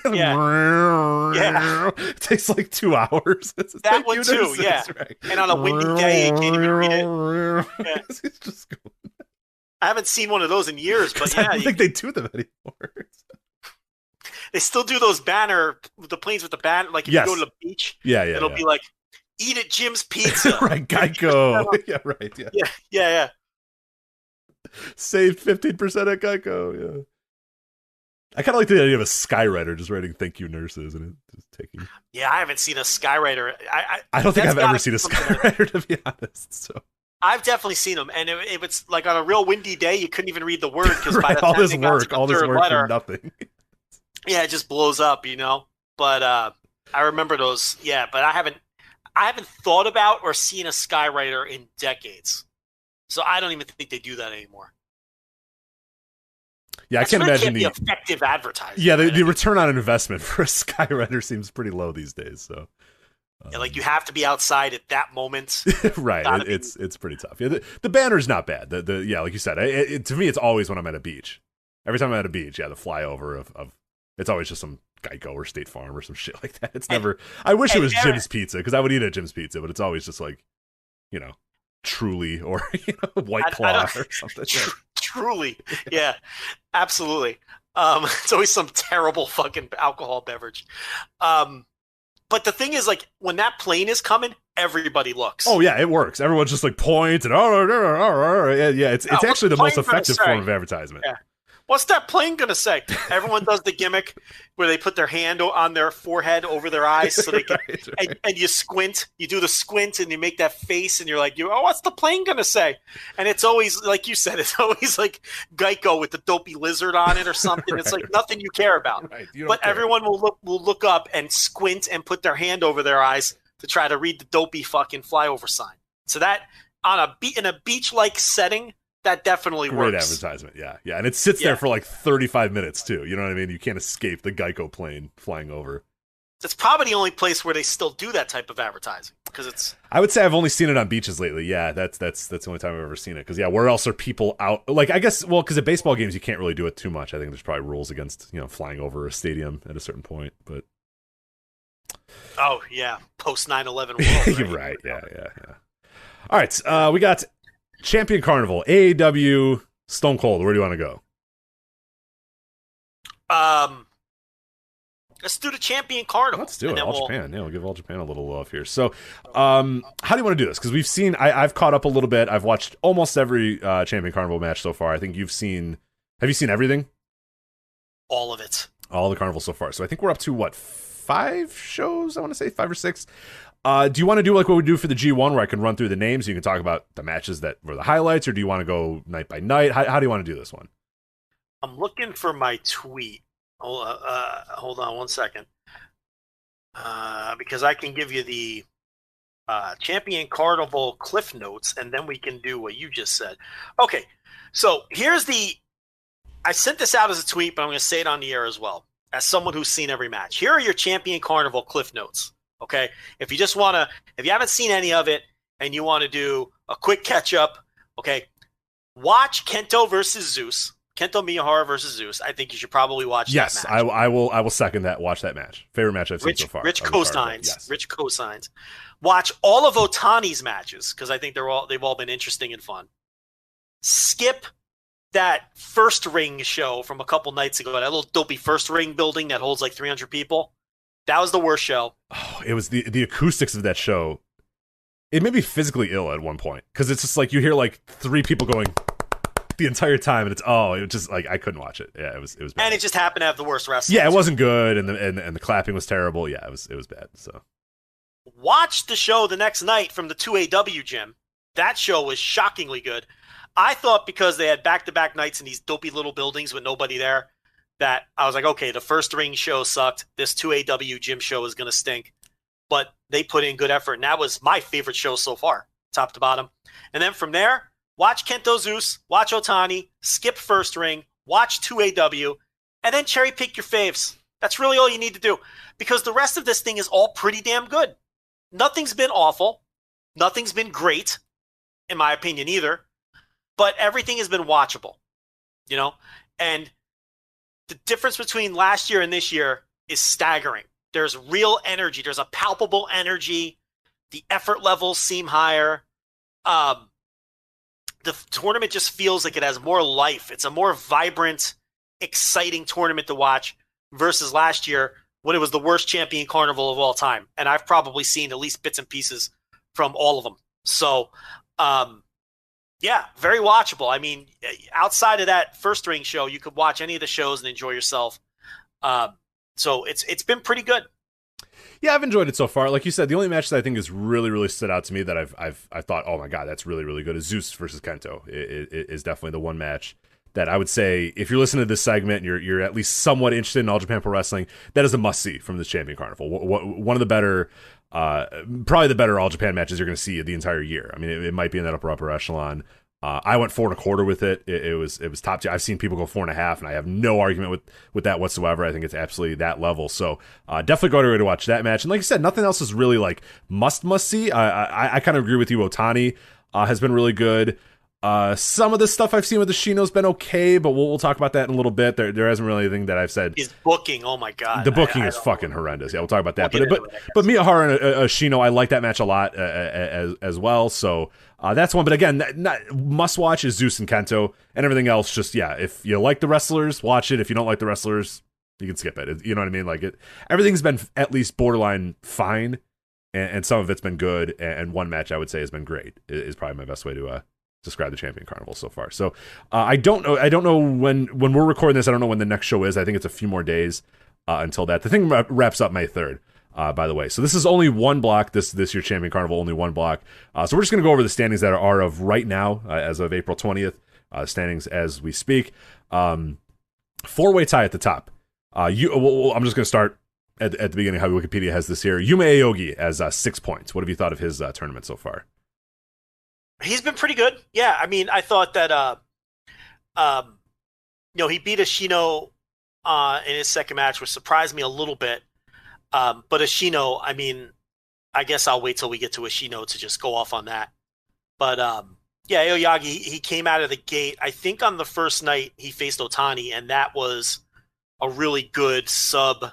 Yeah. It takes like 2 hours. That one too. Yeah. Right. And on a windy day, you can't even read it. Yeah. It's just going. I haven't seen one of those in years, but yeah, I don't think they do them anymore. They still do those the planes with the banner. Like if you go to the beach, it'll be like, eat at Jim's Pizza. Right, Geico. Yeah, right. Yeah. Saved 15% at Geico. Yeah. I kind of like the idea of a skywriter just writing "Thank you, nurses" and it just taking. Yeah, I haven't seen a skywriter. I don't think I've ever seen a skywriter, to be honest. So I've definitely seen them, and if it's like on a real windy day, you couldn't even read the word because by the all time this they got work, to all the this third work letter, for nothing. Yeah, it just blows up, But I remember those. Yeah, but I haven't thought about or seen a skywriter in decades, so I don't even think they do that anymore. Yeah, I can't imagine the effective advertising. Yeah, the return on investment for a skywriter seems pretty low these days. So, yeah, like you have to be outside at that moment. Right, it's pretty tough. Yeah, the banner's not bad. The like you said, to me, it's always when I'm at a beach. Every time I'm at a beach, the flyover of it's always just some Geico or State Farm or some shit like that. It's never. I wish it was Jim's Pizza because I would eat at Jim's Pizza, but it's always just like, Truly or White Claw or something. Truly, yeah, absolutely. It's always some terrible fucking alcohol beverage. But the thing is, like, when that plane is coming, everybody looks. Oh yeah, it works. Everyone's just like points and yeah. It's actually the most effective form of advertisement. Yeah. What's that plane gonna say? Everyone does the gimmick where they put their hand on their forehead over their eyes so they can, right. And you squint. You do the squint and you make that face and you're like, what's the plane gonna say? And it's always like you said, it's always like Geico with the dopey lizard on it or something. Right. It's like nothing you care about. Right. But everyone will look up and squint and put their hand over their eyes to try to read the dopey fucking flyover sign. So that in a beach-like setting. That definitely works. Great advertisement, yeah. And it sits there for like 35 minutes too. You know what I mean? You can't escape the Geico plane flying over. That's probably the only place where they still do that type of advertising because it's. I would say I've only seen it on beaches lately. Yeah, that's the only time I've ever seen it. Because where else are people out? Like I guess because at baseball games you can't really do it too much. I think there's probably rules against flying over a stadium at a certain point. But oh yeah, post 9/11 world. You're right. Yeah. All right, we got. Champion Carnival, AAW, Stone Cold. Where do you want to go? Let's do the Champion Carnival. Let's do it. All Japan. Yeah, we'll give All Japan a little love here. So, how do you want to do this? Because we've seen, I've caught up a little bit. I've watched almost every Champion Carnival match so far. I think you've seen. Have you seen everything? All of it. All the Carnival so far. So I think we're up to 5 shows? I want to say 5 or 6. Do you want to do like what we do for the G1 where I can run through the names? You can talk about the matches that were the highlights, or do you want to go night by night? How do you want to do this one? I'm looking for my tweet. Hold on one second. Because I can give you the Champion Carnival Cliff Notes, and then we can do what you just said. Okay, so here's I sent this out as a tweet, but I'm going to say it on the air as well, as someone who's seen every match. Here are your Champion Carnival Cliff Notes. Okay, if you haven't seen any of it and you want to do a quick catch up, okay, watch Kento versus Zeus. Kento Miyahara versus Zeus. I think you should probably watch Yes, that match. I will second that. Watch that match. Favorite match I've seen so far. Rich on this card, cosigns. yes. Rich cosigns. Watch all of Otani's matches because I think they've all been interesting and fun. Skip that first ring show from a couple nights ago. That little dopey first ring building that holds like 300 people. That was the worst show. Oh, it was the acoustics of that show. It made me physically ill at one point because it's just like you hear like 3 people going the entire time, and it was just like I couldn't watch it. Yeah, it was bad. And it just happened to have the worst wrestling. Yeah, it wasn't good, and the clapping was terrible. Yeah, it was bad. So watch the show the next night from the 2AW gym. That show was shockingly good. I thought because they had back-to-back nights in these dopey little buildings with nobody there, that I was like, okay, the first ring show sucked. This 2AW gym show is going to stink. But they put in good effort, and that was my favorite show so far, top to bottom. And then from there, watch Kento Zeus, watch Otani, skip first ring, watch 2AW, and then cherry pick your faves. That's really all you need to do because the rest of this thing is all pretty damn good. Nothing's been awful. Nothing's been great, in my opinion, either. But everything has been watchable, you know? And the difference between last year and this year is staggering. There's real energy. There's a palpable energy. The effort levels seem higher. The tournament just feels like it has more life. It's a more vibrant, exciting tournament to watch versus last year when it was the worst champion carnival of all time. And I've probably seen at least bits and pieces from all of them. So, yeah, very watchable. I mean, outside of that first ring show, you could watch any of the shows and enjoy yourself. So it's been pretty good. yeah, I've enjoyed it so far. Like you said, the only match that I think has really, really stood out to me that I thought, oh my god, that's really, really good is Zeus versus Kento. It is definitely the one match that I would say if you're listening to this segment and you're at least somewhat interested in All Japan Pro Wrestling, that is a must see from this Champion Carnival. One of the better. Probably the better All Japan matches you're going to see the entire year. I mean, it might be in that upper echelon. I went 4.25 with it. It was top tier. I've seen people go 4.5, and I have no argument with that whatsoever. I think it's absolutely that level. So definitely go to watch that match. And like you said, nothing else is really like must see. I kind of agree with you. Otani has been really good. Some of the stuff I've seen with the Shino's been okay, but we'll talk about that in a little bit. There hasn't really anything that I've said. His booking, oh my god, the booking is fucking horrendous. Yeah, we'll talk about that. But Miyahara and Shino, I like that match a lot as well. So that's one. But again, not must watch is Zeus and Kento, and everything else. Just if you like the wrestlers, watch it. If you don't like the wrestlers, you can skip it. You know what I mean? Like everything's been at least borderline fine, and some of it's been good. And one match I would say has been great. Is probably my best way to describe the Champion Carnival so far. So I don't know when we're recording this. I don't know when the next show is. I think it's a few more days until that. The thing wraps up May 3rd, by the way. So this is only one block. This year Champion Carnival, only one block. So we're just going to go over the standings that are of right now, as of April 20th, standings as we speak. 4-way tie at the top. I'm just going to start at the beginning how Wikipedia has this here. Yuma Aogi has 6 points. What have you thought of his tournament so far? He's been pretty good. Yeah, I mean, I thought that, he beat Ashino in his second match, which surprised me a little bit. But Ashino, I mean, I guess I'll wait till we get to Ashino to just go off on that. But, yeah, Aoyagi, he came out of the gate. I think on the first night he faced Otani, and that was a really good sub.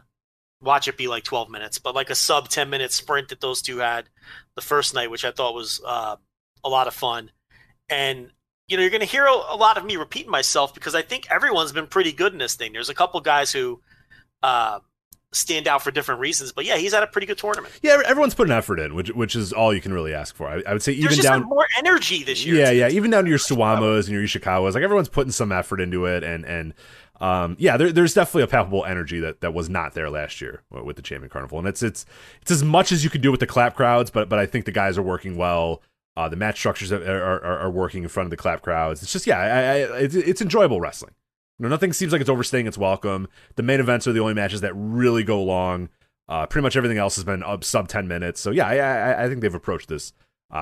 Watch it be like 12 minutes, but like a sub 10-minute sprint that those two had the first night, which I thought was a lot of fun. And you're going to hear a lot of me repeating myself because I think everyone's been pretty good in this thing. There's a couple guys who stand out for different reasons, but yeah, he's had a pretty good tournament. Yeah, everyone's put an effort in, which is all you can really ask for. I would say even There's down just more energy this year. Yeah, even down to your Suwamas and your Ishikawas, like everyone's putting some effort into it, and there's definitely a palpable energy that was not there last year with the Champion Carnival, and it's as much as you could do with the clap crowds, but I think the guys are working well. The match structures are working in front of the clap crowds. It's just it's enjoyable wrestling. Nothing seems like it's overstaying its welcome. The main events are the only matches that really go long. Pretty much everything else has been sub 10 minutes. So yeah, I think they've approached this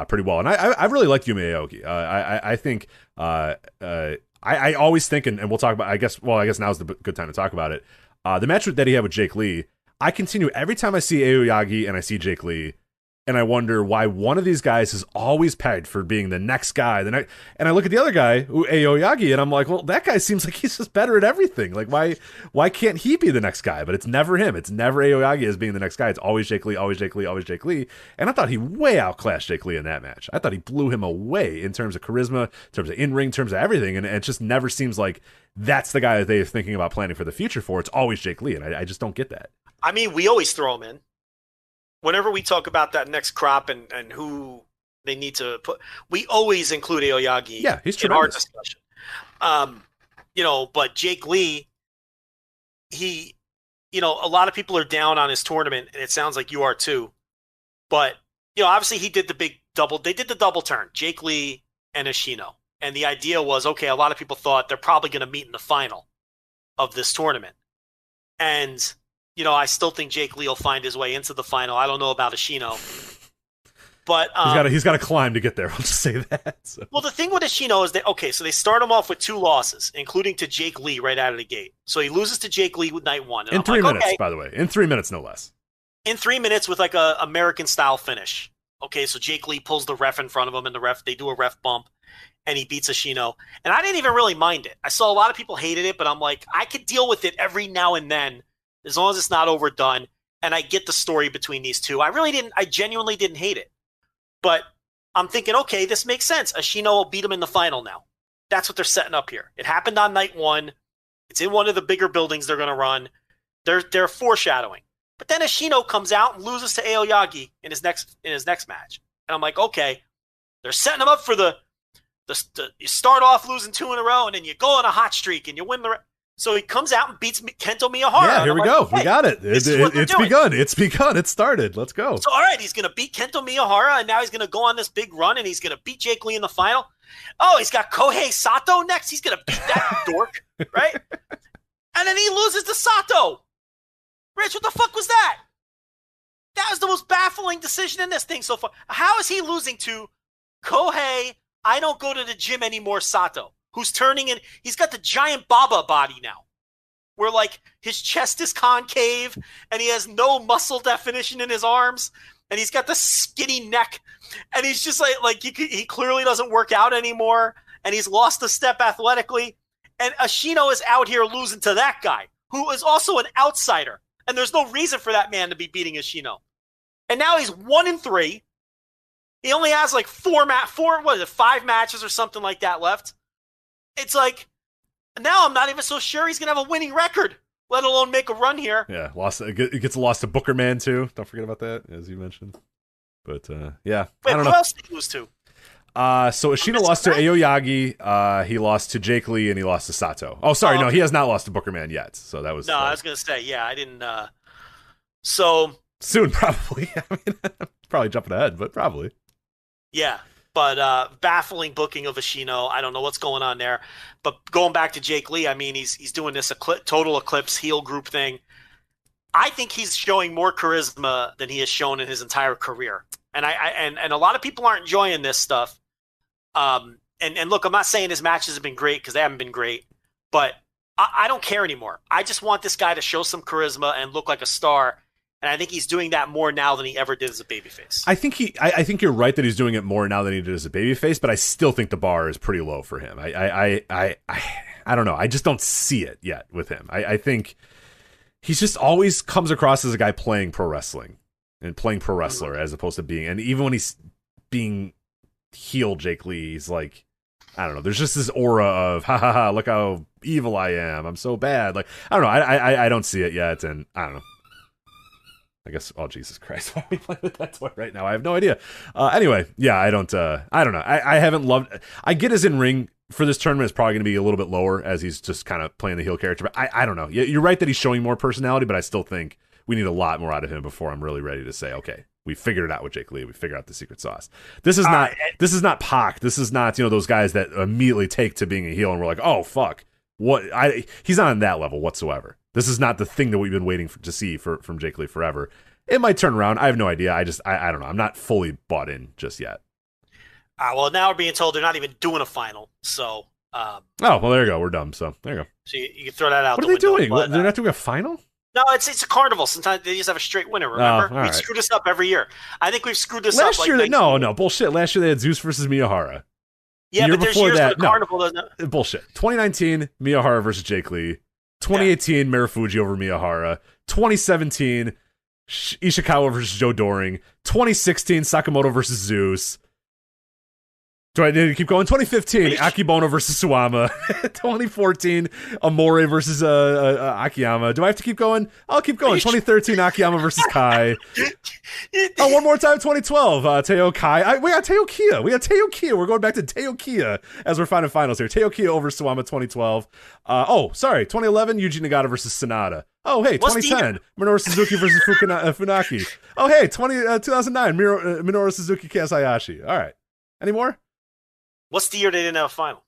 pretty well, and I really like Yuma Aoki. I think I always think, and we'll talk about. I guess now's the good time to talk about it. The match that he had with Jake Lee, I continue every time I see Aoyagi and I see Jake Lee. and I wonder why one of these guys is always pegged for being the next guy. And I look at the other guy, Aoyagi, and I'm like, well, that guy seems like he's just better at everything. Like, why can't he be the next guy? But it's never him. It's never Aoyagi as being the next guy. It's always Jake Lee, always Jake Lee, always Jake Lee. And I thought he way outclassed Jake Lee in that match. I thought he blew him away in terms of charisma, in terms of in-ring, in terms of everything. And it just never seems like that's the guy that they're thinking about planning for the future for. It's always Jake Lee, and I just don't get that. I mean, we always throw him in. Whenever we talk about that next crop and who they need to put, we always include Aoyagi he's in our tremendous. discussion. But Jake Lee, a lot of people are down on his tournament, and it sounds like you are too. But, obviously he did they did the double turn, Jake Lee and Ashino. And the idea was, okay, a lot of people thought they're probably going to meet in the final of this tournament. And I still think Jake Lee will find his way into the final. I don't know about Ashino, but he's got to climb to get there. I'll just say that. So. Well, the thing with Ashino is so they start him off with 2 losses, including to Jake Lee right out of the gate. So he loses to Jake Lee with night 1. In 3 minutes, by the way. In 3 minutes, no less. In 3 minutes with like a American style finish. Okay, so Jake Lee pulls the ref in front of him, and they do a ref bump, and he beats Ashino. And I didn't even really mind it. I saw a lot of people hated it, but I'm like, I could deal with it every now and then, as long as it's not overdone, and I get the story between these two. I genuinely didn't hate it. But I'm thinking, okay, this makes sense. Ashino will beat him in the final now. That's what they're setting up here. It happened on night 1. It's in one of the bigger buildings they're going to run. They're foreshadowing. But then Ashino comes out and loses to Aoyagi in his next match. And I'm like, okay, they're setting him up for you start off losing 2 in a row, and then you go on a hot streak, and you win the So he comes out and beats Kento Miyahara. Yeah, here we go. We got it. It's begun. It's begun. It started. Let's go. So, all right, he's going to beat Kento Miyahara, and now he's going to go on this big run, and he's going to beat Jake Lee in the final. Oh, he's got Kohei Sato next. He's going to beat that dork, right? And then he loses to Sato. Rich, what the fuck was that? That was the most baffling decision in this thing so far. How is he losing to Kohei, I don't go to the gym anymore, Sato? Who's turning in, he's got the giant Baba body now, where like his chest is concave and he has no muscle definition in his arms, and he's got the skinny neck, and he's just like he clearly doesn't work out anymore, and he's lost a step athletically, and Ashino is out here losing to that guy who is also an outsider, and there's no reason for that man to be beating Ashino, and now he's 1-3. He only has like 5 matches or something like that left. It's like, now I'm not even so sure he's going to have a winning record, let alone make a run here. Yeah, it gets a loss to Booker Man, too. Don't forget about that, as you mentioned. But, yeah. Wait, I don't who know. else did he lose to? So Ashino lost to Aoyagi, he lost to Jake Lee, and he lost to Sato. Oh, sorry, no, he has not lost to Booker Man yet. So that was... I was going to say, yeah, I didn't... So... Soon, probably. I mean, probably jumping ahead, but probably. Yeah. But baffling booking of Ashino. I don't know what's going on there. But going back to Jake Lee, I mean, he's doing this total eclipse heel group thing. I think he's showing more charisma than he has shown in his entire career. And and a lot of people aren't enjoying this stuff. And look, I'm not saying his matches have been great, because they haven't been great. But I don't care anymore. I just want this guy to show some charisma and look like a star. And I think he's doing that more now than he ever did as a babyface. I think you're right that he's doing it more now than he did as a babyface, but I still think the bar is pretty low for him. I don't know. I just don't see it yet with him. I think he's just always comes across as a guy playing pro wrestling and playing pro wrestler as opposed to being. And even when he's being heel Jake Lee, he's like, I don't know. There's just this aura of ha ha ha. Look how evil I am. I'm so bad. Like, I don't know. I don't see it yet, and I don't know. I guess, oh, Jesus Christ, why are we playing with that toy right now? I have no idea. Anyway, yeah, I don't know. I haven't loved, I get his in-ring for this tournament is probably going to be a little bit lower as he's just kind of playing the heel character, but I don't know. You're right that he's showing more personality, but I still think we need a lot more out of him before I'm really ready to say, okay, we figured it out with Jake Lee. We figured out the secret sauce. This is not Pac. This is not, those guys that immediately take to being a heel and we're like, oh, fuck. He's not on that level whatsoever. This is not the thing that we've been waiting to see from Jake Lee forever. It might turn around. I have no idea. I don't know. I'm not fully bought in just yet. Well, now we're being told they're not even doing a final. So. Oh, well, there you go. We're dumb. So there you go. So you can throw that out. What are they doing? They're not doing a final? No, it's a carnival. Sometimes they just have a straight winner. Remember, all we right. screw this up every year. I think we've screwed this up. Last Like year, 19 no, bullshit. Last year they had Zeus versus Miyahara. Yeah, The year but there's before years that, where the no. carnival doesn't. Bullshit. 2019, Miyahara versus Jake Lee. 2018, Marufuji over Miyahara. 2017, Ishikawa versus Joe Doring. 2016, Sakamoto versus Zeus. Do I need to keep going? 2015, Akibono versus Suwama. 2014, Amore versus Akiyama. Do I have to keep going? I'll keep going. 2013, Akiyama versus Kai. Oh, one more time. 2012, Teo Kai. We got Teo Kia. We're going back to Teo Kia as we're finding finals here. Teo Kia over Suwama 2012. 2011, Yuji Nagata versus Sonata. Oh, hey, 2010, Minoru Suzuki versus Funaki. Oh, hey, 2009, Minoru Suzuki Kaz Hayashi. All right. Any more? What's the year they didn't have a final?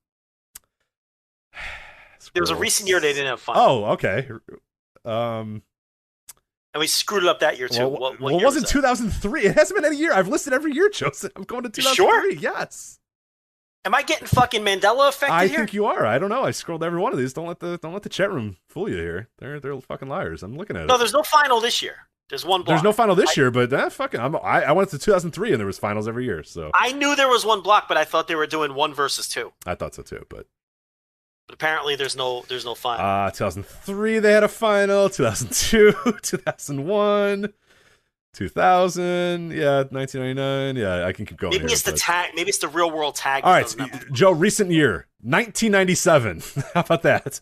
There was a recent year they didn't have a final. Oh, okay. And we screwed it up that year too. Well, What year wasn't was that? 2003? It hasn't been any year. I've listed every year, Joseph. I'm going to 2003. Sure? Yes. Am I getting fucking Mandela affected I here? think you are. I don't know. I scrolled every one of these. Don't let the chat room fool you here. They're fucking liars. I'm looking at it. No, there's no final this year. There's one block. There's no final this year, but I went to 2003 and there was finals every year. So I knew there was one block, but I thought they were doing 1 versus 2. I thought so too, but apparently there's no final. 2003 they had a final. 2002, 2001, 2000, yeah, 1999. Yeah, I can keep going. Maybe here, it's the but... tag. Maybe it's the real world tag. All right, Joe. Recent year, 1997. How about that?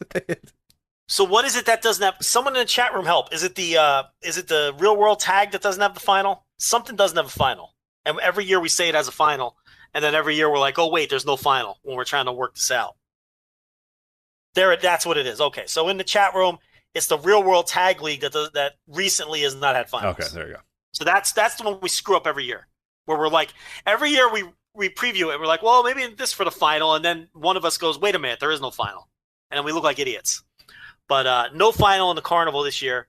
So what is it that doesn't have? Someone in the chat room help. Is it the real world tag that doesn't have the final? Something doesn't have a final, and every year we say it has a final, and then every year we're like, oh wait, there's no final when we're trying to work this out. That's what it is. Okay, so in the chat room, it's the real world tag league that recently has not had finals. Okay, there you go. So that's the one we screw up every year, where we're like, every year we preview it, we're like, well, maybe this for the final, and then one of us goes, wait a minute, there is no final, and then we look like idiots. But no final in the carnival this year,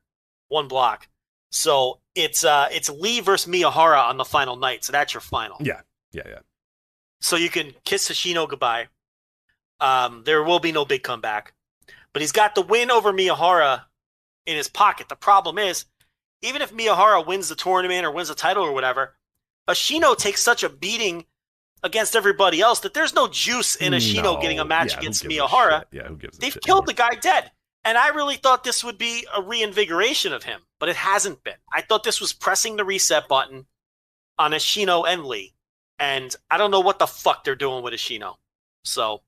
1 block. So it's Lee versus Miyahara on the final night. So that's your final. Yeah. So you can kiss Hoshino goodbye. There will be no big comeback. But he's got the win over Miyahara in his pocket. The problem is, even if Miyahara wins the tournament or wins the title or whatever, Hoshino takes such a beating against everybody else that there's no juice in Hoshino getting a match against Miyahara. Who gives a They've shit killed anymore? the guy dead. And I really thought this would be a reinvigoration of him, but it hasn't been. I thought this was pressing the reset button on Hoshino and Lee. And I don't know what the fuck they're doing with Hoshino. So,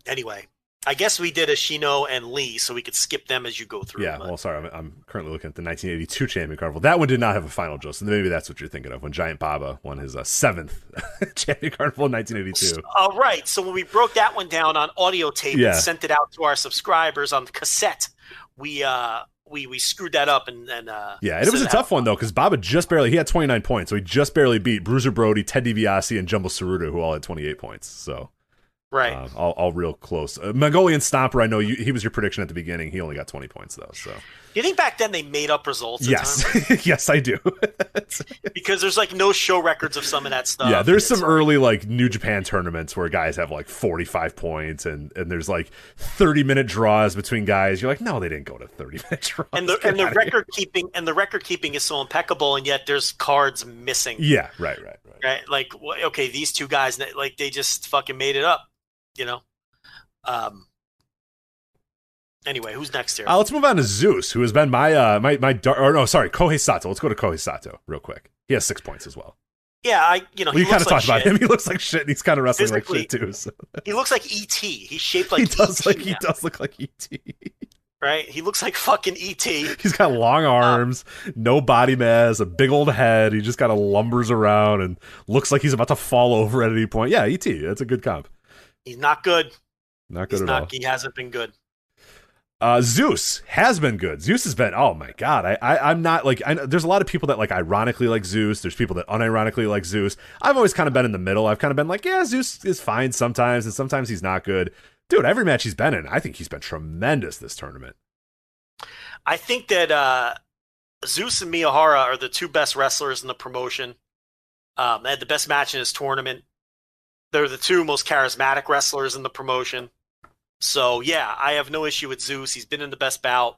anyway, I guess we did Hoshino and Lee so we could skip them as you go through. Yeah, but... well, sorry, I'm currently looking at the 1982 Champion Carnival. That one did not have a final, Joe, so maybe that's what you're thinking of when Giant Baba won his 7th Champion Carnival in 1982. All right, so when we broke that one down on audio tape and sent it out to our subscribers on cassette, we screwed that up and yeah, and it was a tough one though because Baba he had 29 points, so he just barely beat Bruiser Brody, Ted DiBiase, and Jumbo Tsuruta, who all had 28 points. So. Right, all real close. Mongolian Stomper, I know he was your prediction at the beginning. He only got 20 points though. So, do you think back then they made up results? Yes, yes, I do. Because there's like no show records of some of that stuff. Yeah, there's some early like New Japan tournaments where guys have like 45 points, and there's like 30-minute draws between guys. You're like, no, they didn't go to 30-minute draws. And the record keeping is so impeccable, and yet there's cards missing. Yeah, right. Like, okay, these two guys, like they just fucking made it up. You know. Anyway, who's next here? Let's move on to Zeus, who has been Kohei Sato. Let's go to Kohei Sato real quick. He has 6 points as well. Yeah, we kind of talked about him. He looks like shit, and he's kind of wrestling physically like shit too. So. He looks like E.T. He's shaped like he does. E.T. He does look like E.T. Right? He looks like fucking E.T. He's got long arms, no body mass, a big old head. He just kind of lumbers around and looks like he's about to fall over at any point. Yeah, E.T. That's a good comp. He's not good. Not good at all. He hasn't been good. Zeus has been good. Zeus has been, oh my god. I'm not like, there's a lot of people that like ironically like Zeus. There's people that unironically like Zeus. I've always kind of been in the middle. I've kind of been like, yeah, Zeus is fine sometimes, and sometimes he's not good. Dude, every match he's been in, I think he's been tremendous this tournament. I think that Zeus and Miyahara are the two best wrestlers in the promotion. They had the best match in his tournament. They're the two most charismatic wrestlers in the promotion. So yeah, I have no issue with Zeus. He's been in the best bout.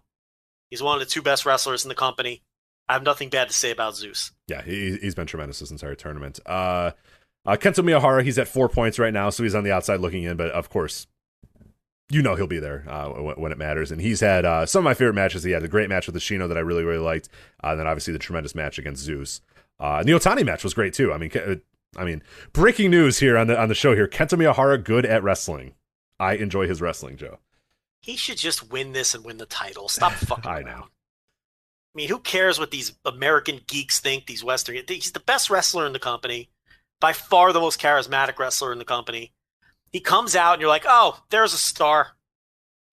He's one of the 2 best wrestlers in the company. I have nothing bad to say about Zeus. Yeah, he's been tremendous this entire tournament. Kento Miyahara, he's at 4 points right now, so he's on the outside looking in, but of course, he'll be there when it matters. And he's had some of my favorite matches. He had a great match with Ishino that I really, really liked, and then obviously the tremendous match against Zeus. And the Otani match was great too. I mean, breaking news here on the show here: Kento Miyahara good at wrestling. I enjoy his wrestling, Joe. He should just win this and win the title. Stop fucking I around. know. I mean, who cares what these American geeks think, these Western... He's the best wrestler in the company. By far the most charismatic wrestler in the company. He comes out and you're like, oh, there's a star.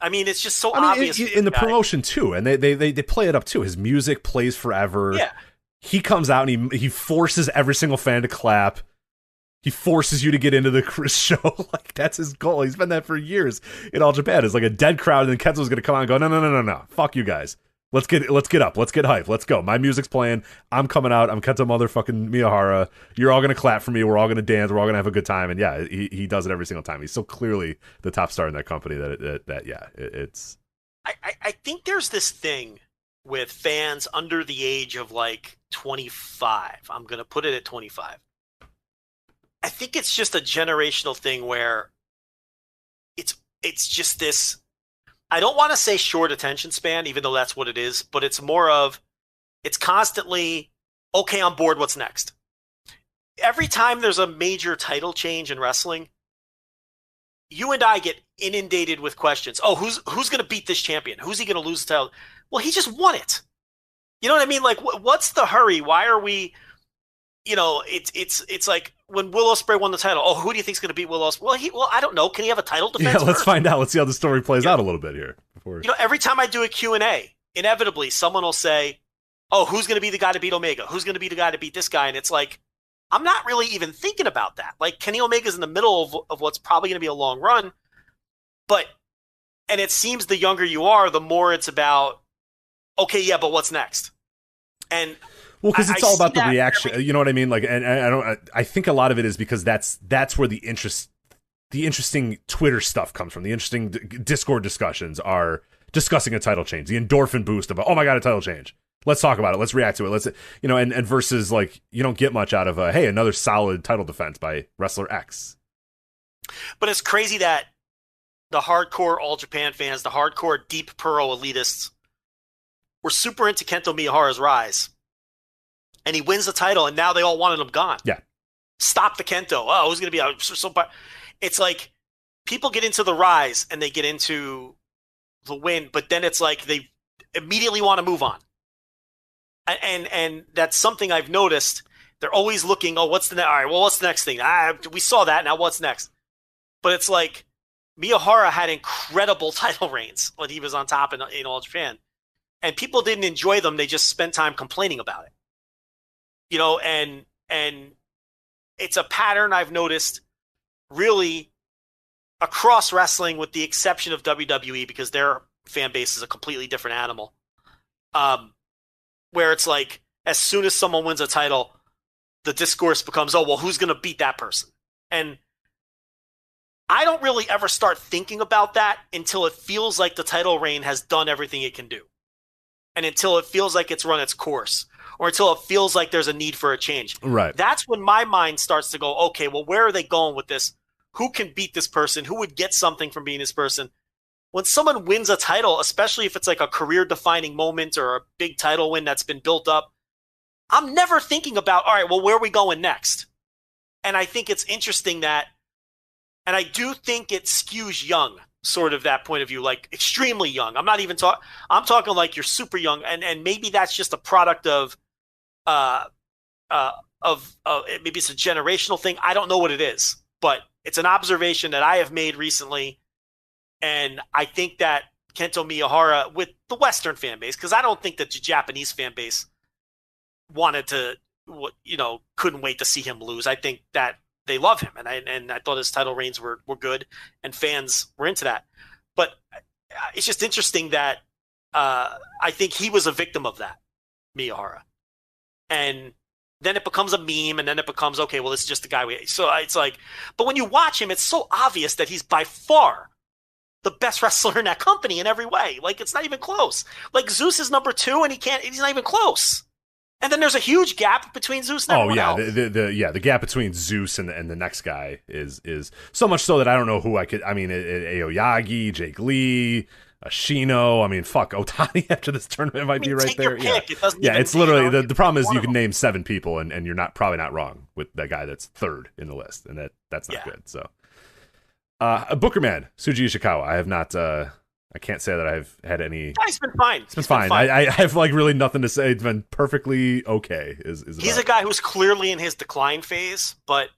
I mean, it's just so obvious. In the promotion, too, and they play it up, too. His music plays forever. Yeah. He comes out and he forces every single fan to clap. He forces you to get into the show. Like, that's his goal. He's been that for years in All Japan. It's like a dead crowd, and then Kento's going to come out and go, no. Fuck you guys. Let's get up. Let's get hype. Let's go. My music's playing. I'm coming out. I'm Kento motherfucking Miyahara. You're all going to clap for me. We're all going to dance. We're all going to have a good time. And yeah, he does it every single time. He's so clearly the top star in that company it's... I think there's this thing with fans under the age of like 25. I'm going to put it at 25. I think it's just a generational thing where it's just this, I don't want to say short attention span, even though that's what it is, but it's more of, it's constantly, okay, on board, what's next? Every time there's a major title change in wrestling, you and I get inundated with questions. Oh, who's going to beat this champion? Who's he going to lose the title? Well, he just won it. You know what I mean? Like, what's the hurry? Why are we... it's like when Will Ospreay won the title. Oh, who do you think's going to beat Will Ospreay? Well, I don't know. Can he have a title defense? Yeah, let's first? find out. Let's see how the story plays out a little bit here. Before... every time I do a Q&A, inevitably someone will say, "Oh, who's going to be the guy to beat Omega? Who's going to be the guy to beat this guy?" And it's like, I'm not really even thinking about that. Like, Kenny Omega's in the middle of what's probably going to be a long run, and it seems the younger you are, the more it's about, okay, yeah, but what's next? And well, because it's all about the reaction. You know what I mean? Like, and I think a lot of it is because that's where the interesting Twitter stuff comes from. The interesting Discord discussions are discussing a title change, the endorphin boost about, oh my god, a title change. Let's talk about it. Let's react to it. Let's, and versus like, you don't get much out of hey, another solid title defense by wrestler X. But it's crazy that the hardcore All Japan fans, the hardcore Deep Pearl elitists, were super into Kento Miyahara's rise. And he wins the title, and now they all wanted him gone. Yeah. Stop the Kento. Oh, who's going to be it's like people get into the rise and they get into the win, but then it's like they immediately want to move on. And that's something I've noticed. They're always looking, oh, what's the next? All right, well, what's the next thing? We saw that. Now what's next? But it's like Miyahara had incredible title reigns when he was on top in All Japan. And people didn't enjoy them. They just spent time complaining about it. And it's a pattern I've noticed really across wrestling, with the exception of WWE, because their fan base is a completely different animal. Where it's like, as soon as someone wins a title, the discourse becomes, oh, well, who's going to beat that person? And I don't really ever start thinking about that until it feels like the title reign has done everything it can do. And until it feels like it's run its course, or until it feels like there's a need for a change. Right. That's when my mind starts to go, okay, well, where are they going with this? Who can beat this person? Who would get something from being this person? When someone wins a title, especially if it's like a career-defining moment or a big title win that's been built up, I'm never thinking about, all right, well, where are we going next? And I think it's interesting that, and I do think it skews young, sort of that point of view, like extremely young. I'm not even talking, I'm talking like you're super young, and maybe that's just a product of maybe it's a generational thing. I don't know what it is, but it's an observation that I have made recently. And I think that Kento Miyahara, with the Western fan base, because I don't think that the Japanese fan base wanted to, couldn't wait to see him lose. I think that they love him, and I thought his title reigns were good, and fans were into that. But it's just interesting that I think he was a victim of that, Miyahara. And then it becomes a meme, and then it becomes, okay, well, it's just the guy so it's like, but when you watch him, it's so obvious that he's by far the best wrestler in that company in every way. Like, it's not even close. Like, Zeus is number 2, and he's not even close. And then there's a huge gap between Zeus and everyone else. The gap between Zeus and the next guy is so much so that I don't know who I could. I mean, Aoyagi, Jake Lee, Ashino. I mean, fuck, Otani after this tournament might be right there. Yeah, it's literally the problem is you can name 7 people and you're probably not wrong with that guy that's 3rd in the list, and that's not good. So, Booker Man, Suji Ishikawa. I have not. I can't say that I've had any. He's been fine. It's been fine. I have like really nothing to say. It's been perfectly okay. He's a guy who's clearly in his decline phase, but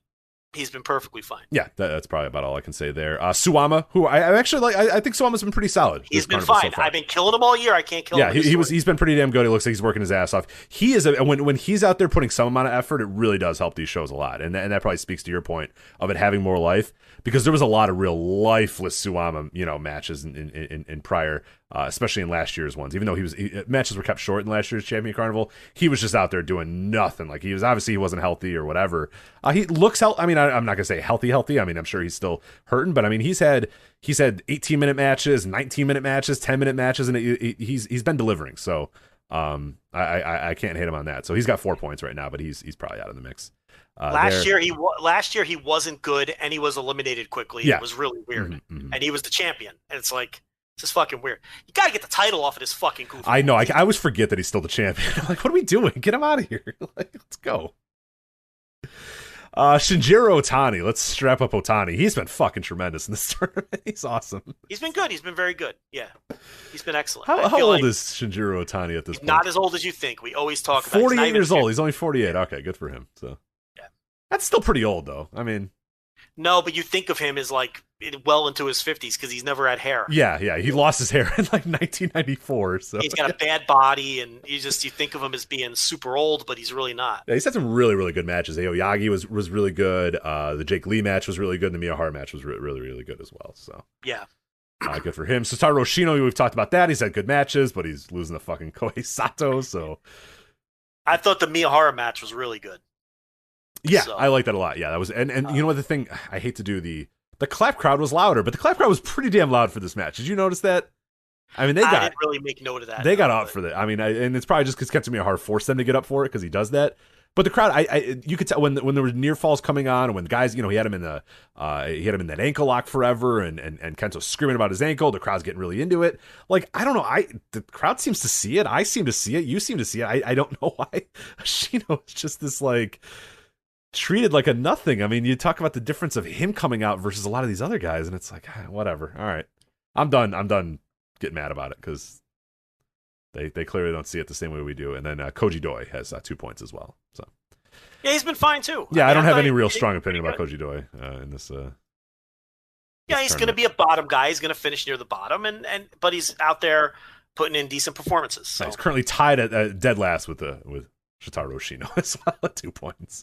he's been perfectly fine. Yeah, that's probably about all I can say there. Suwama, who I actually like. I think Suwama's been pretty solid. He's been fine. So I've been killing him all year. I can't kill him. Yeah, he's been pretty damn good. It looks like he's working his ass off. He is when he's out there putting some amount of effort, it really does help these shows a lot. And that probably speaks to your point of it having more life, because there was a lot of real lifeless Suwama, matches in prior, especially in last year's ones. Even though matches were kept short in last year's Champion Carnival, he was just out there doing nothing. Like, he wasn't healthy or whatever. He looks healthy. I mean, I'm not gonna say healthy. I mean, I'm sure he's still hurting, but I mean, he's had 18-minute matches, 19-minute matches, 10-minute matches, and he's been delivering. So I can't hate him on that. So he's got 4 points right now, but he's probably out of the mix. Last year he wasn't good, and he was eliminated quickly. Yeah. It was really weird, and he was the champion. And it's like, it's just fucking weird. You gotta get the title off of this fucking goofy. I know. I always forget that he's still the champion. I'm like, what are we doing? Get him out of here! Like, let's go. Shinjiro Otani. Let's strap up Otani. He's been fucking tremendous in this tournament. He's awesome. He's been good. He's been very good. Yeah, he's been excellent. How old is Shinjiro Otani at this point? Not as old as you think. We always talk about 48 years old. He's only 48. Okay, good for him. So. That's still pretty old, though. I mean, no, but you think of him as like well into his 50s because he's never had hair. Yeah, he lost his hair in like 1994. So he's got a bad body, and you think of him as being super old, but he's really not. Yeah, he's had some really, really good matches. Aoyagi was really good. The Jake Lee match was really good. And the Miyahara match was really, really good as well. So yeah, good for him. Satoru Oshino, we've talked about that. He's had good matches, but he's losing to fucking Kohei Sato. So I thought the Miyahara match was really good. Yeah, so. I like that a lot. Yeah, that was, and you know what, the thing I hate to do, the clap crowd was louder, but the clap crowd was pretty damn loud for this match. Did you notice that? I mean, I didn't really make note of that. They got up for that. I mean, and it's probably just because Kenta Miyahara forced them to get up for it because he does that. But the crowd, you could tell when there were near falls coming on, and when the guys, he had him in that ankle lock forever, and Kento's screaming about his ankle. The crowd's getting really into it. Like, I don't know, the crowd seems to see it. I seem to see it. You seem to see it. I don't know why. Ashino is just this like. Treated like a nothing. I mean, you talk about the difference of him coming out versus a lot of these other guys, and it's like, whatever. All right, I'm done getting mad about it because they clearly don't see it the same way we do. And then Koji Doi has 2 points as well. So yeah, he's been fine too. Yeah, I don't have any real strong opinion about Koji Doi in this. Yeah, he's going to be a bottom guy. He's going to finish near the bottom, but he's out there putting in decent performances. So. He's currently tied at dead last with Shotaro Oshino as well at 2 points.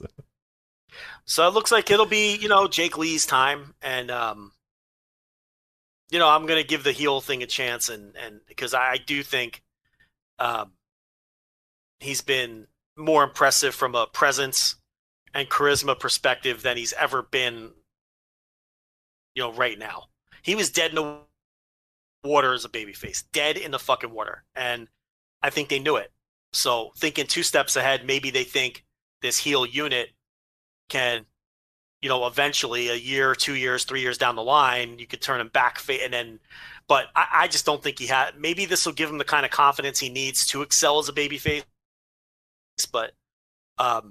So it looks like it'll be, Jake Lee's time, and I'm going to give the heel thing a chance, and because I do think he's been more impressive from a presence and charisma perspective than he's ever been, right now. He was dead in the water as a babyface, dead in the fucking water, and I think they knew it. So thinking 2 steps ahead, maybe they think this heel unit can, eventually a year, 2 years, 3 years down the line, you could turn him back. But I just don't think he had. Maybe this will give him the kind of confidence he needs to excel as a babyface. But, I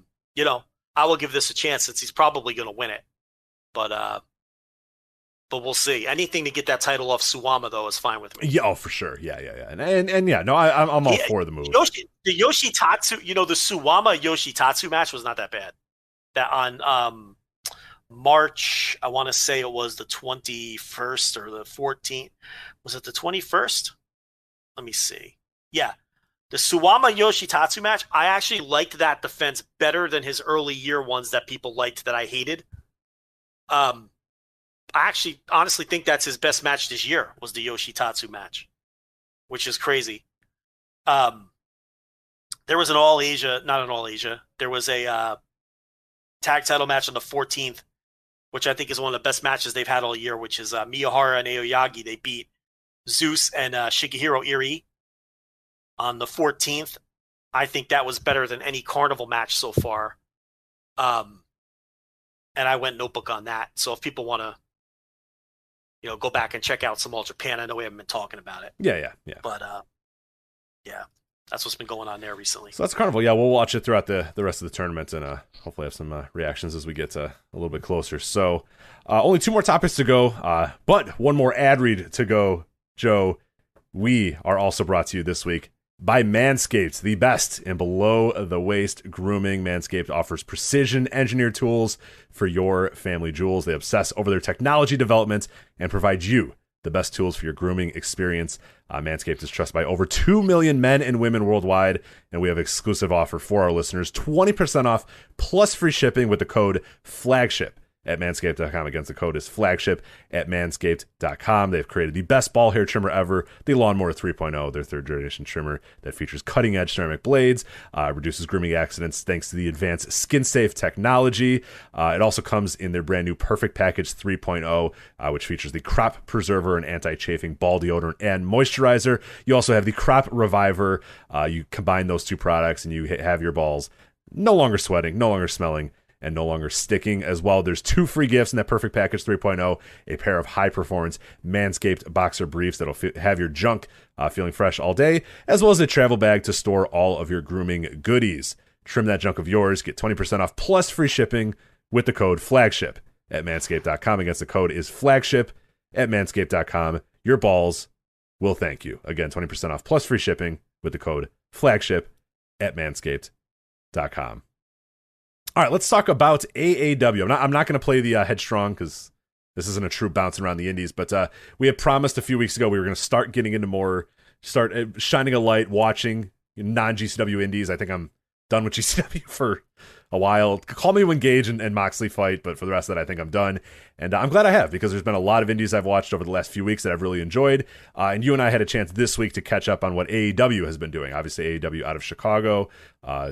will give this a chance since he's probably going to win it. But we'll see. Anything to get that title off Suwama, though, is fine with me. Yeah, for sure. Yeah. And yeah, no, I'm all for the move. The Yoshitatsu, the Suwama Yoshitatsu match was not that bad. That on March, I want to say it was the 21st or the 14th. Was it the 21st? Let me see. Yeah. The Suwama Yoshitatsu match, I actually liked that defense better than his early year ones that people liked that I hated. I actually honestly think that's his best match this year was the Yoshitatsu match, which is crazy. There was not an All Asia. There was a tag title match on the 14th which I think is one of the best matches they've had all year, which is Miyahara and Aoyagi. They beat Zeus and Shigehiro Iri on the 14th. I think that was better than any Carnival match so far. And I went notebook on that. So if people want to, go back and check out some All Japan, I know we haven't been talking about it. Yeah. But yeah, that's what's been going on there recently. So that's Carnival. Yeah, we'll watch it throughout the rest of the tournament and hopefully have some reactions as we get a little bit closer. So only 2 more topics to go, but one more ad read to go, Joe. We are also brought to you this week by Manscaped, the best in below-the-waist grooming. Manscaped offers precision-engineered tools for your family jewels. They obsess over their technology development and provide you the best tools for your grooming experience. Manscaped is trusted by over 2 million men and women worldwide, and we have an exclusive offer for our listeners, 20% off plus free shipping with the code FLAGSHIP at manscaped.com. Again, the code is FLAGSHIP at manscaped.com. They've created the best ball hair trimmer ever, the Lawnmower 3.0, their third generation trimmer that features cutting-edge ceramic blades, reduces grooming accidents thanks to the advanced skin-safe technology. It also comes in their brand new Perfect Package 3.0, which features the Crop Preserver and anti-chafing ball deodorant and moisturizer. You also have the Crop Reviver. You combine those 2 products and you have your balls no longer sweating, no longer smelling, and no longer sticking. As well, there's 2 free gifts in that Perfect Package 3.0, a pair of high-performance Manscaped boxer briefs that'll have your junk feeling fresh all day, as well as a travel bag to store all of your grooming goodies. Trim that junk of yours, get 20% off plus free shipping with the code FLAGSHIP at manscaped.com. Again, the code is FLAGSHIP at manscaped.com. Your balls will thank you. Again, 20% off plus free shipping with the code FLAGSHIP at manscaped.com. All right, let's talk about AAW. I'm not going to play the Headstrong because this isn't a true bouncing around the indies, but we had promised a few weeks ago we were going to start getting into start shining a light, watching non-GCW indies. I think I'm done with GCW for a while. Call me when Gage and Moxley fight, but for the rest of that, I think I'm done. And I'm glad I have, because there's been a lot of indies I've watched over the last few weeks that I've really enjoyed. And you and I had a chance this week to catch up on what AAW has been doing. Obviously, AAW out of Chicago,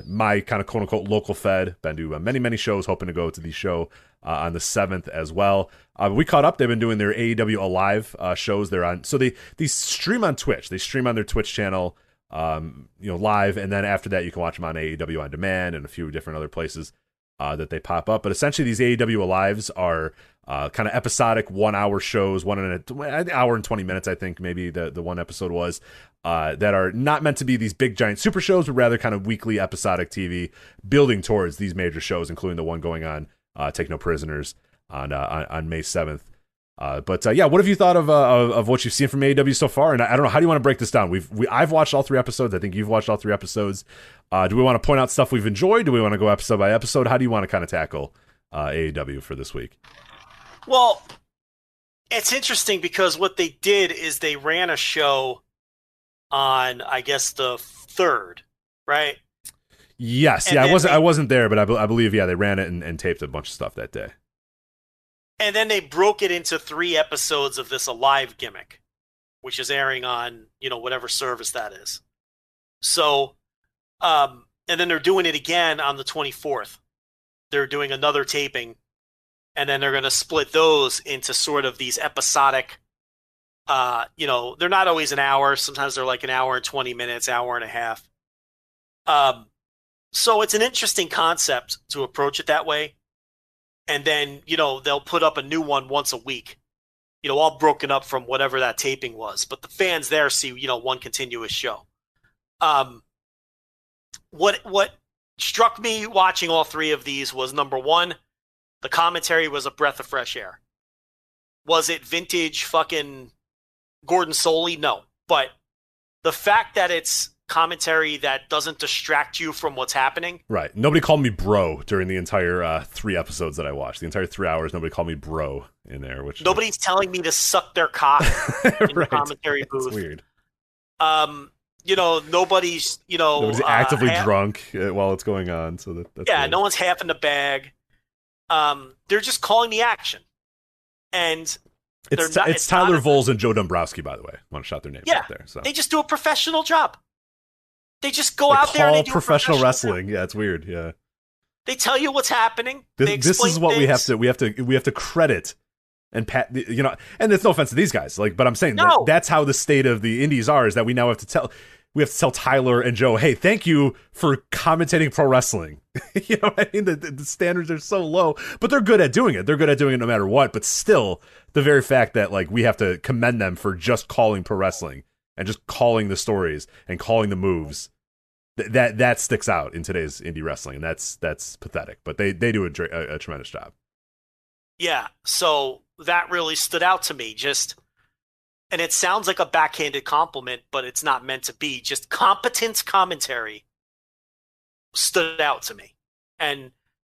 my kind of quote-unquote local fed. Been to many, many shows, hoping to go to the show on the 7th as well. We caught up. They've been doing their AAW Alive shows. They're on. So they stream on Twitch. They stream on their Twitch channel, live, and then after that you can watch them on AEW On Demand and a few different other places that they pop up. But essentially these AEW Alives are kind of episodic 1 hour shows, an hour and 20 minutes, I think maybe the one episode was, that are not meant to be these big giant super shows, but rather kind of weekly episodic TV building towards these major shows, including the one going on Take No Prisoners on May 7th. But what have you thought of what you've seen from AEW so far? And I don't know, how do you want to break this down? I've watched all 3 episodes. I think you've watched all 3 episodes. Do we want to point out stuff we've enjoyed? Do we want to go episode by episode? How do you want to kind of tackle AEW for this week? Well, it's interesting because what they did is they ran a show on, I guess, the 3rd, right? Yes, yeah, I wasn't there, but I believe, they ran it and taped a bunch of stuff that day. And then they broke it into 3 episodes of this Alive gimmick, which is airing on, whatever service that is. So, and then they're doing it again on the 24th. They're doing another taping, and then they're going to split those into sort of these episodic, they're not always an hour. Sometimes they're like an hour and 20 minutes, hour and a half. So it's an interesting concept to approach it that way. And then, they'll put up a new one once a week, all broken up from whatever that taping was. But the fans there see, one continuous show. What struck me watching all 3 of these was, number one, the commentary was a breath of fresh air. Was it vintage fucking Gordon Soley? No. But the fact that it's commentary that doesn't distract you from what's happening. Right. Nobody called me bro during the entire 3 episodes that I watched. The entire 3 hours, nobody called me bro in there. Which nobody's telling me to suck their cock in the commentary booth. That's weird. Nobody's nobody's actively drunk while it's going on. So that's weird. No one's half in the bag. They're just calling the action, and it's Tyler Voles and Joe Dombrowski, by the way. I want to shout their names out there. So they just do a professional job. They just go out there and they do professional wrestling. Yeah, it's weird. Yeah. They tell you what's happening. This is what we have to credit and pat, you know, and it's no offense to these guys, like, but I'm saying that's how the state of the indies are, is that we now have to tell Tyler and Joe, hey, thank you for commentating pro wrestling. You know what I mean? The standards are so low, but they're good at doing it. They're good at doing it no matter what. But still, the very fact that like we have to commend them for just calling pro wrestling and just calling the stories and calling the moves, that sticks out in today's indie wrestling, and that's pathetic. But they do a tremendous job. Yeah. So that really stood out to me. And it sounds like a backhanded compliment, but it's not meant to be. Just competent commentary stood out to me. And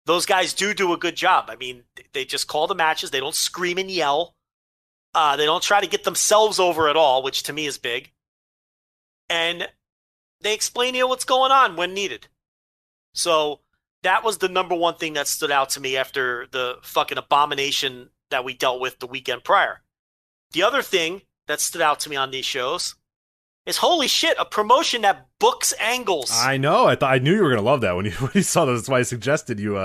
those guys do a good job. I mean, they just call the matches. They don't scream and yell. They don't try to get themselves over at all, which to me is big. And they explain to you what's going on when needed. So that was the number one thing that stood out to me after the fucking abomination that we dealt with the weekend prior. The other thing that stood out to me on these shows is, holy shit, a promotion that books angles. I know. I knew you were gonna love that when you saw that. That's why I suggested you.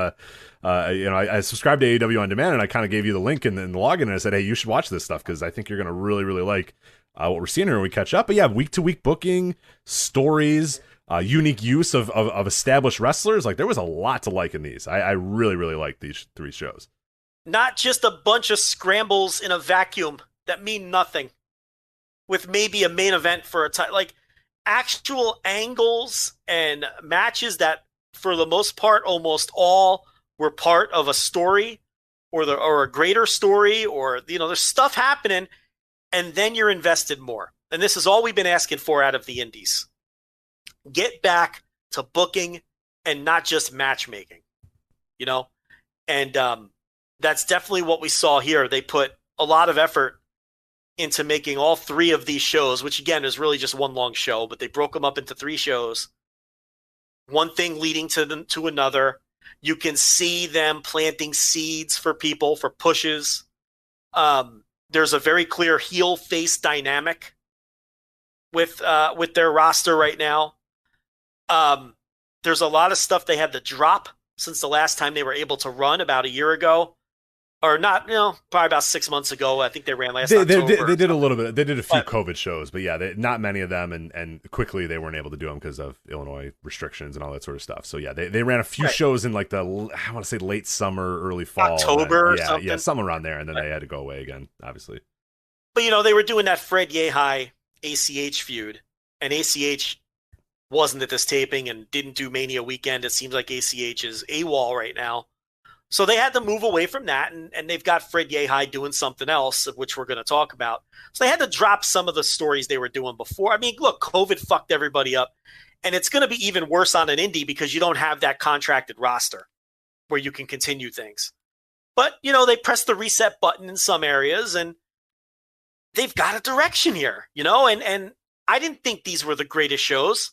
I subscribed to AAW on demand, and I kind of gave you the link and the login, and I said, hey, you should watch this stuff because I think you're gonna really, really like what we're seeing here when we catch up. But yeah, week to week booking, stories, unique use of established wrestlers. Like, there was a lot to like in these. I really, really like these 3 shows. Not just a bunch of scrambles in a vacuum that mean nothing, with maybe a main event for a time, like actual angles and matches that, for the most part, almost all were part of a story or a greater story, or, you know, there's stuff happening, and then you're invested more. And this is all we've been asking for out of the indies. Get back to booking and not just matchmaking, you know? And that's definitely what we saw here. They put a lot of effort into making all 3 of these shows, which again is really just one long show, but they broke them up into 3 shows. One thing leading to another. You can see them planting seeds for people, for pushes. There's a very clear heel face dynamic with their roster right now. There's a lot of stuff they had to drop since the last time they were able to run about a year ago. Or not, probably about 6 months ago. I think they ran last October. They did a little bit. They did a few COVID shows, but yeah, not many of them, and quickly they weren't able to do them because of Illinois restrictions and all that sort of stuff. So yeah, they ran a few shows in like I want to say late summer, early fall, October, or something. Yeah, something around there, and then they had to go away again, obviously. But they were doing that Fred Yehai ACH feud, and ACH wasn't at this taping and didn't do Mania weekend. It seems like ACH is AWOL right now. So they had to move away from that, and they've got Fred Yehai doing something else, which we're going to talk about. So they had to drop some of the stories they were doing before. I mean, look, COVID fucked everybody up, and it's going to be even worse on an indie because you don't have that contracted roster where you can continue things. But, they pressed the reset button in some areas, and they've got a direction here, and I didn't think these were the greatest shows.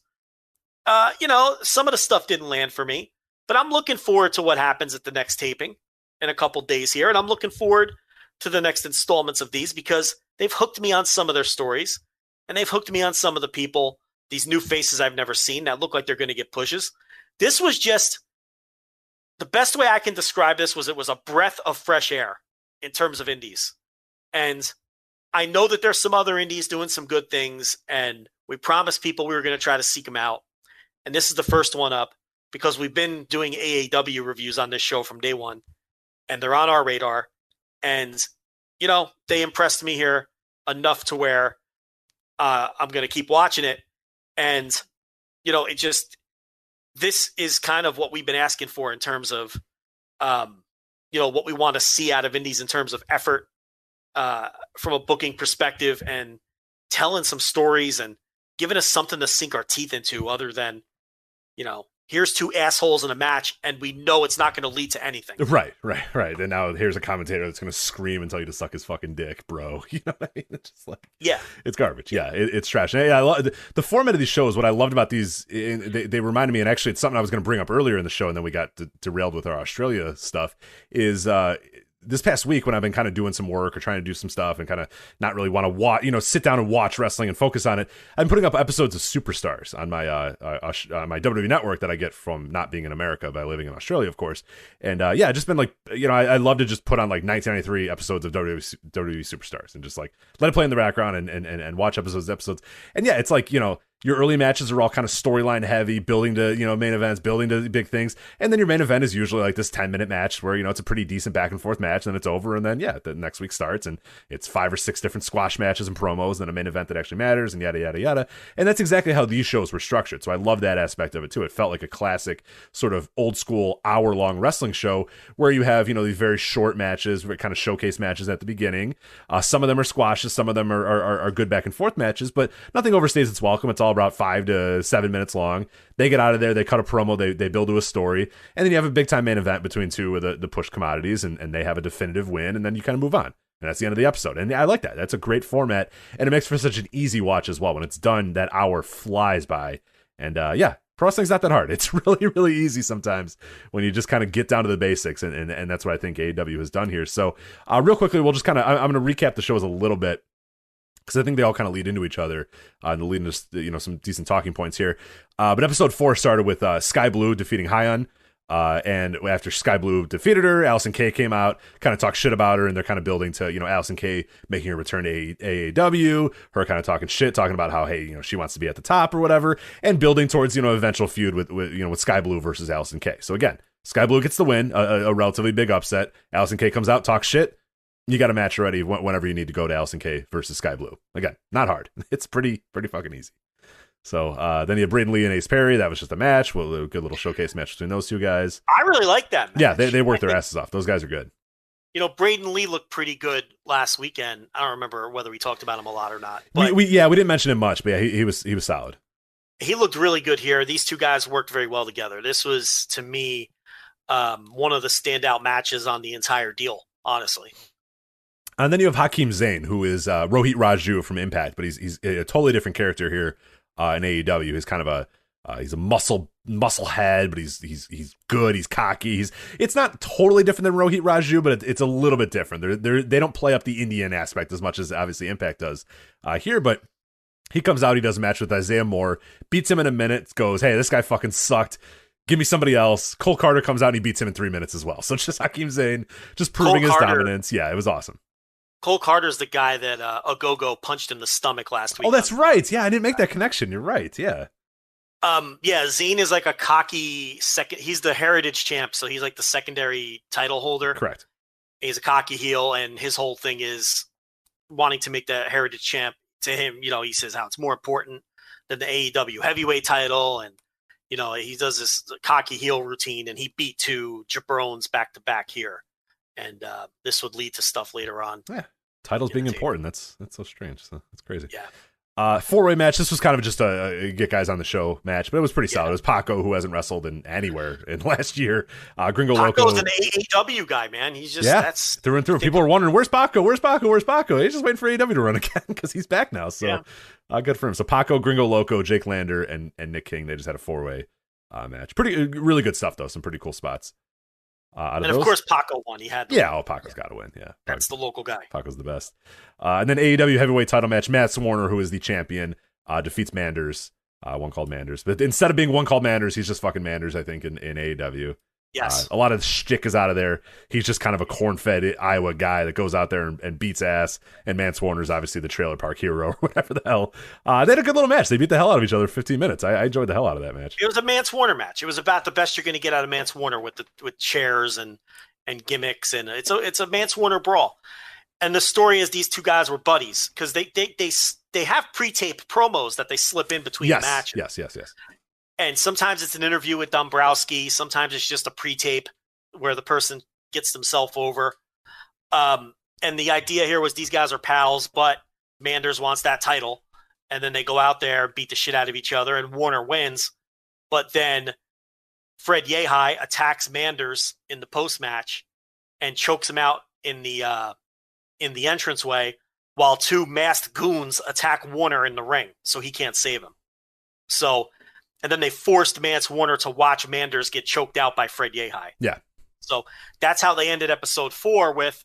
Some of the stuff didn't land for me. But I'm looking forward to what happens at the next taping in a couple days here. And I'm looking forward to the next installments of these because they've hooked me on some of their stories. And they've hooked me on some of the people, these new faces I've never seen that look like they're going to get pushes. This was just, the best way I can describe this was it was a breath of fresh air in terms of indies. And I know that there's some other indies doing some good things. And we promised people we were going to try to seek them out. And this is the first one up, because we've been doing AAW reviews on this show from day one, and they're on our radar. And, they impressed me here enough to where I'm going to keep watching it. And, this is kind of what we've been asking for in terms of, what we want to see out of indies in terms of effort from a booking perspective and telling some stories and giving us something to sink our teeth into other than, here's 2 assholes in a match, and we know it's not going to lead to anything. Right. And now here's a commentator that's going to scream and tell you to suck his fucking dick, bro. You know what I mean? It's just like, yeah, it's garbage. Yeah, it's trash. And I love the format of these shows. What I loved about these, they reminded me, and actually it's something I was going to bring up earlier in the show, and then we got derailed with our Australia stuff, is this past week when I've been kind of doing some work or trying to do some stuff and kind of not really want to watch, sit down and watch wrestling and focus on it, I'm putting up episodes of Superstars on my WWE network that I get from not being in America by living in Australia, of course. And just been like, I love to just put on like 1993 episodes of WWE Superstars and just like let it play in the background and watch episodes. And yeah, it's like, your early matches are all kind of storyline heavy, building to, main events, building to big things. And then your main event is usually like this 10-minute match where, it's a pretty decent back and forth match, and then it's over. And then, the next week starts and it's 5 or 6 different squash matches and promos, and then a main event that actually matters, and yada, yada, yada. And that's exactly how these shows were structured. So I love that aspect of it too. It felt like a classic sort of old school hour-long wrestling show where you have, these very short matches, kind of showcase matches at the beginning. Some of them are squashes, some of them are good back and forth matches, but nothing overstays its welcome. It's all about 5 to 7 minutes long. They get out of there, they cut a promo, they build to a story, and then you have a big time main event between two of the push commodities, and they have a definitive win, and then you kind of move on. And that's the end of the episode. And I like that. That's a great format, and it makes for such an easy watch as well. When it's done, that hour flies by. And pro wrestling's not that hard. It's really, really easy sometimes when you just kind of get down to the basics, and that's what I think AAW has done here. So real quickly, we'll just kind of, I'm going to recap the shows a little bit, because I think they all kind of lead into each other and lead into some decent talking points here. But episode 4 started with Sky Blue defeating Hyon. And after Sky Blue defeated her, Allison Kay came out, kind of talked shit about her, and they're kind of building to, Allison Kay making her return to AAW, her kind of talking shit, talking about how, hey, she wants to be at the top or whatever, and building towards, eventual feud with Sky Blue versus Allison Kay. So again, Sky Blue gets the win, a relatively big upset. Allison Kay comes out, talks shit. You got a match already whenever you need to go to Allison Kay versus Sky Blue. Again, not hard. It's pretty fucking easy. So then you have Braden Lee and Ace Perry. That was just a match. Well, a good little showcase match between those two guys. I really like that match. Yeah, they worked their asses off. Those guys are good. Braden Lee looked pretty good last weekend. I don't remember whether we talked about him a lot or not. But we didn't mention him much, but yeah, he was solid. He looked really good here. These two guys worked very well together. This was, to me, one of the standout matches on the entire deal, honestly. And then you have Hakeem Zayn, who is Rohit Raju from Impact, but he's a totally different character here in AEW. He's kind of he's a muscle head, but he's good. He's cocky. It's not totally different than Rohit Raju, but it's a little bit different. They don't play up the Indian aspect as much as obviously Impact does here, but he comes out, he does a match with Isaiah Moore, beats him in a minute, goes, hey, this guy fucking sucked. Give me somebody else. Cole Carter comes out and he beats him in 3 minutes as well. So it's just Hakeem Zayn just proving his dominance. Yeah, it was awesome. Cole Carter's the guy that Ogogo punched in the stomach last week. Oh, that's right. Yeah, I didn't make that connection. You're right. Yeah. Zayn is like a cocky second. He's the heritage champ, so he's like the secondary title holder. Correct. He's a cocky heel, and his whole thing is wanting to make the heritage champ. To him, he says how it's more important than the AEW heavyweight title, and he does this cocky heel routine, and he beat 2 jabrones back to back here. And this would lead to stuff later on. Yeah, titles being important. That's so strange. So that's crazy. Yeah. 4-way match. This was kind of just a get guys on the show match, but it was pretty solid. It was Paco, who hasn't wrestled in anywhere in last year. Gringo Loco. Paco's an AAW guy, man. He's just that's through and through. People are wondering, where's Paco? Where's Paco? Where's Paco? He's just waiting for AEW to run again because he's back now. So good for him. So Paco, Gringo Loco, Jake Lander, and Nick King. They just had a 4-way match. Really good stuff though. Some pretty cool spots. And of course, Paco won. He had Paco's got to win. Yeah, that's the local guy. Paco's the best. And then AEW heavyweight title match. Matt Warner, who is the champion, defeats Manders. One called Manders, but instead of being one called Manders, he's just fucking Manders. I think in AEW. Yes, a lot of the shtick is out of there. He's just kind of a corn-fed Iowa guy that goes out there and beats ass. And Mance Warner's obviously the trailer park hero or whatever the hell. They had a good little match. They beat the hell out of each other for 15 minutes. I enjoyed the hell out of that match. It was a Mance Warner match. It was about the best you're going to get out of Mance Warner with chairs and gimmicks, and it's a Mance Warner brawl. And the story is these two guys were buddies because they have pre-tape promos that they slip in between the matches. Yes. And sometimes it's an interview with Dombrowski. Sometimes it's just a pre-tape where the person gets themselves over. And the idea here was these guys are pals, but Manders wants that title. And then they go out there, beat the shit out of each other, and Warner wins. But then Fred Yehi attacks Manders in the post-match and chokes him out in the entranceway while 2 masked goons attack Warner in the ring, so he can't save him. And then they forced Mance Warner to watch Manders get choked out by Fred Yehi. Yeah. So that's how they ended episode 4 with,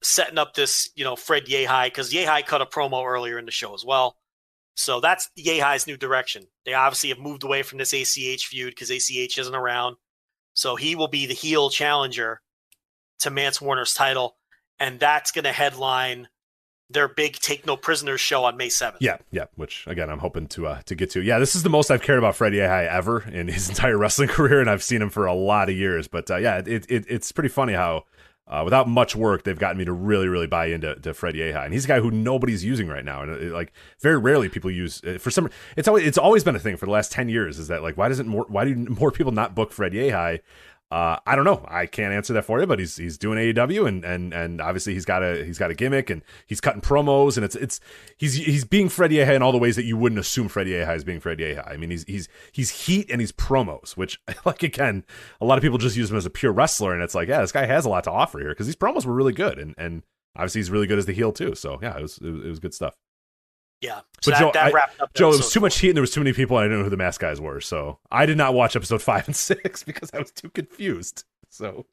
setting up this, Fred Yehai, because Yehai cut a promo earlier in the show as well. So that's Yehai's new direction. They obviously have moved away from this ACH feud because ACH isn't around. So he will be the heel challenger to Mance Warner's title, and that's going to headline their big Take No Prisoners show on May 7th. Yeah, which, again, I'm hoping to get to. Yeah, this is the most I've cared about Fred Yehai ever in his entire wrestling career, and I've seen him for a lot of years. But, it's pretty funny how, without much work, they've gotten me to really, really buy into Fred Yehai. And he's a guy who nobody's using right now. And, very rarely people use for some. It's always been a thing for the last 10 years is that, why do more people not book Fred Yehai? I don't know. I can't answer that for you, but he's doing AAW and obviously he's got a gimmick and he's cutting promos and he's being Fred Yehai in all the ways that you wouldn't assume Fred Yehai is being Fred Yehai. I mean, he's heat and he's promos, which again, a lot of people just use him as a pure wrestler, and it's this guy has a lot to offer here because these promos were really good and obviously he's really good as the heel too. So yeah, it was good stuff. Yeah. So but that wrapped up Joe, it was too much heat and there was too many people and I didn't know who the mask guys were. So I did not watch episode 5 and 6 because I was too confused. So,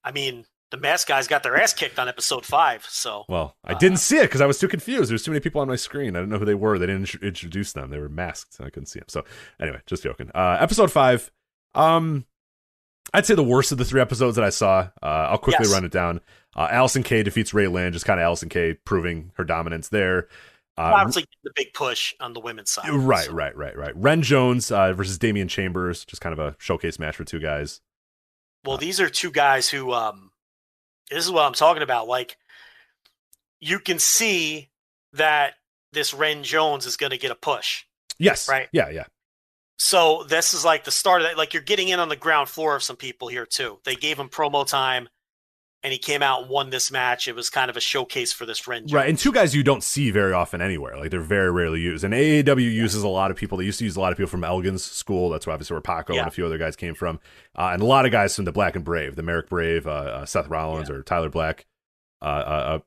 I mean, the mask guys got their ass kicked on episode 5. So, well, I didn't see it because I was too confused. There's too many people on my screen. I didn't know who they were. They didn't introduce them. They were masked. So I couldn't see them. So anyway, just joking. Episode 5. I'd say the worst of the 3 episodes that I saw. I'll quickly run it down. Allison Kay defeats Ray Lynn. Just kind of Allison Kay proving her dominance there. Obviously, the big push on the women's side. Right. Ren Jones versus Damian Chambers, just kind of a showcase match for 2 guys. Well, these are 2 guys who, this is what I'm talking about. You can see that this Ren Jones is going to get a push. Yes. Right? Yeah. So this is the start of that. You're getting in on the ground floor of some people here, too. They gave him promo time. And he came out and won this match. It was kind of a showcase for this Ren Jones. Right, and 2 guys you don't see very often anywhere. They're very rarely used. And AAW uses a lot of people. They used to use a lot of people from Elgin's school. That's obviously where Paco and a few other guys came from. And a lot of guys from the Black and Brave, the Merrick Brave, Seth Rollins or Tyler Black. For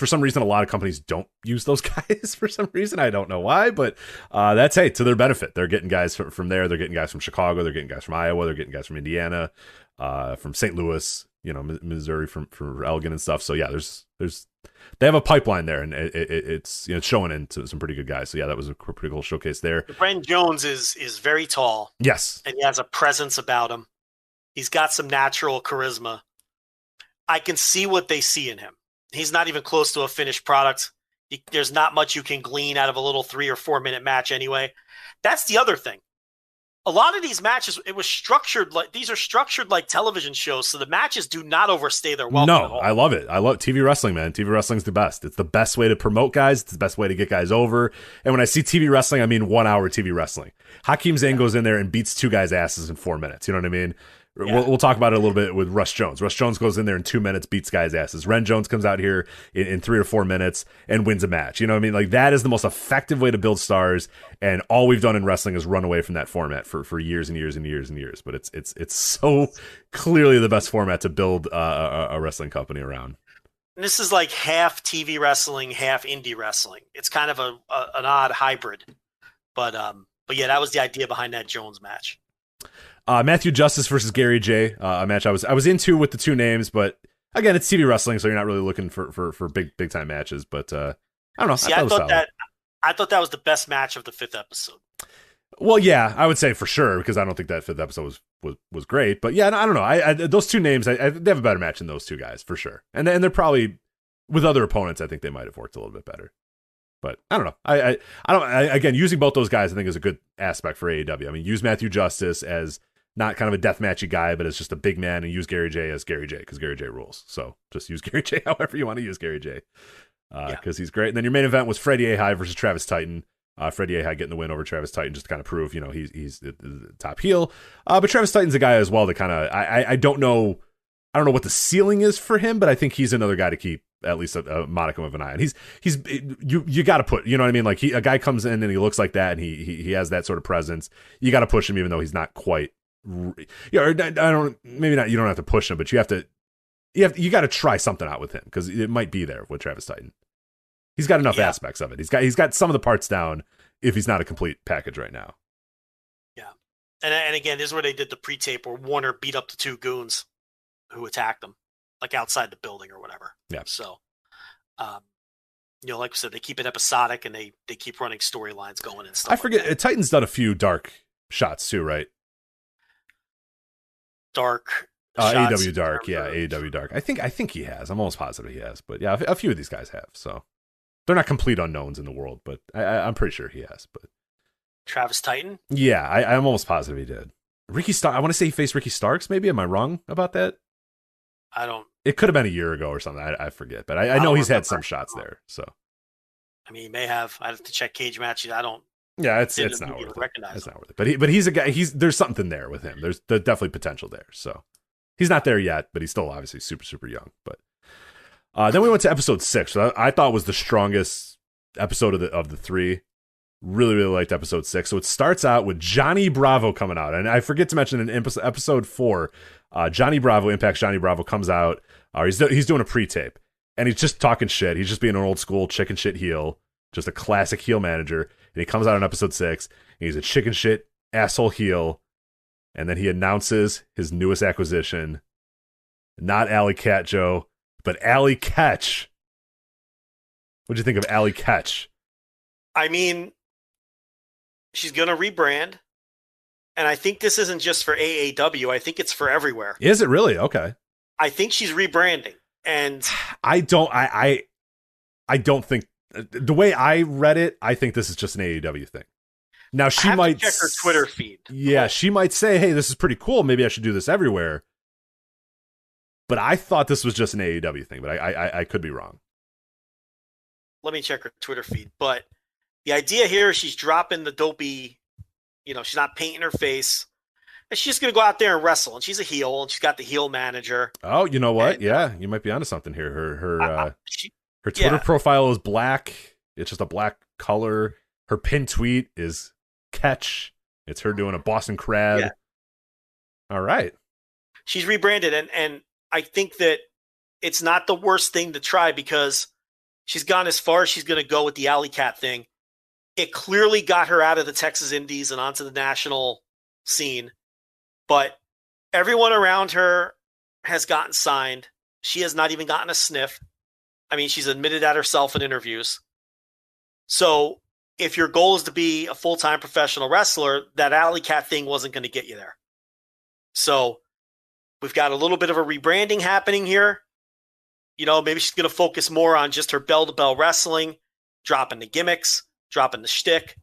some reason, a lot of companies don't use those guys for some reason. I don't know why, but that's, to their benefit. They're getting guys from there. They're getting guys from Chicago. They're getting guys from Iowa. They're getting guys from Indiana, from St. Louis, Missouri for Elgin and stuff. So yeah, they have a pipeline there, and it's showing into some pretty good guys. So yeah, that was a pretty cool showcase there. Ren Jones is very tall. Yes, and he has a presence about him. He's got some natural charisma. I can see what they see in him. He's not even close to a finished product. There's not much you can glean out of a little 3 or 4 minute match anyway. That's the other thing. A lot of these matches, it was structured these are structured like television shows, so the matches do not overstay their welcome. No, I love it. I love TV wrestling, man. TV wrestling's the best. It's the best way to promote guys. It's the best way to get guys over. And when I see TV wrestling, I mean 1 hour TV wrestling. Hakeem Zayn goes in there and beats 2 guys' asses in 4 minutes. You know what I mean? Yeah. We'll talk about it a little bit with Russ Jones. Russ Jones goes in there in 2 minutes, beats guys' asses. Ren Jones comes out here in 3 or 4 minutes and wins a match. You know what I mean? That is the most effective way to build stars, and all we've done in wrestling is run away from that format for years and years and years and years. But it's so clearly the best format to build a wrestling company around. And this is half TV wrestling, half indie wrestling. It's kind of an odd hybrid. But yeah, that was the idea behind that Jones match. Matthew Justice versus Gary J, a match I was into with the 2 names, but again, it's TV wrestling, so you're not really looking for big time matches. But I don't know. See, I thought that was the best match of the 5th episode. Well, yeah, I would say for sure, because I don't think that 5th episode was great. But yeah, I don't know. Those 2 names, they have a better match than those 2 guys for sure. And they're probably with other opponents. I think they might have worked a little bit better. But I don't know. Again, using both those guys, I think is a good aspect for AAW. I mean, use Matthew Justice as not kind of a deathmatchy guy, but as just a big man, and use Gary J as Gary J, because Gary J rules. So just use Gary J however you want to use Gary J, because he's great. And then your main event was Freddie Yehai versus Travis Titan. Freddie Yehai getting the win over Travis Titan just to kind of prove, he's the top heel. But Travis Titan's a guy as well that kind of, I don't know what the ceiling is for him, but I think he's another guy to keep at least a modicum of an eye on. You got to put, you know what I mean? A guy comes in and he looks like that, and he has that sort of presence. You got to push him, even though he's not quite. You don't have to push him, but you got to try something out with him, because it might be there with Travis Titan. He's got enough aspects of it. He's got some of the parts down if he's not a complete package right now. Yeah. And again, this is where they did the pre-tape where Warner beat up the two goons who attacked them, like outside the building or whatever. Yeah. So, like I said, they keep it episodic and they keep running storylines going and stuff. I forget. Like Titan's done a few dark shots too, right? Dark. AAW Dark, yeah, AAW Dark. I think he has. I'm almost positive he has, but yeah, a few of these guys have. So they're not complete unknowns in the world, but I'm pretty sure he has. But Travis Titan? Yeah, I'm almost positive he did. Ricky Stark. I want to say he faced Ricky Starks. Maybe am I wrong about that? I don't. It could have been a year ago or something. I forget, but I know he's had some shots there. So I mean, he may have. I have to check cage matches. I don't. Yeah, it's not worth it. It's not worth it. But he's a guy. There's something there with him. There's definitely potential there. So he's not there yet, but he's still obviously super super young. But then we went to episode 6. So I thought was the strongest episode of the 3. Really really liked episode 6. So it starts out with Johnny Bravo coming out, and I forget to mention in episode 4, Johnny Bravo, Impact's Johnny Bravo comes out. He's doing a pre-tape, and he's just talking shit. He's just being an old school chicken shit heel, just a classic heel manager. And he comes out in episode 6, and he's a chicken shit asshole heel. And then he announces his newest acquisition, not Alley Cat Joe, but Alley Catch. What'd you think of Alley Catch? I mean, she's going to rebrand. And I think this isn't just for AAW. I think it's for everywhere. Is it really? Okay. I think she's rebranding. And I don't think, the way I read it, I think this is just an AAW thing. Now she might check her Twitter feed. Yeah, she might say, "Hey, this is pretty cool. Maybe I should do this everywhere." But I thought this was just an AAW thing, but I could be wrong. Let me check her Twitter feed. But the idea here is she's dropping the dopey, she's not painting her face. And she's just going to go out there and wrestle. And she's a heel, and she's got the heel manager. Oh, you know what? Yeah, you might be onto something here. Her Twitter profile is black. It's just a black color. Her pinned tweet is Catch. It's her doing a Boston Crab. Yeah. All right. She's rebranded, and I think that it's not the worst thing to try because she's gone as far as she's going to go with the Alley Cat thing. It clearly got her out of the Texas Indies and onto the national scene. But everyone around her has gotten signed. She has not even gotten a sniff. I mean, she's admitted that herself in interviews. So if your goal is to be a full-time professional wrestler, that Alley Cat thing wasn't going to get you there. So we've got a little bit of a rebranding happening here. Maybe she's going to focus more on just her bell-to-bell wrestling, dropping the gimmicks, dropping the shtick.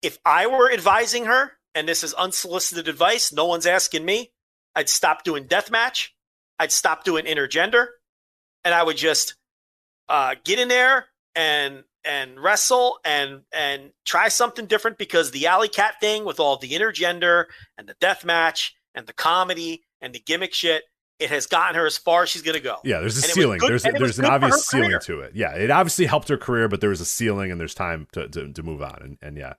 If I were advising her, and this is unsolicited advice, no one's asking me, I'd stop doing deathmatch. I'd stop doing intergender. And I would just get in there and wrestle and try something different, because the Alley Cat thing with all the intergender and the deathmatch and the comedy and the gimmick shit, it has gotten her as far as she's going to go. Yeah, there's a ceiling. There's an obvious ceiling to it. Yeah, it obviously helped her career, but there was a ceiling and there's time to move on. And yeah.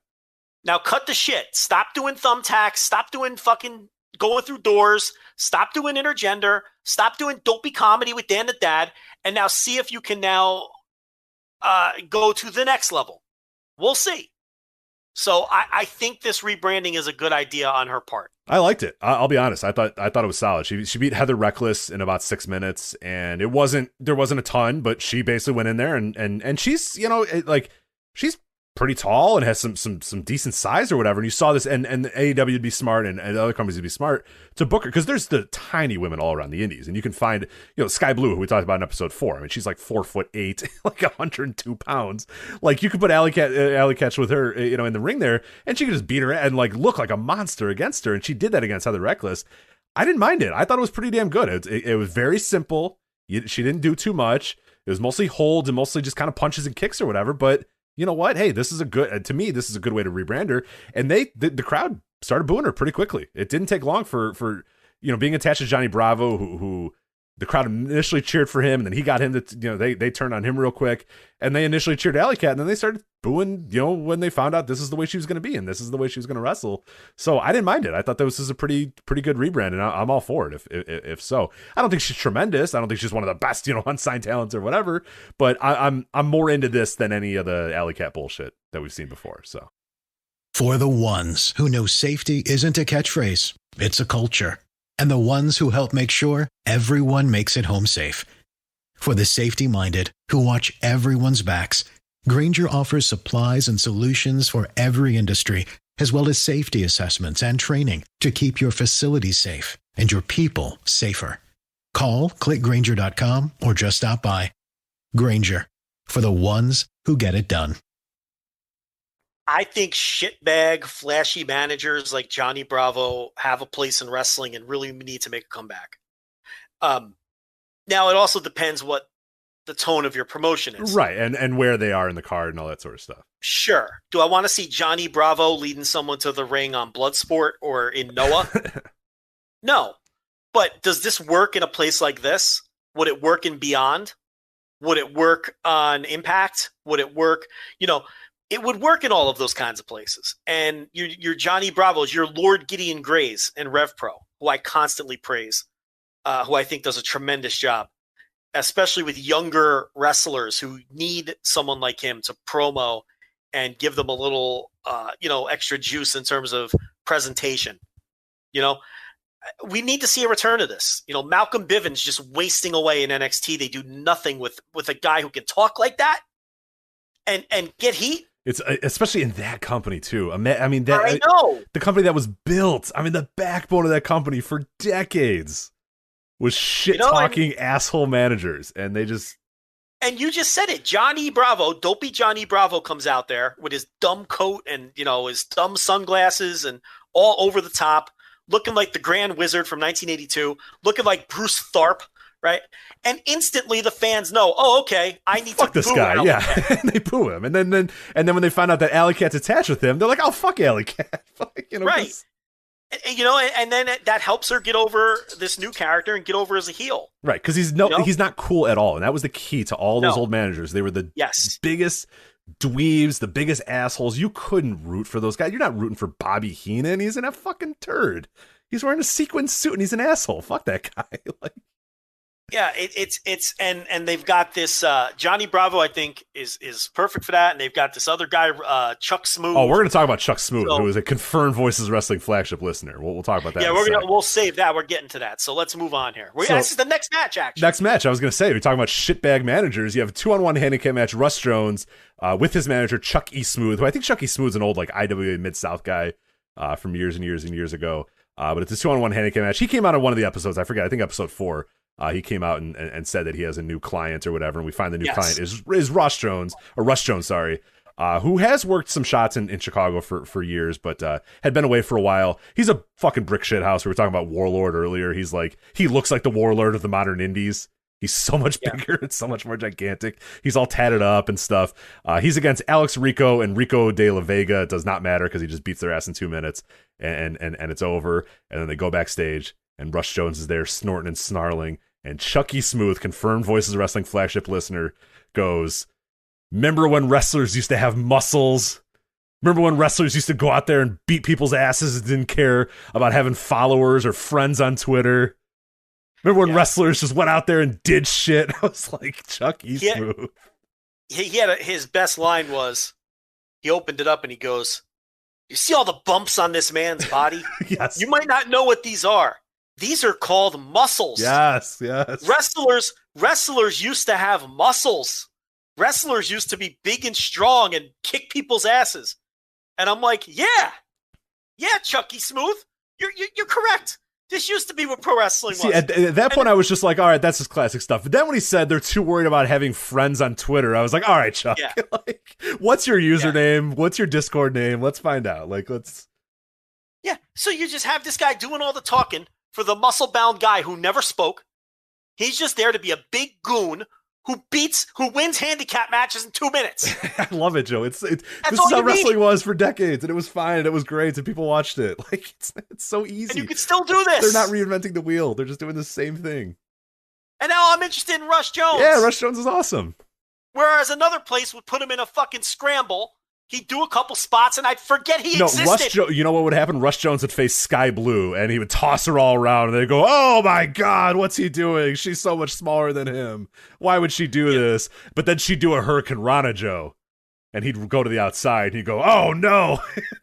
Now cut the shit. Stop doing thumbtacks. Stop doing fucking going through doors. Stop doing intergender. Stop doing dopey comedy with Dan the Dad. And now see if you can now go to the next level. We'll see. So I think this rebranding is a good idea on her part. I liked it. I'll be honest. I thought it was solid. She beat Heather Reckless in about 6 minutes, and there wasn't a ton, but she basically went in there and she's she's pretty tall and has some decent size or whatever. And you saw this, and AEW would be smart, and other companies would be smart to book her, because there's the tiny women all around the indies, and you can find Sky Blue, who we talked about in episode 4. I mean, she's like 4'8", like 102 pounds. Like, you could put Alley Catch with her, in the ring there, and she could just beat her and like look like a monster against her. And she did that against Heather Reckless. I didn't mind it. I thought it was pretty damn good. It was very simple. She didn't do too much. It was mostly holds and mostly just kind of punches and kicks or whatever. But you know what? Hey, this is a good way to rebrand her. And the crowd started booing her pretty quickly. It didn't take long for being attached to Johnny Bravo, who the crowd initially cheered for him, and then he got him to, they turned on him real quick, and they initially cheered Alley Cat, and then they started booing, when they found out this is the way she was going to be, and this is the way she was going to wrestle. So I didn't mind it. I thought this was a pretty good rebrand, and I'm all for it if so. I don't think she's tremendous. I don't think she's one of the best, unsigned talents or whatever, but I'm more into this than any of the Alley Cat bullshit that we've seen before. So For the ones who know safety isn't a catchphrase, it's a culture. And the ones who help make sure everyone makes it home safe. For the safety-minded who watch everyone's backs, Grainger offers supplies and solutions for every industry, as well as safety assessments and training to keep your facilities safe and your people safer. Call, click Grainger.com, or just stop by. Grainger, for the ones who get it done. I think shitbag, flashy managers like Johnny Bravo have a place in wrestling and really need to make a comeback. Now, it also depends what the tone of your promotion is. Right, and where they are in the card and all that sort of stuff. Sure. Do I want to see Johnny Bravo leading someone to the ring on Bloodsport or in Noah? No. But does this work in a place like this? Would it work in Beyond? Would it work on Impact? Would it work? It would work in all of those kinds of places. And your Johnny Bravos, your Lord Gideon Grays and Rev Pro, who I constantly praise, who I think does a tremendous job, especially with younger wrestlers who need someone like him to promo and give them a little, extra juice in terms of presentation. We need to see a return of this. Malcolm Bivens just wasting away in NXT. They do nothing with a guy who can talk like that and get heat. It's especially in that company too. I know the company that was built. The backbone of that company for decades was shit talking asshole managers, and they just. And you just said it. Johnny Bravo, dopey Johnny Bravo comes out there with his dumb coat and his dumb sunglasses and all over the top, looking like the Grand Wizard from 1982, looking like Bruce Tharpe, right? And instantly the fans know, oh, okay, I need fuck to this boo guy, Alley yeah. Cat. And they boo him, and then when they find out that Alley Cat's attached with him, they're like, oh, fuck Alley Cat, right? And then that helps her get over this new character and get over as a heel, right? Because he's not cool at all, and that was the key to all those old managers. They were the biggest dweebs, the biggest assholes. You couldn't root for those guys. You're not rooting for Bobby Heenan. He's in a fucking turd. He's wearing a sequin suit and he's an asshole. Fuck that guy. Yeah, it's and they've got this Johnny Bravo, I think, is perfect for that, and they've got this other guy, Chuck Smooth. Oh, we're gonna talk about Chuck Smooth, who is a confirmed Voices Wrestling flagship listener. We'll talk about that. Yeah, we'll save that. We're getting to that, so let's move on here. This is the next match, actually. Next match, I was gonna say, we're talking about shitbag managers. You have a 2-on-1 handicap match. Russ Jones with his manager Chuck E. Smooth, who I think Chuck E. Smooth's an old IWA Mid-South guy from years and years and years ago. But it's a 2-on-1 handicap match. He came out in one of the episodes. I forget. I think episode 4. He came out and said that he has a new client or whatever, and we find the new client is Russ Jones, who has worked some shots in Chicago for years, but had been away for a while. He's a fucking brick shit house. We were talking about Warlord earlier. He looks like the Warlord of the modern indies. He's so much bigger and so much more gigantic. He's all tatted up and stuff. He's against Alex Rico and Rico de la Vega. It does not matter because he just beats their ass in 2 minutes, and it's over. And then they go backstage, and Russ Jones is there snorting and snarling. And Chuck E. Smooth, confirmed Voices of Wrestling flagship listener, goes, remember when wrestlers used to have muscles? Remember when wrestlers used to go out there and beat people's asses and didn't care about having followers or friends on Twitter? Remember when wrestlers just went out there and did shit? I was like, Chuck E. Smooth. His best line was, he opened it up and he goes, you see all the bumps on this man's body? Yes. You might not know what these are. These are called muscles. Yes. Wrestlers used to have muscles. Wrestlers used to be big and strong and kick people's asses. And I'm like, yeah, Chuck E. Smooth, you're correct. This used to be what pro wrestling was. See, at that point, I was just like, all right, that's just classic stuff. But then when he said they're too worried about having friends on Twitter, I was like, all right, Chuck, what's your username? What's your Discord name? Let's find out. Yeah, so you just have this guy doing all the talking for the muscle-bound guy who never spoke. He's just there to be a big goon who wins handicap matches in 2 minutes. I love it, Joe. This is how wrestling was for decades, and it was fine, and it was great, and people watched it. It's so easy. And you can still do this. They're not reinventing the wheel. They're just doing the same thing. And now I'm interested in Russ Jones. Yeah, Russ Jones is awesome. Whereas another place would put him in a fucking scramble. He'd do a couple spots, and I'd forget he existed. You know what would happen? Russ Jones would face Sky Blue, and he would toss her all around, and they'd go, oh my God, what's he doing? She's so much smaller than him. Why would she do this? But then she'd do a Hurricane Rana, Joe. And he'd go to the outside and he'd go, oh no,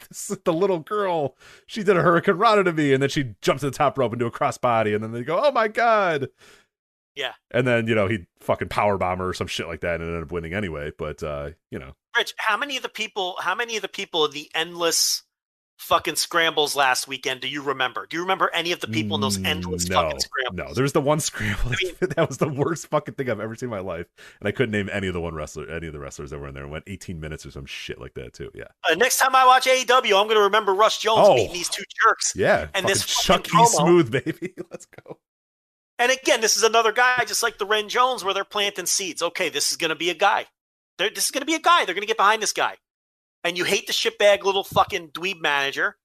this is the little girl. She did a Hurricane Rana to me. And then she'd jump to the top rope and do a crossbody. And then they'd go, oh my God. Yeah. And then, he'd fucking powerbomb her or some shit like that and ended up winning anyway. But, Rich, how many of the people in the endless fucking scrambles last weekend do you remember? Do you remember any of the people in those endless fucking scrambles? No, there's the one scramble. That was the worst fucking thing I've ever seen in my life. And I couldn't name any of the wrestlers that were in there. It went 18 minutes or some shit like that too. Yeah. Next time I watch AAW, I'm going to remember Rush Jones meeting these two jerks. Yeah. And this Chuck E. Smooth, baby. Let's go. And again, this is another guy just like the Ren Jones where they're planting seeds. Okay, this is going to be a guy. This is going to be a guy. They're going to get behind this guy. And you hate the shitbag little fucking dweeb manager.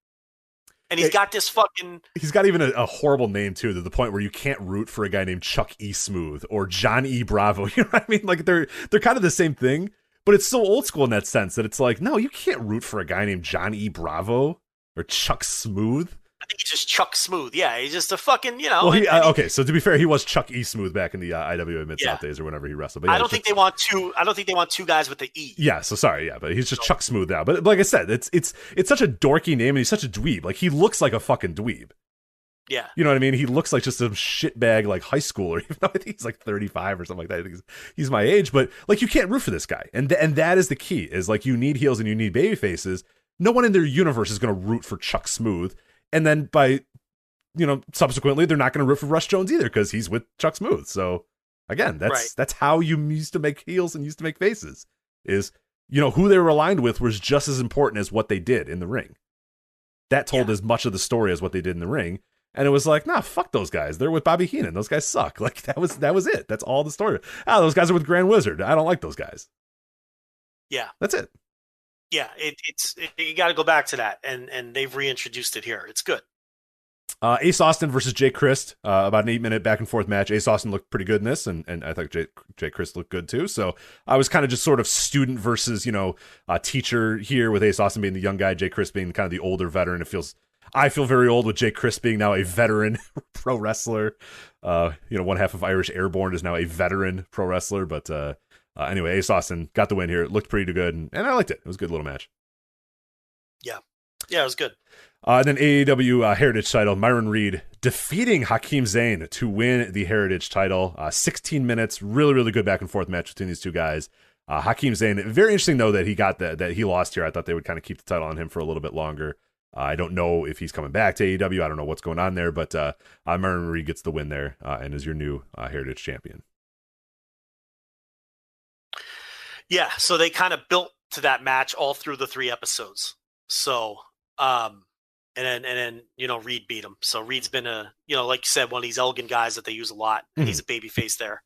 And he's got this fucking... He's got even a horrible name, too, to the point where you can't root for a guy named Chuck E. Smooth or John E. Bravo. You know what I mean? Like, they're kind of the same thing, but it's so old school in that sense that it's like, no, you can't root for a guy named John E. Bravo or Chuck Smooth. I think he's just Chuck Smooth. Yeah, he's just a fucking, Well, okay, so to be fair, he was Chuck E. Smooth back in the IWA Mid-South days or whenever he wrestled. But I don't think they want two guys with the E. Yeah, so sorry, yeah, but he's just Chuck Smooth now. But like I said, it's such a dorky name and he's such a dweeb. Like, he looks like a fucking dweeb. Yeah. You know what I mean? He looks like just some shitbag, like, high schooler, even though I think he's like 35 or something like that. I think he's my age, but like, you can't root for this guy. And that is the key, is like, you need heels and you need baby faces. No one in their universe is going to root for Chuck Smooth. And then subsequently, they're not going to root for Rush Jones either because he's with Chuck Smooth. So, again, that's how you used to make heels and used to make faces. Is, who they were aligned with was just as important as what they did in the ring. That told as much of the story as what they did in the ring. And it was like, nah, fuck those guys. They're with Bobby Heenan. Those guys suck. Like, that was it. That's all the story. Those guys are with Grand Wizard. I don't like those guys. Yeah. That's it. Yeah, you got to go back to that. And they've reintroduced it here. It's good. Ace Austin versus Jay Christ, about an 8-minute back and forth match. Ace Austin looked pretty good in this, and I thought Jay Christ looked good too. So I was kind of just sort of student versus teacher here, with Ace Austin being the young guy, Jay Christ being kind of the older veteran. I feel very old with Jay Christ being now a veteran pro wrestler. One half of Irish Airborne is now a veteran pro wrestler. But anyway, Ace Austin got the win here. It looked pretty good, and I liked it. It was a good little match. Yeah, it was good. And then AAW Heritage title, Myron Reed defeating Hakeem Zayn to win the Heritage title. 16 minutes, really, really good back and forth match between these two guys. Hakeem Zayn, very interesting though that he got that he lost here. I thought they would kind of keep the title on him for a little bit longer. I don't know if he's coming back to AEW. I don't know what's going on there, but Myron Reed gets the win there and is your new Heritage champion. Yeah, so they kind of built to that match all through the 3 episodes. So, and then Reed beat him. So Reed's been like you said, one of these elegant guys that they use a lot. And he's a babyface there.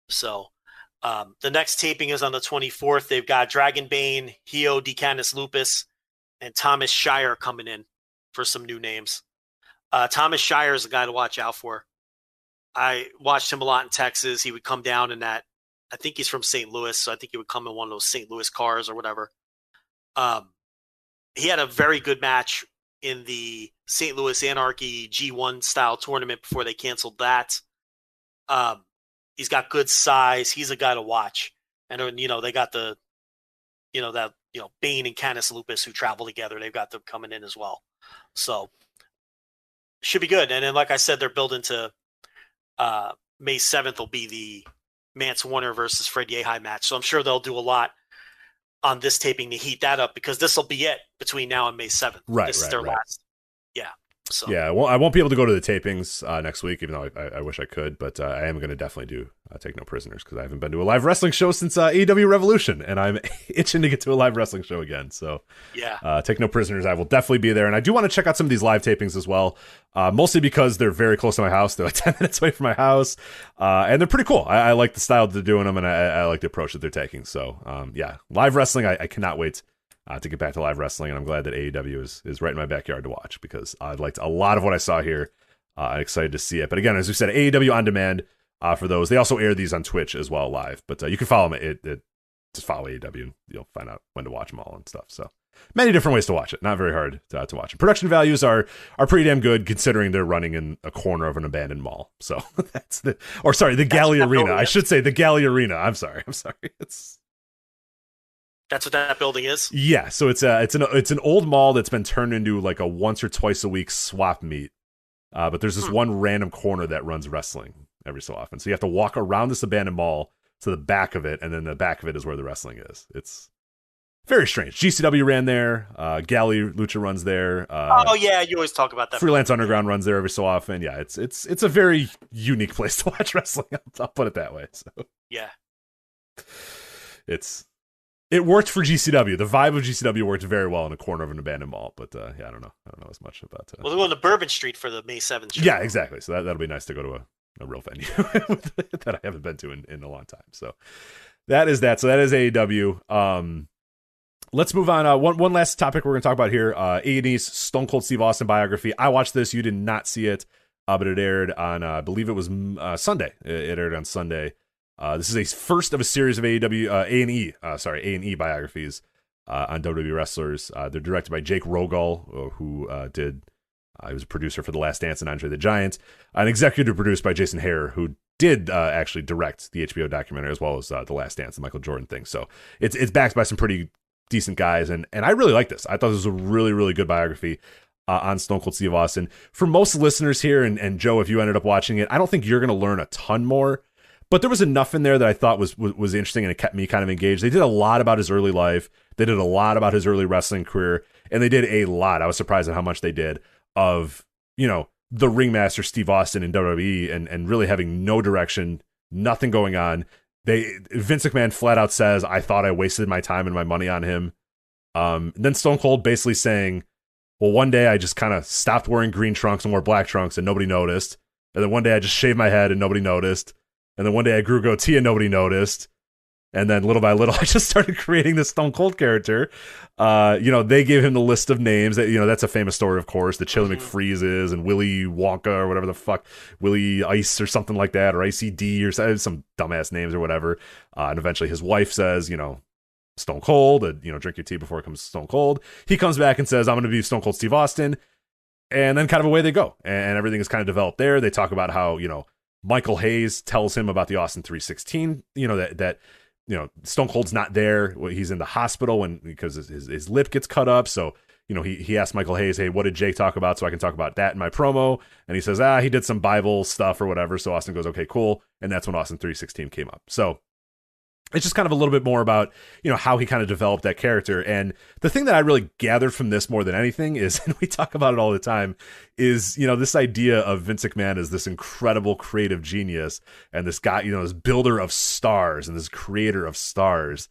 So the next taping is on the 24th. They've got Dragon Bane, Hio DeCanis Lupus, and Thomas Shire coming in for some new names. Thomas Shire is a guy to watch out for. I watched him a lot in Texas. He would come down in that. I think he's from St. Louis, so I think he would come in one of those St. Louis cars or whatever. He had a very good match in the St. Louis Anarchy G1 style tournament before they canceled that. He's got good size. He's a guy to watch. And then, they got Bane and Canis Lupus who travel together. They've got them coming in as well. So should be good. And then, like I said, they're building to May 7th will be the Mance Warner versus Fred Yehi match. So I'm sure they'll do a lot on this taping to heat that up, because this will be it between now and May 7th. This is their last. Yeah. So. Yeah, well, I won't be able to go to the tapings next week, even though I wish I could, but I am going to definitely do Take No Prisoners, because I haven't been to a live wrestling show since AEW Revolution, and I'm itching to get to a live wrestling show again. So yeah, Take No Prisoners, I will definitely be there, and I do want to check out some of these live tapings as well, mostly because they're very close to my house. They're like 10 minutes away from my house, and they're pretty cool. I like the style that they're doing them, and I like the approach that they're taking. So yeah, live wrestling, I cannot wait to get back to live wrestling, and I'm glad that AEW is right in my backyard to watch, because I liked a lot of what I saw here. I'm excited to see it. But again, as we said, AEW On Demand for those. They also air these on Twitch as well live, but you can follow them. Just follow AEW, and you'll find out when to watch them all and stuff. So many different ways to watch it. Not very hard to watch it. Production values are pretty damn good, considering they're running in a corner of an abandoned mall. So that's the Galley Arena. I should say the Galley Arena. I'm sorry. It's That's what that building is? Yeah, so it's an old mall that's been turned into like a once or twice a week swap meet. But there's this one random corner that runs wrestling every so often. So you have to walk around this abandoned mall to the back of it, and then the back of it is where the wrestling is. It's very strange. GCW ran there. Galley Lucha runs there. Oh yeah, you always talk about that. Freelance Underground runs there every so often. Yeah, it's a very unique place to watch wrestling. I'll put it that way. So yeah, it worked for GCW. The vibe of GCW worked very well in a corner of an abandoned mall. But yeah, I don't know as much about. Well, they're going to Bourbon Street for the May 7th show. Yeah, exactly. So that'll be nice to go to a real venue that I haven't been to in a long time. So that is that. So that is AAW. Let's move on. One last topic we're going to talk about here. A&E's Stone Cold Steve Austin biography. I watched this. You did not see it, but it aired on, I believe it was Sunday. It aired on Sunday. This is a first of a series of A&E biographies on WWE wrestlers. They're directed by Jake Rogol, who he was a producer for The Last Dance and Andre the Giant, and executive produced by Jason Hare, who did actually direct the HBO documentary as well as The Last Dance, the Michael Jordan thing. So it's backed by some pretty decent guys, and I really like this. I thought this was a really, really good biography on Stone Cold Steve Austin. For most listeners here, and Joe, if you ended up watching it, I don't think you're going to learn a ton more, but there was enough in there that I thought was interesting, and it kept me kind of engaged. They did a lot about his early life. They did a lot about his early wrestling career, and they did a lot. I was surprised at how much they did of, the ringmaster Steve Austin in WWE and really having no direction, nothing going on. Vince McMahon flat out says, I thought I wasted my time and my money on him. Then Stone Cold basically saying, well, one day I just kind of stopped wearing green trunks and wore black trunks and nobody noticed. And then one day I just shaved my head and nobody noticed. And then one day I grew a goatee and nobody noticed. And then little by little, I just started creating this Stone Cold character. They gave him the list of names. That's a famous story, of course. The Chili McFreezes and Willy Wonka or whatever the fuck, Willy Ice or something like that, or Icy D or some dumbass names or whatever. And eventually his wife says, Stone Cold, drink your tea before it comes Stone Cold. He comes back and says, I'm going to be Stone Cold Steve Austin. And then kind of away they go. And everything is kind of developed there. They talk about how, Michael Hayes tells him about the Austin 316, that Stone Cold's not there. He's in the hospital because his lip gets cut up. So, he asked Michael Hayes, hey, what did Jake talk about? So I can talk about that in my promo. And he says, he did some Bible stuff or whatever. So Austin goes, okay, cool. And that's when Austin 316 came up. So it's just kind of a little bit more about, how he kind of developed that character. And the thing that I really gathered from this more than anything is, and we talk about it all the time, is, this idea of Vince McMahon as this incredible creative genius and this guy, this builder of stars and this creator of stars.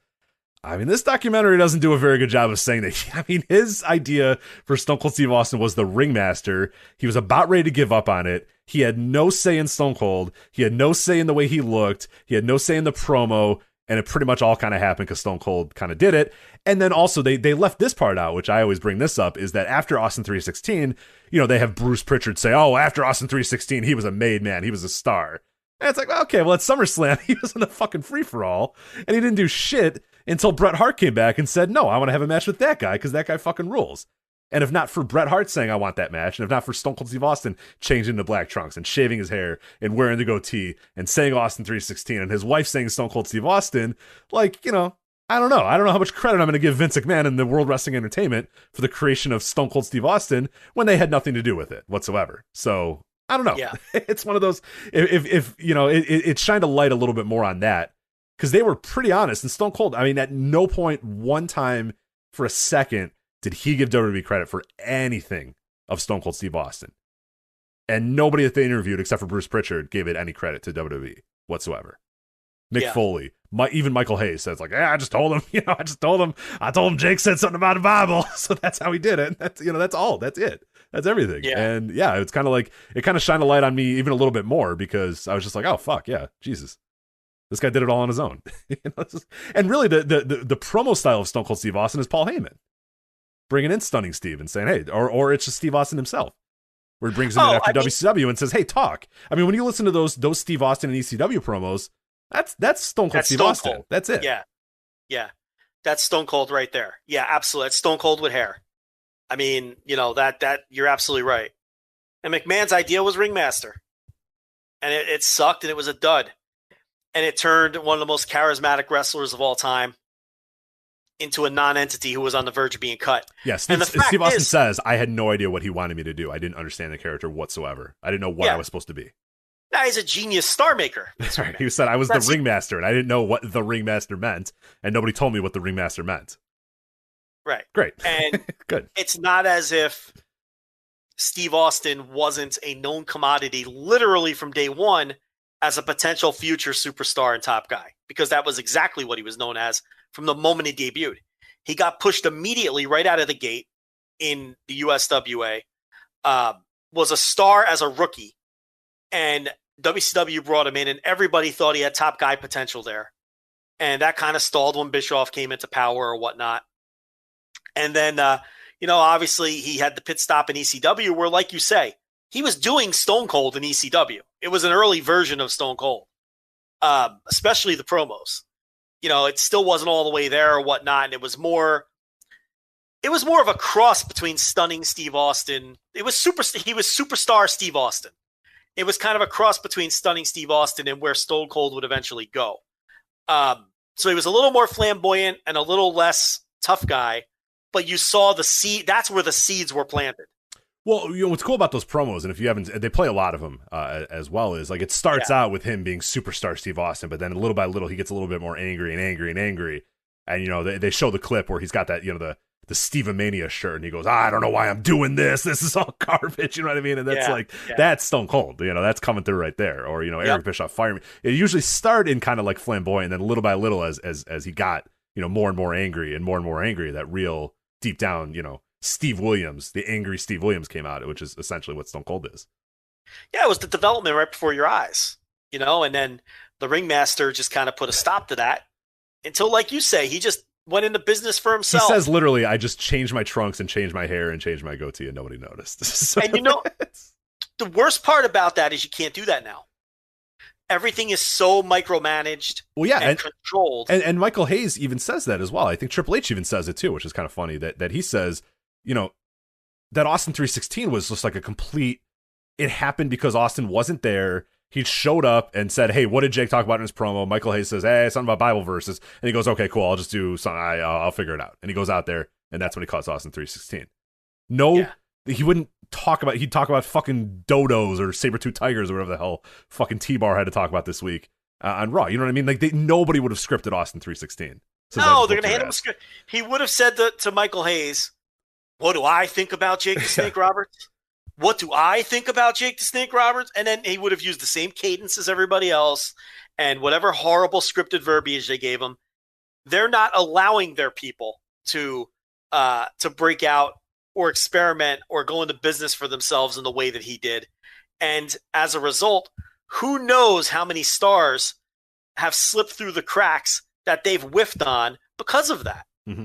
I mean, this documentary doesn't do a very good job of saying that. I mean, his idea for Stone Cold Steve Austin was the ringmaster. He was about ready to give up on it. He had no say in Stone Cold. He had no say in the way he looked. He had no say in the promo. And it pretty much all kind of happened because Stone Cold kind of did it. And then also they left this part out, which I always bring this up, is that after Austin 316, they have Bruce Pritchard say, after Austin 316, he was a made man. He was a star. And it's like, okay, well, at SummerSlam, he was in the fucking free-for-all. And he didn't do shit until Bret Hart came back and said, no, I want to have a match with that guy because that guy fucking rules. And if not for Bret Hart saying I want that match, and if not for Stone Cold Steve Austin changing to black trunks and shaving his hair and wearing the goatee and saying Austin 316 and his wife saying Stone Cold Steve Austin, I don't know. I don't know how much credit I'm going to give Vince McMahon and the World Wrestling Entertainment for the creation of Stone Cold Steve Austin when they had nothing to do with it whatsoever. So I don't know. Yeah. It's one of those, if it shined a light a little bit more on that because they were pretty honest. And Stone Cold, I mean, at no point one time for a second did he give WWE credit for anything of Stone Cold Steve Austin. And nobody that they interviewed, except for Bruce Pritchard, gave it any credit to WWE whatsoever. Mick Foley, even Michael Hayes says, I just told him, I told him Jake said something about the Bible. So that's how he did it. That's, that's all. That's it. That's everything. Yeah. And it's kind of like, it kind of shined a light on me even a little bit more because I was just like, oh, fuck, yeah, Jesus. This guy did it all on his own. And really, the promo style of Stone Cold Steve Austin is Paul Heyman. Bringing in Stunning Steve and saying, hey, or it's just Steve Austin himself, where he brings him in after WCW and says, hey, talk. I mean, when you listen to those Steve Austin and ECW promos, that's Stone Cold Steve Austin. Cold. That's it. Yeah. That's Stone Cold right there. Yeah, absolutely. That's Stone Cold with hair. I mean, that you're absolutely right. And McMahon's idea was ringmaster. And it sucked and it was a dud. And it turned one of the most charismatic wrestlers of all time into a non-entity who was on the verge of being cut. Yeah, Steve Austin says, I had no idea what he wanted me to do. I didn't understand the character whatsoever. I didn't know what I was supposed to be. Now he's a genius star maker. That's right. He said I was the ringmaster, and I didn't know what the ringmaster meant, and nobody told me what the ringmaster meant. Right. Great. And good. It's not as if Steve Austin wasn't a known commodity literally from day one as a potential future superstar and top guy, because that was exactly what he was known as from the moment he debuted. He got pushed immediately right out of the gate in the USWA, was a star as a rookie, and WCW brought him in, and everybody thought he had top guy potential there. And that kind of stalled when Bischoff came into power or whatnot. And then, obviously he had the pit stop in ECW where, like you say, he was doing Stone Cold in ECW. It was an early version of Stone Cold, especially the promos. It still wasn't all the way there or whatnot. And it was more of a cross between stunning Steve Austin. He was superstar Steve Austin. It was kind of a cross between stunning Steve Austin and where Stone Cold would eventually go. So he was a little more flamboyant and a little less tough guy, but you saw the seed. That's where the seeds were planted. Well, what's cool about those promos, and if you haven't, they play a lot of them as well, is like it starts out with him being superstar Steve Austin, but then little by little he gets a little bit more angry, and they show the clip where he's got that the Steve-mania shirt, and he goes, I don't know why I'm doing this. This is all garbage. You know what I mean? And that's that's Stone Cold. That's coming through right there. Or Eric Bischoff, fire me. It usually start in kind of like flamboyant, and then little by little as he got more and more angry, that real deep down Steve Williams, the angry Steve Williams came out, which is essentially what Stone Cold is. Yeah, it was the development right before your eyes, and then the ringmaster just kind of put a stop to that until, like you say, he just went into business for himself. He says literally, I just changed my trunks and changed my hair and changed my goatee and nobody noticed. So and the worst part about that is you can't do that now. Everything is so micromanaged and controlled. And Michael Hayes even says that as well. I think Triple H even says it too, which is kind of funny that he says, that Austin 316 was just like a complete, it happened because Austin wasn't there. He showed up and said, hey, what did Jake talk about in his promo? Michael Hayes says, hey, something about Bible verses. And he goes, okay, cool. I'll just do something. I'll figure it out. And he goes out there, and that's when he calls Austin 316. He wouldn't talk about, he'd talk about fucking dodos or saber-tooth tigers or whatever the hell fucking T-Bar had to talk about this week on Raw. You know what I mean? Like, nobody would have scripted Austin 316. No, they're going to hand him a script. He would have said to Michael Hayes, what do I think about Jake the Snake Roberts? What do I think about Jake the Snake Roberts? And then he would have used the same cadence as everybody else and whatever horrible scripted verbiage they gave him. They're not allowing their people to break out or experiment or go into business for themselves in the way that he did. And as a result, who knows how many stars have slipped through the cracks that they've whiffed on because of that. Mm-hmm.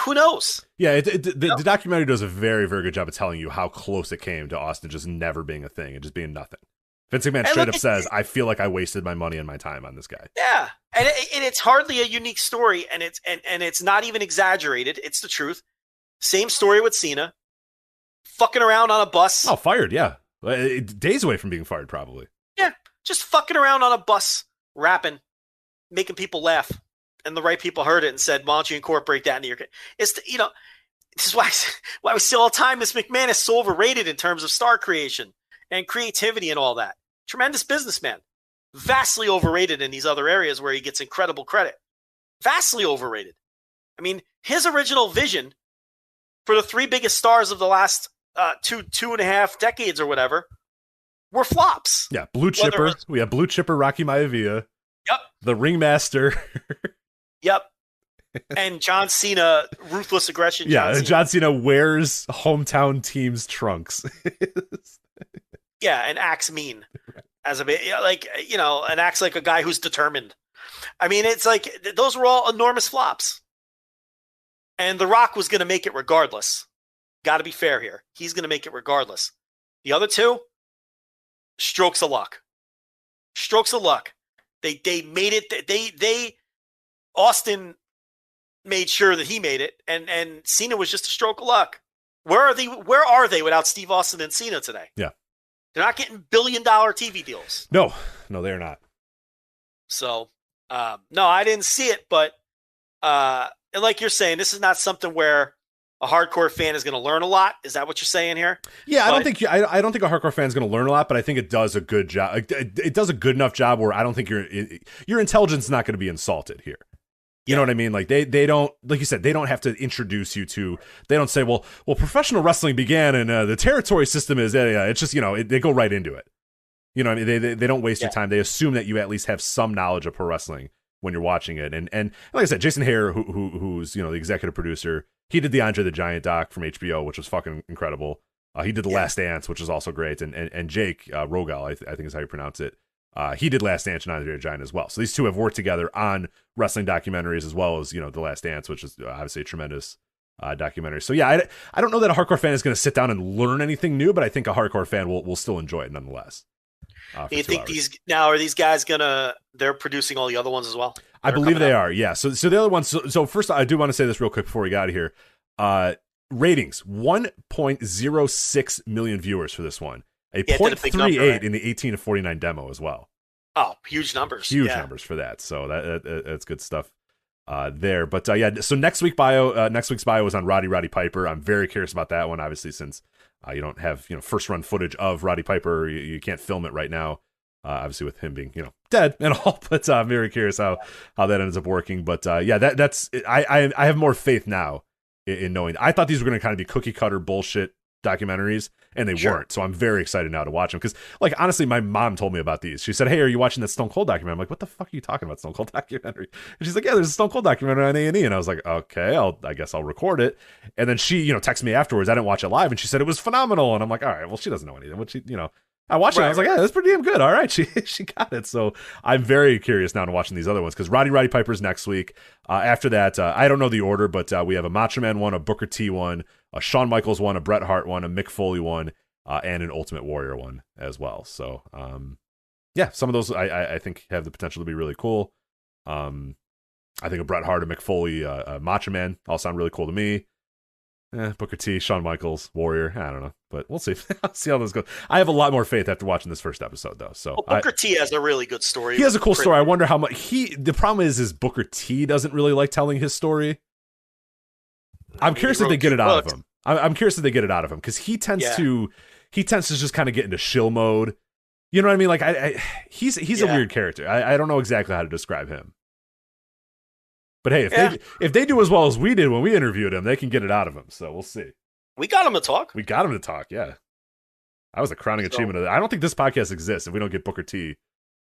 Who knows? Yeah, the documentary does a very, very good job of telling you how close it came to Austin just never being a thing and just being nothing. Vince McMahon straight up says, I feel like I wasted my money and my time on this guy. Yeah, and it's hardly a unique story, and it's not even exaggerated. It's the truth. Same story with Cena. Fucking around on a bus. Oh, fired, yeah. Days away from being fired, probably. Yeah, just fucking around on a bus, rapping, making people laugh. And the right people heard it and said, why don't you incorporate that into your... This is why we see all the time Miss McMahon is so overrated in terms of star creation and creativity and all that. Tremendous businessman. Vastly overrated in these other areas where he gets incredible credit. Vastly overrated. I mean, his original vision for the three biggest stars of the last two and a half decades or whatever were flops. Yeah, Blue Chipper. We have Blue Chipper, Rocky Maivia. Yep. The Ringmaster. Yep. And John Cena, ruthless aggression. John Cena wears hometown team's trunks. Yeah, and acts mean. As and acts like a guy who's determined. I mean, it's like those were all enormous flops. And The Rock was going to make it regardless. Got to be fair here. He's going to make it regardless. The other two, strokes of luck. Strokes of luck. They made it. Austin made sure that he made it, and Cena was just a stroke of luck. Where are they without Steve Austin and Cena today? Yeah. They're not getting billion-dollar TV deals. No, they're not. So, no, I didn't see it, but And like you're saying, this is not something where a hardcore fan is going to learn a lot. Is that what you're saying here? Yeah, I don't think a hardcore fan is going to learn a lot, but I think it does a good job. It does a good enough job where I don't think your intelligence is not going to be insulted here. You know what I mean? Like they don't, like you said, they don't have to introduce you to. They don't say, well, professional wrestling began and the territory system is. It's just they go right into it. You know what I mean? They don't waste your time. They assume that you at least have some knowledge of pro wrestling when you're watching it. And like I said, Jason Hare, who's the executive producer, he did the Andre the Giant doc from HBO, which was fucking incredible. He did The Last Dance, which was also great. And Jake Rogal, I think is how you pronounce it. He did Last Dance and Andre the Giant as well. So these two have worked together on wrestling documentaries as well as, The Last Dance, which is obviously a tremendous documentary. So yeah, I don't know that a hardcore fan is going to sit down and learn anything new, but I think a hardcore fan will still enjoy it nonetheless. You think are these guys they're producing all the other ones as well? I believe they are. Yeah. So the other ones. So first, I do want to say this real quick before we get out of here. Ratings 1.06 million viewers for this one. A 0.38 in the 18 to 49 demo as well. Oh, huge numbers. Huge numbers for that. So that's good stuff there. But so next week's bio was on Roddy Piper. I'm very curious about that one, obviously, since you don't have first run footage of Roddy Piper. You can't film it right now, obviously with him being dead and all. But I'm very curious how that ends up working. But that's I have more faith now in knowing. I thought these were going to kind of be cookie cutter bullshit documentaries, and they weren't. So I'm very excited now to watch them because, like, honestly, my mom told me about these. She said, "Hey, are you watching that Stone Cold documentary?" I'm like, "What the fuck are you talking about, Stone Cold documentary?" And she's like, "Yeah, there's a Stone Cold documentary on A&E." And I was like, "Okay, I guess I'll record it." And then she, texted me afterwards. I didn't watch it live, and she said it was phenomenal. And I'm like, "All right, well, she doesn't know anything." What I watched it. I was like, "Yeah, that's pretty damn good." All right, she got it. So I'm very curious now to watching these other ones because Roddy Piper's next week. After that, I don't know the order, but we have a Macho Man one, a Booker T one, a Shawn Michaels one, a Bret Hart one, a Mick Foley one, and an Ultimate Warrior one as well. So some of those I think have the potential to be really cool. I think a Bret Hart, a Mick Foley, a Macho Man all sound really cool to me. Booker T, Shawn Michaels, Warrior. I don't know, but we'll see. I'll see how those go. I have a lot more faith after watching this first episode, though. So Booker T has a really good story. He has a cool story. I wonder how much the problem is Booker T doesn't really like telling his story. I'm curious if they get it out of him. I'm curious if they get it out of him because he tends to just kind of get into shill mode. You know what I mean? Like he's a weird character. I don't know exactly how to describe him. But hey, if they do as well as we did when we interviewed him, they can get it out of him. So we'll see. We got him to talk. Yeah. That was a crowning achievement of that. I don't think this podcast exists if we don't get Booker T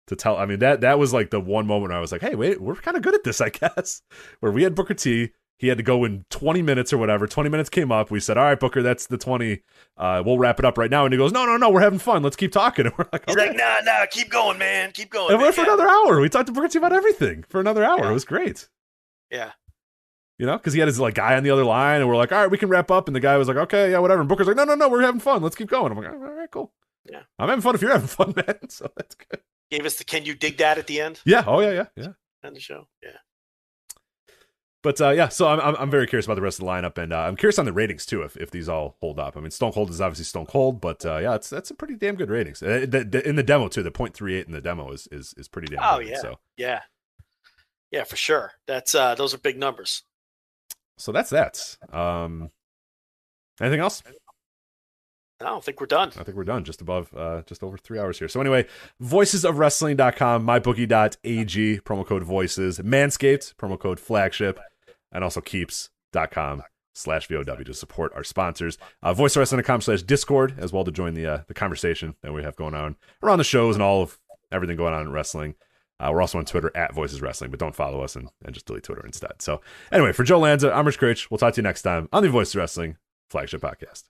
to tell. I mean, that was like the one moment where I was like, hey, wait, we're kind of good at this, I guess. Where we had Booker T. He had to go in 20 minutes or whatever. 20 minutes came up. We said, all right, Booker, that's the 20. We'll wrap it up right now. And he goes, no, we're having fun. Let's keep talking. And we're like, he's like, nah, keep going, man. Keep going. And we went for another hour. We talked to Booker T about everything for another hour. It was great. Yeah. Because he had his guy on the other line, and we're like, all right, we can wrap up. And the guy was like, okay, yeah, whatever. And Booker's like, no, we're having fun. Let's keep going. I'm like, all right, cool. Yeah. I'm having fun if you're having fun, man. So that's good. Gave us the can you dig that at the end? Yeah. Oh, yeah. End the show. Yeah. But so I'm very curious about the rest of the lineup, and I'm curious on the ratings too, if these all hold up. I mean, Stone Cold is obviously Stone Cold, but that's a pretty damn good ratings. In the demo too, the 0.38 in the demo is pretty damn good. Oh yeah, so. yeah, for sure. That's those are big numbers. So that's that. Anything else? I don't think we're done. I think we're done. Just over 3 hours here. So anyway, voicesofwrestling.com, mybookie.ag, promo code voices, Manscaped, promo code flagship, and also keeps.com/VOW to support our sponsors. Voicesofwrestling.com/Discord as well to join the conversation that we have going on around the shows and all of everything going on in wrestling. We're also on Twitter @VoicesWrestling, but don't follow us and just delete Twitter instead. So anyway, for Joe Lanza, I'm Rich Critch. We'll talk to you next time on the Voices of Wrestling Flagship Podcast.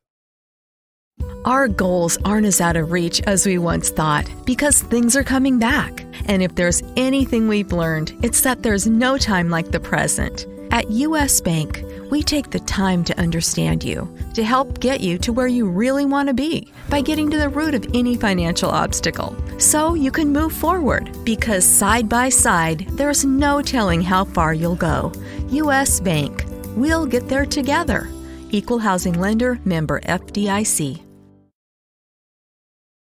Our goals aren't as out of reach as we once thought because things are coming back. And if there's anything we've learned, it's that there's no time like the present. At U.S. Bank, we take the time to understand you, to help get you to where you really want to be by getting to the root of any financial obstacle. So you can move forward because side by side, there's no telling how far you'll go. U.S. Bank. We'll get there together. Equal housing lender, member FDIC.